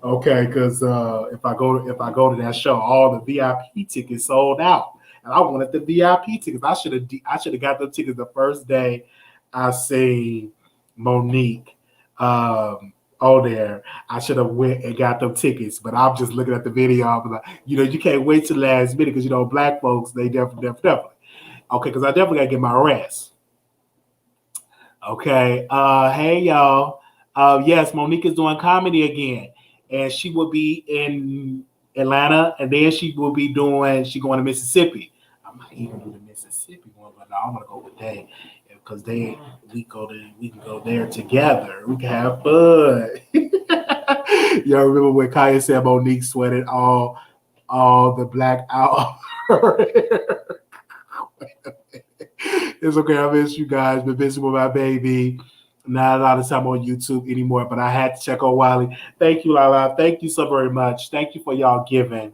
S1: Okay, because if I go to that show, all the VIP tickets sold out. And I wanted the VIP tickets. I should have got the tickets the first day I seen Monique there. I should have went and got them tickets. But I'm just looking at the video. I'm like, you can't wait till the last minute because black folks, they definitely. Okay, because I definitely gotta get my rest. Okay. Hey y'all. Yes, Monique is doing comedy again, and she will be in Atlanta, and then she going to Mississippi. I might even do the Mississippi one, but no, I'm gonna go with they because we can go there together. We can have fun. Y'all remember when Kaya said Monique sweated all the black out? It's okay. I miss you guys. Been busy with my baby. Not a lot of time on YouTube anymore, but I had to check on Wiley. Thank you, Lala. Thank you so very much. Thank you for y'all giving.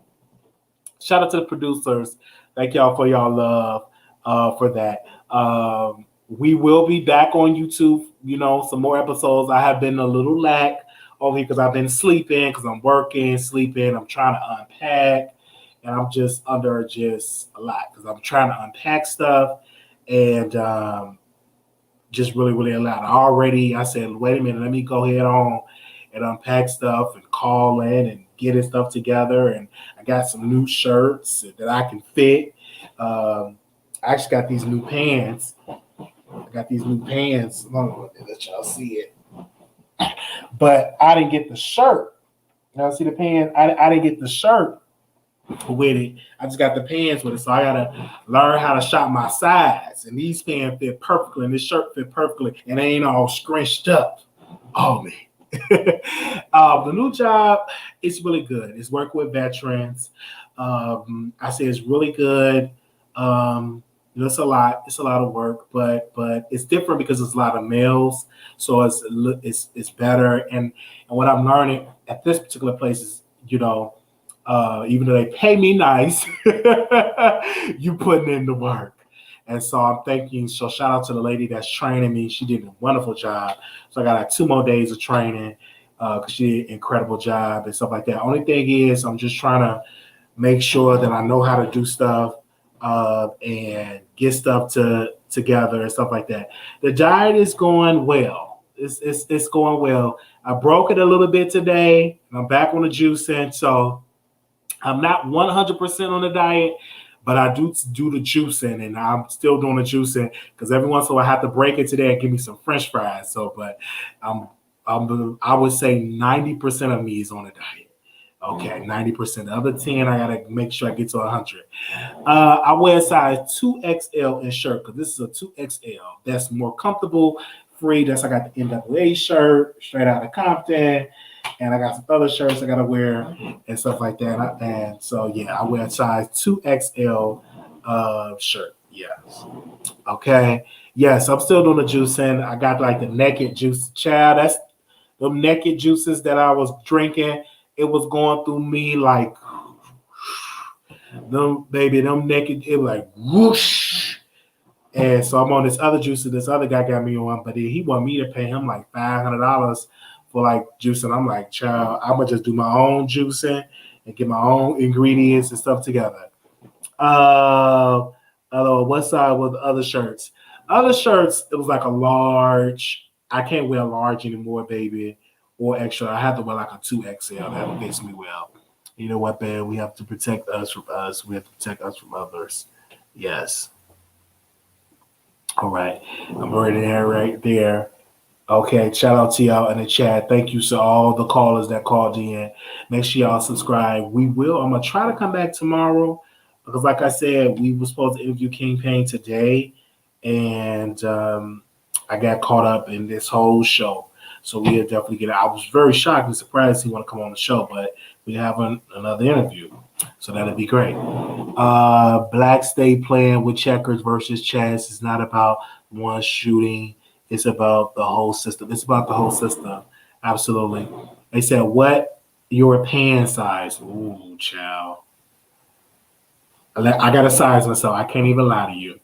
S1: Shout out to the producers. Thank y'all for y'all love for that. We will be back on YouTube, some more episodes. I have been a little lack over here because I've been sleeping, because I'm working, sleeping. I'm trying to unpack, and I'm just under a lot because I'm trying to unpack stuff and just really, really a lot. I said, wait a minute, let me go ahead on and unpack stuff and call in and getting stuff together. And I got some new shirts that I can fit. I actually got these new pants. Let me let y'all see it. But I didn't get the shirt. Y'all see the pants? I didn't get the shirt with it. I just got the pants with it. So I gotta learn how to shop my size. And these pants fit perfectly, and this shirt fit perfectly, and they ain't all scrunched up. Oh man. The new job is really good. It's working with veterans. I say it's really good. It's a lot of work, but it's different because it's a lot of males, so it's better. And what I'm learning at this particular place is, even though they pay me nice, you putting in the work. And so I'm thinking, so shout out to the lady that's training me. She did a wonderful job. So I got like 2 more days of training because she did an incredible job and stuff like that. Only thing is I'm just trying to make sure that I know how to do stuff and get stuff together and stuff like that. The diet is going well. It's going well. I broke it a little bit today, and I'm back on the juicing. So I'm not 100% on the diet, but I do the juicing, and I'm still doing the juicing because every once in a while I have to break it today and give me some French fries. So, but I would say 90% of me is on the diet. Okay, 90%. The other 10, I gotta make sure I get to 100. I wear a size 2XL in shirt because this is a 2XL. That's more comfortable, free. I got the NWA shirt, straight out of Compton, and I got some other shirts I gotta wear and stuff like that. And so yeah, I wear a size 2XL shirt. Yes. Okay. Yes, I'm still doing the juicing. I got like the naked juice. Child, that's the naked juices that I was drinking. It was going through me like them naked, it was like whoosh. And so I'm on this other juice that this other guy got me on, but he wanted me to pay him like $500 for like juicing. I'm like, child, I'm gonna just do my own juicing and get my own ingredients and stuff together. What side with other shirts? Other shirts, it was like a large I can't wear large anymore, baby, or extra. I have to wear like a 2XL. That fits me well. You know what, babe? We have to protect us from us. We have to protect us from others. Yes. All right. I'm already there right there. Okay, shout out to y'all in the chat. Thank you to all the callers that called in. Make sure y'all subscribe. I'm gonna try to come back tomorrow because, like I said, we were supposed to interview King Payne today, and I got caught up in this whole show. So we'll definitely get it. I was very shocked and surprised he want to come on the show, but we have another interview, so that'll be great. Black State playing with checkers versus chess. It's not about one shooting. It's about the whole system. It's about the whole system. Absolutely. They said, what your pant size? Ooh, child. I got to size myself. I can't even lie to you.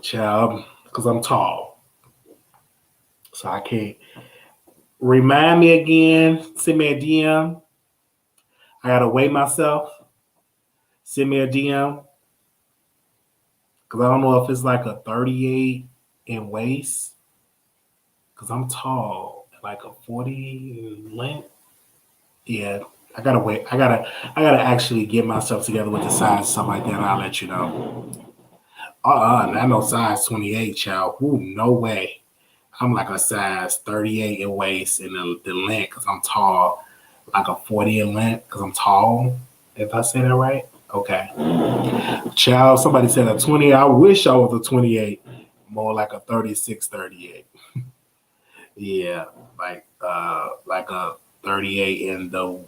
S1: Child, because I'm tall. So I can't. Remind me again. Send me a DM. I got to weigh myself. Send me a DM. Because I don't know if it's like a 38 in waist. Because I'm tall. Like a 40 in length. Yeah. I gotta wait. I gotta actually get myself together with the size and stuff like that, and I'll let you know. Not no size 28, child. Ooh, no way. I'm like a size 38 in waist in the length because I'm tall. Like a 40 in length because I'm tall. If I say that right. Okay. Child, somebody said a 20. I wish I was a 28. More like a 36, 38. Yeah, like a 38 in the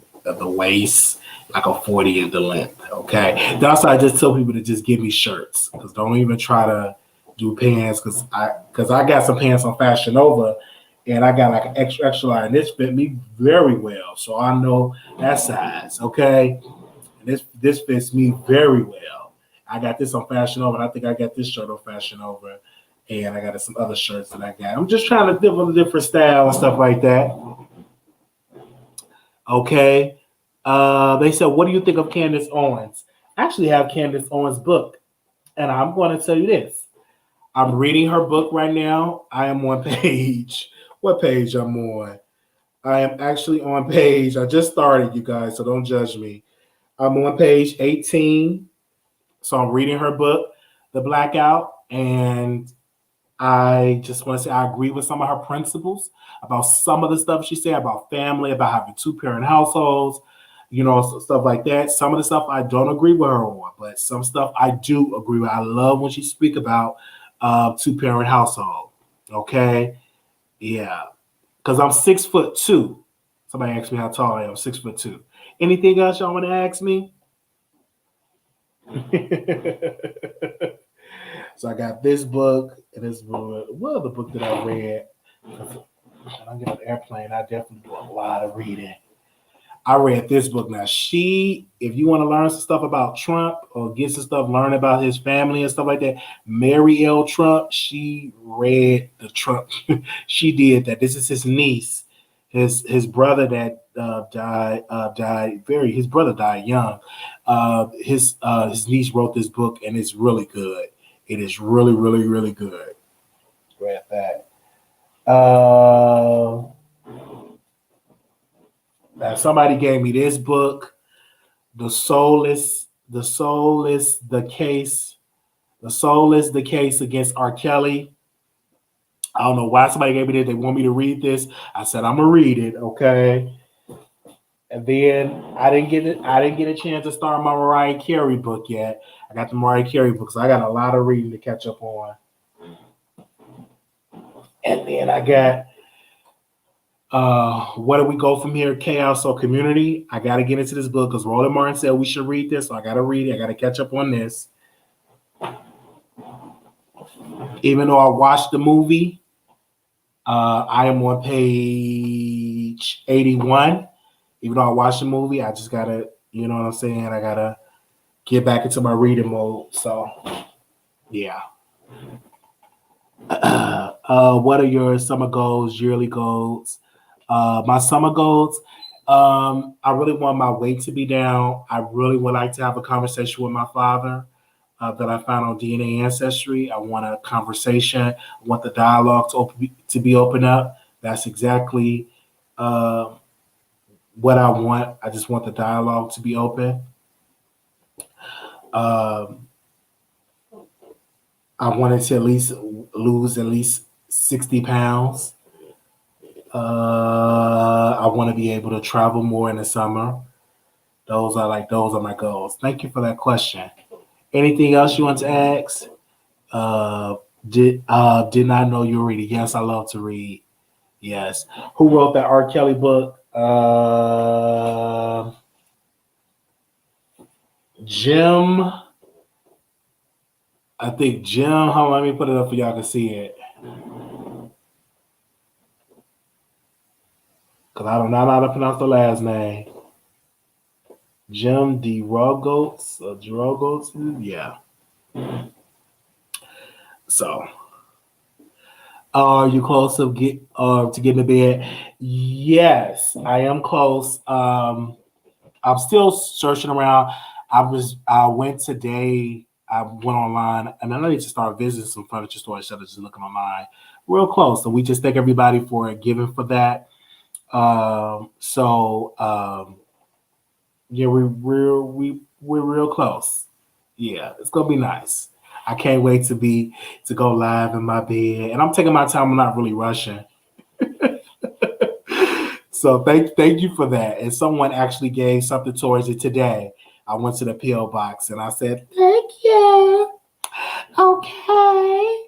S1: waist, like a 40 in the length. Okay. That's why I just tell people to just give me shirts. Because don't even try to do pants because I got some pants on Fashion Nova and I got like an extra large and this fit me very well. So I know that size. Okay. This fits me very well. I got this on Fashion Nova, and I think I got this shirt on Fashion Nova, and I got some other shirts that I got. I'm just trying to develop a different style and stuff like that. Okay. They said, what do you think of Candace Owens? I actually have Candace Owens' book, and I'm going to tell you this. I'm reading her book right now. I am on page. What page I'm on? I am actually on page. I just started, you guys, so don't judge me. I'm on page 18. So I'm reading her book, The Blackout, and I just want to say I agree with some of her principles about some of the stuff she said about family, about having two-parent households, stuff like that. Some of the stuff I don't agree with her on, but some stuff I do agree with. I love when she speak about two-parent household. Okay? Yeah. Because I'm 6'2". Somebody asked me how tall I am. 6'2". Anything else y'all want to ask me? So I got this book and this book. What other book did I read? When I get on the airplane, I definitely do a lot of reading. I read this book. Now, if you want to learn some stuff about Trump or get some stuff, learn about his family and stuff like that, Mary L. Trump, she read the Trump. She did that. This is his niece. His brother that his brother died young. His niece wrote this book and it's really good. It is really, really, really good. Read that. Now somebody gave me this book. The soul is the case. The soul is the case against R. Kelly. I don't know why somebody gave me this. They want me to read this. I said I'm gonna read it, okay. And then I didn't get a chance to start my Mariah Carey book yet. I got the Mariah Carey book, so I got a lot of reading to catch up on. And then I got where do we go from here? Chaos or Community. I got to get into this book because Roland Martin said we should read this, so I got to read it. I got to catch up on this. Even though I watched the movie, I am on page 81. Even though I watched the movie, I just gotta, you know what I'm saying? I gotta get back into my reading mode. So, yeah. What are your summer goals, yearly goals? My summer goals, I really want my weight to be down. I really would like to have a conversation with my father. that I found on DNA Ancestry. I want a conversation. I want the dialogue to be open up. That's exactly what I want. I just want the dialogue to be open. I wanted to at least lose at least 60 pounds. I want to be able to travel more in the summer. Those are my goals. Thank you for that question. Anything else you want to ask? Did not know you were reading. Yes, I love to read. Yes. Who wrote that R. Kelly book? Jim. I think Jim. Hold on, let me put it up for y'all to see it. Because I don't know how to pronounce the last name. Jim DeRogatis. Yeah. So, are you close to getting to bed? Yes, I am close. I'm still searching around. I went today. I went online, and I need to start visiting some furniture stores instead of just looking online. Real close. So we just thank everybody for giving for that. Yeah, we're real close. Yeah, it's gonna be nice. I can't wait to go live in my bed, and I'm taking my time. I'm not really rushing. So thank you for that. And someone actually gave something towards it today. I went to the PO box and I said, "Thank you." Okay.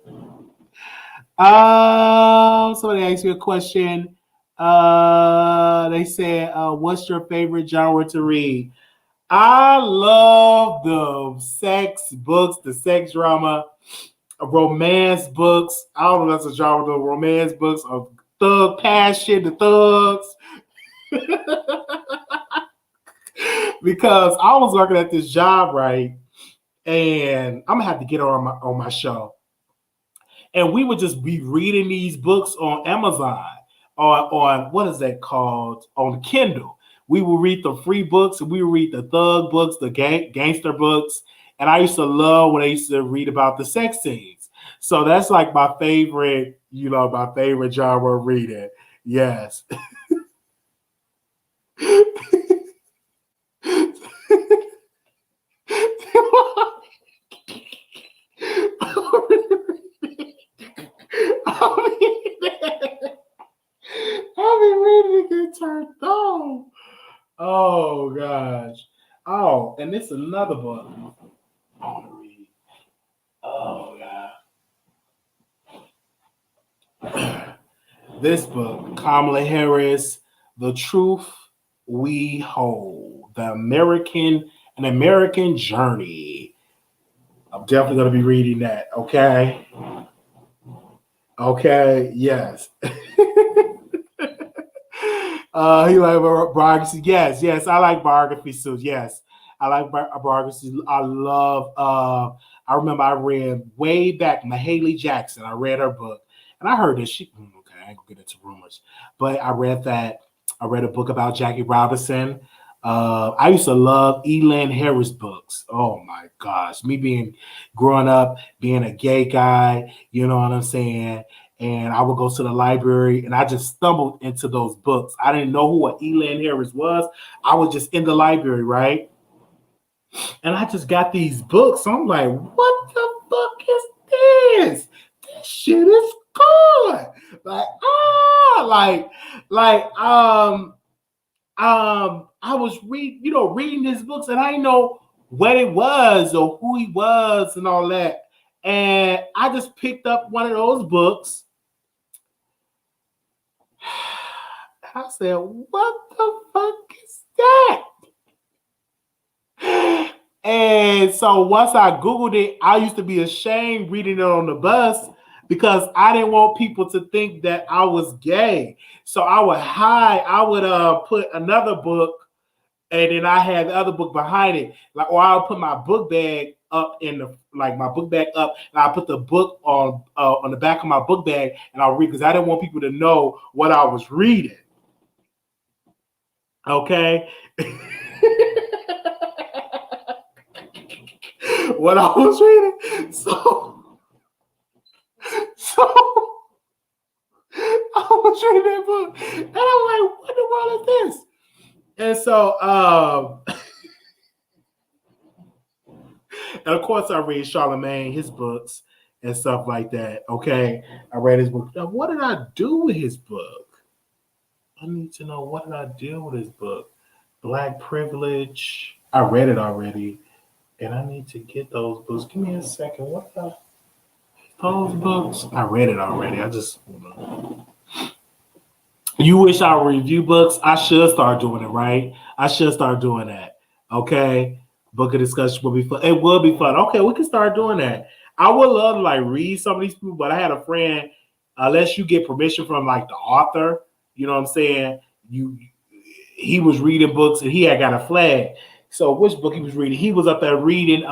S1: Somebody asked me a question. They said, "What's your favorite genre to read?" I love the sex books, the sex drama, romance books. I don't know if that's a genre, the romance books of thug passion, the thugs. Because I was working at this job, right? And I'm gonna have to get her on my show. And we would just be reading these books on Amazon or on what is that called? On Kindle. We would read the free books and we would read the thug books, the gangster books. And I used to love when I used to read about the sex scenes. So that's like my favorite, my favorite genre of reading. Yes. I'll be ready to get turned on. Oh gosh. Oh, and this is another book I want to read. Oh God. This book, Kamala Harris, The Truth We Hold, an American Journey. I'm definitely going to be reading that. Okay. Okay. Yes. He like biography. Yes. I like biographies too. Yes. I like biographies. I love, I remember I read way back Mahalia Jackson. I read her book and I heard that I ain't gonna get into rumors, but I read that. I read a book about Jackie Robinson. I used to love Elan Harris books. Oh my gosh. Growing up, being a gay guy, you know what I'm saying? And I would go to the library and I just stumbled into those books. I didn't know who Elan Harris was. I was just in the library, right? And I just got these books. So I'm like, what the fuck is this? This shit is good. I was reading his books and I didn't know what it was or who he was and all that. And I just picked up one of those books. I said, what the fuck is that? And so once I Googled it, I used to be ashamed reading it on the bus because I didn't want people to think that I was gay. So I would put another book and then I had the other book behind it. Or I'll put my book bag up and I put the book on the back of my book bag and I'll read because I didn't want people to know what I was reading. Okay. what I was reading. So I was reading that book, and I'm like, what the world is this? And so, and of course, I read Charlemagne, his books, and stuff like that. Okay, I read his book. Now, what did I do with his book? I need to know, what did I do with his book? Black Privilege. I read it already, and I need to get those books. Give me a second. What the? Those books? I read it already. I just. You wish I would review books? I should start doing it, right? I should start doing that. Okay. Book of discussion will be fun. It will be fun. Okay, we can start doing that. I would love to like read some of these people, but I had a friend, unless you get permission from like the author, you know what I'm saying? He was reading books and he had got a flag. So which book he was reading? He was up there reading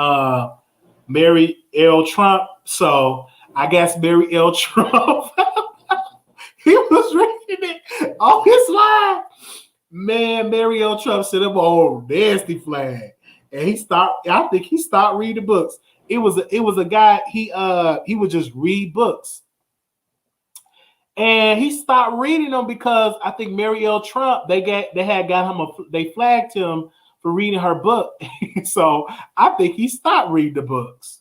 S1: Mary L. Trump. So I guess Mary L. Trump. He was reading it on his line. Man, Mary L. Trump set up an old nasty flag. And I think he stopped reading books. It was a guy, he would just read books. And he stopped reading them because I think Mary L. Trump, they flagged him for reading her book. So I think he stopped reading the books.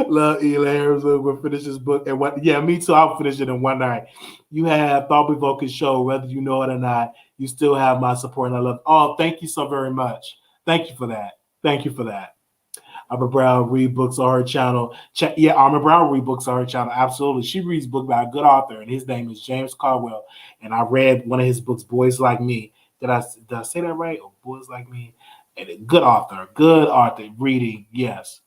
S1: Love Eli Harris will finish this book and what? Yeah, me too. I'll finish it in one night. You have thought-provoking show, whether you know it or not. You still have my support and I love. Oh, thank you so very much. Thank you for that. Thank you for that. Arma Brown read books on her channel. Yeah, Arma Brown read books on her channel. Absolutely, she reads books by a good author, and his name is James Caldwell. And I read one of his books, Boys Like Me. Did I say that right? Or Boys Like Me? And a good author. Reading. Yes.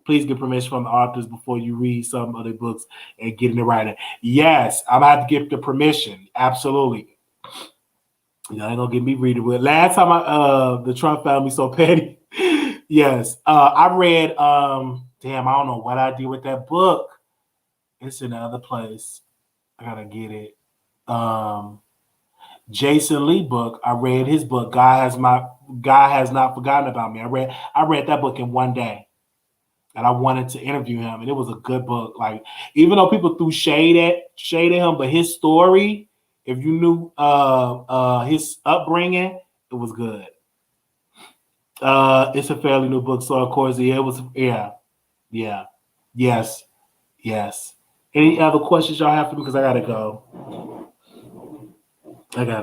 S1: Please get permission from the authors before you read some other books and get in the writing. Yes, I'm gonna have to get the permission. Absolutely. You ain't gonna get me reading with. Last time the Trump found me so petty. Yes. I read damn, I don't know what I did with that book. It's in the other place. I gotta get it. Jason Lee book. I read his book. God has not forgotten about me. I read that book in one day. And I wanted to interview him, and it was a good book. Like, even though people threw shade at him, but his story, if you knew his upbringing, it was good. It's a fairly new book, so of course, yes. Any other questions y'all have for me? Because I gotta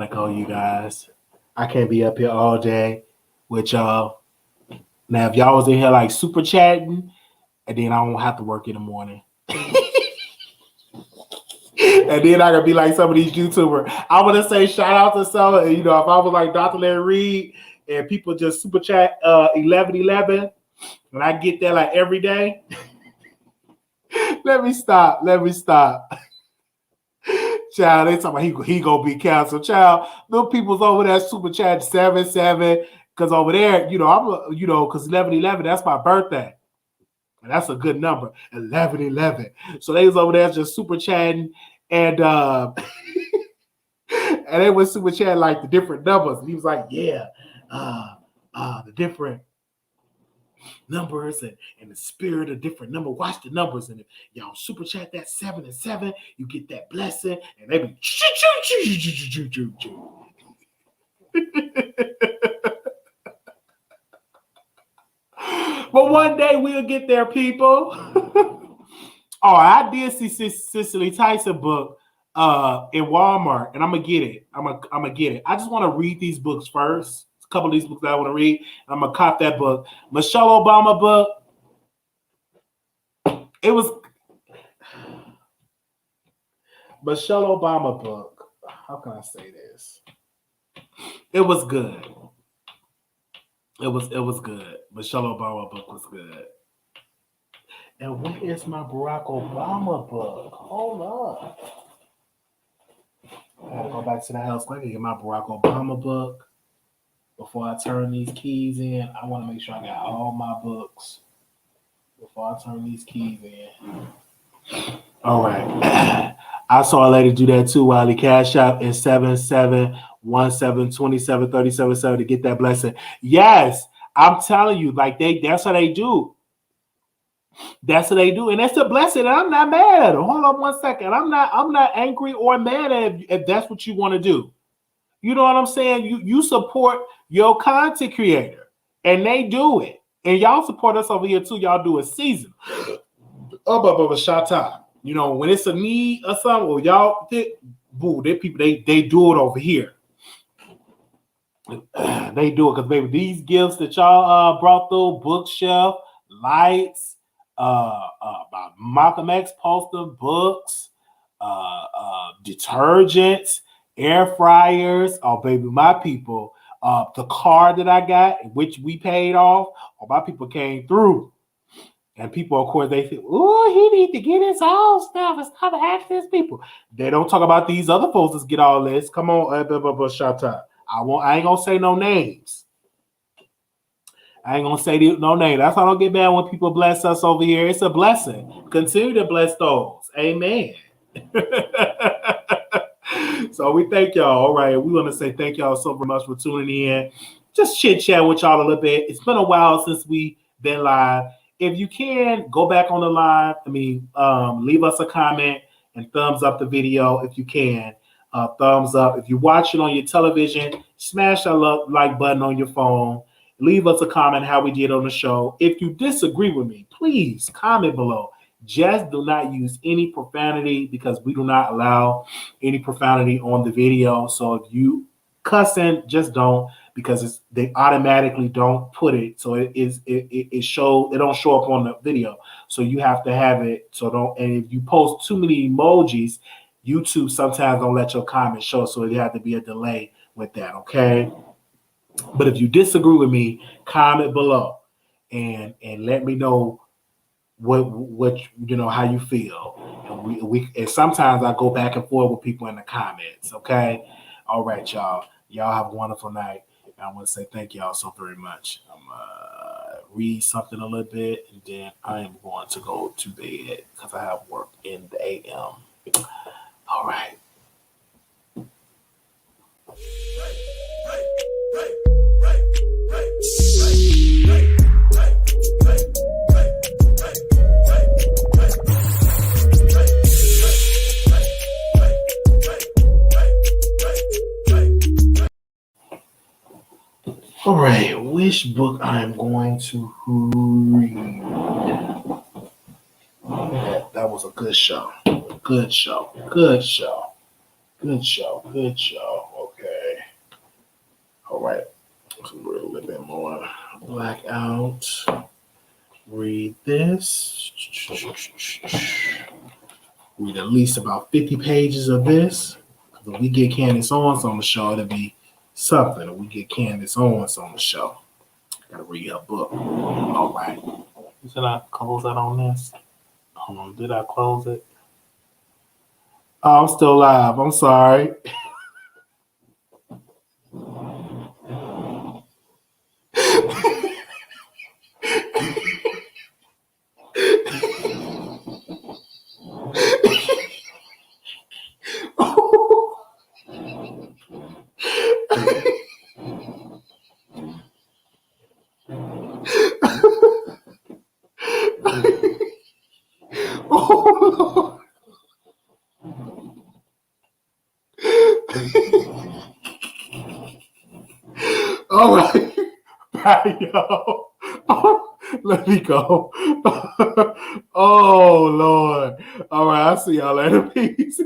S1: go, you guys. I can't be up here all day with y'all. Now, if y'all was in here like super chatting, and then I won't have to work in the morning. And then I could be like some of these YouTubers. I want to say shout out to some, if I was like Dr. Larry Reed and people just super chat 1111, and I get that like every day. Let me stop. Child, they talking about he gonna be canceled. Child, them people's over there super chat 77, because over there, because 1111, that's my birthday. And that's a good number, 1111. So they was over there just super chatting, and and they was super chatting like the different numbers. And he was like, yeah, the different numbers and the spirit of different number. Watch the numbers, and if y'all super chat that 7 and 7, you get that blessing, and they be But one day we'll get there, people. Oh, I did see Cicely Tyson book in Walmart, and I'm gonna get it. I'm gonna get it. I just want to read these books first. A couple of these books that I want to read. I'm gonna cop that book. Michelle Obama book. It was Michelle Obama book. How can I say this? It was good. It was good. Michelle Obama book was good. And where is my Barack Obama book? Hold up. I gotta go back to the house. I gotta get my Barack Obama book before I turn these keys in. I want to make sure I got all my books before I turn these keys in. All right. I saw a lady do that too, Wiley. Cash out in 7717273777 to get that blessing. Yes, I'm telling you, like that's how they do. That's what they do, and it's a blessing. And I'm not mad at them. Hold on 1 second. I'm not angry or mad at if that's what you want to do. You know what I'm saying? You support your content creator, and they do it. And y'all support us over here too. Y'all do a season. Shot time. You know, when it's a need or something, or y'all they people they do it over here. They do it because baby, these gifts that y'all brought through, bookshelf, lights, Malcolm X poster, books, detergents, air fryers. Oh baby, my people, the car that I got, which we paid off, my people came through. And people, of course, they think, oh, he need to get his own stuff and stop asking his people. They don't talk about these other folks that get all this. Come on, shut up. I ain't gonna say no names. I ain't gonna say no name. That's why I don't get mad when people bless us over here. It's a blessing. Continue to bless those. Amen. So we thank y'all. All right, we want to say thank y'all so very much for tuning in. Just chit chat with y'all a little bit. It's been a while since we been live. If you can, go back on the live. Leave us a comment and thumbs up the video if you can. Thumbs up. If you're watching on your television, smash that like button on your phone. Leave us a comment how we did on the show. If you disagree with me, please comment below. Just do not use any profanity because we do not allow any profanity on the video. So if you cussing, just don't. Because they automatically don't put it, so it don't show up on the video. So you have to have it. So don't. And if you post too many emojis, YouTube sometimes don't let your comment show. So it have to be a delay with that. Okay. But if you disagree with me, comment below and let me know what you know how you feel. And and sometimes I go back and forth with people in the comments. Okay. All right, y'all. Y'all have a wonderful night. I want to say thank y'all so very much. I'm going to read something a little bit, and then I am going to go to bed because I have work in the AM. All right. All right, which book I am going to read? That was a good show. Good show. Okay. All right. So we're a little bit more blackout. Read this. Read at least about 50 pages of this. If we get Candace Owens on the show, it'll be something. We get Candace Owens on the show. Gotta read her book. All right. Should I close that on this? Hold on. Did I close it? Oh, I'm still live. I'm sorry. Oh, all right. Bye, y'all. Oh, let me go. Oh, Lord. All right. I'll see y'all later. Peace.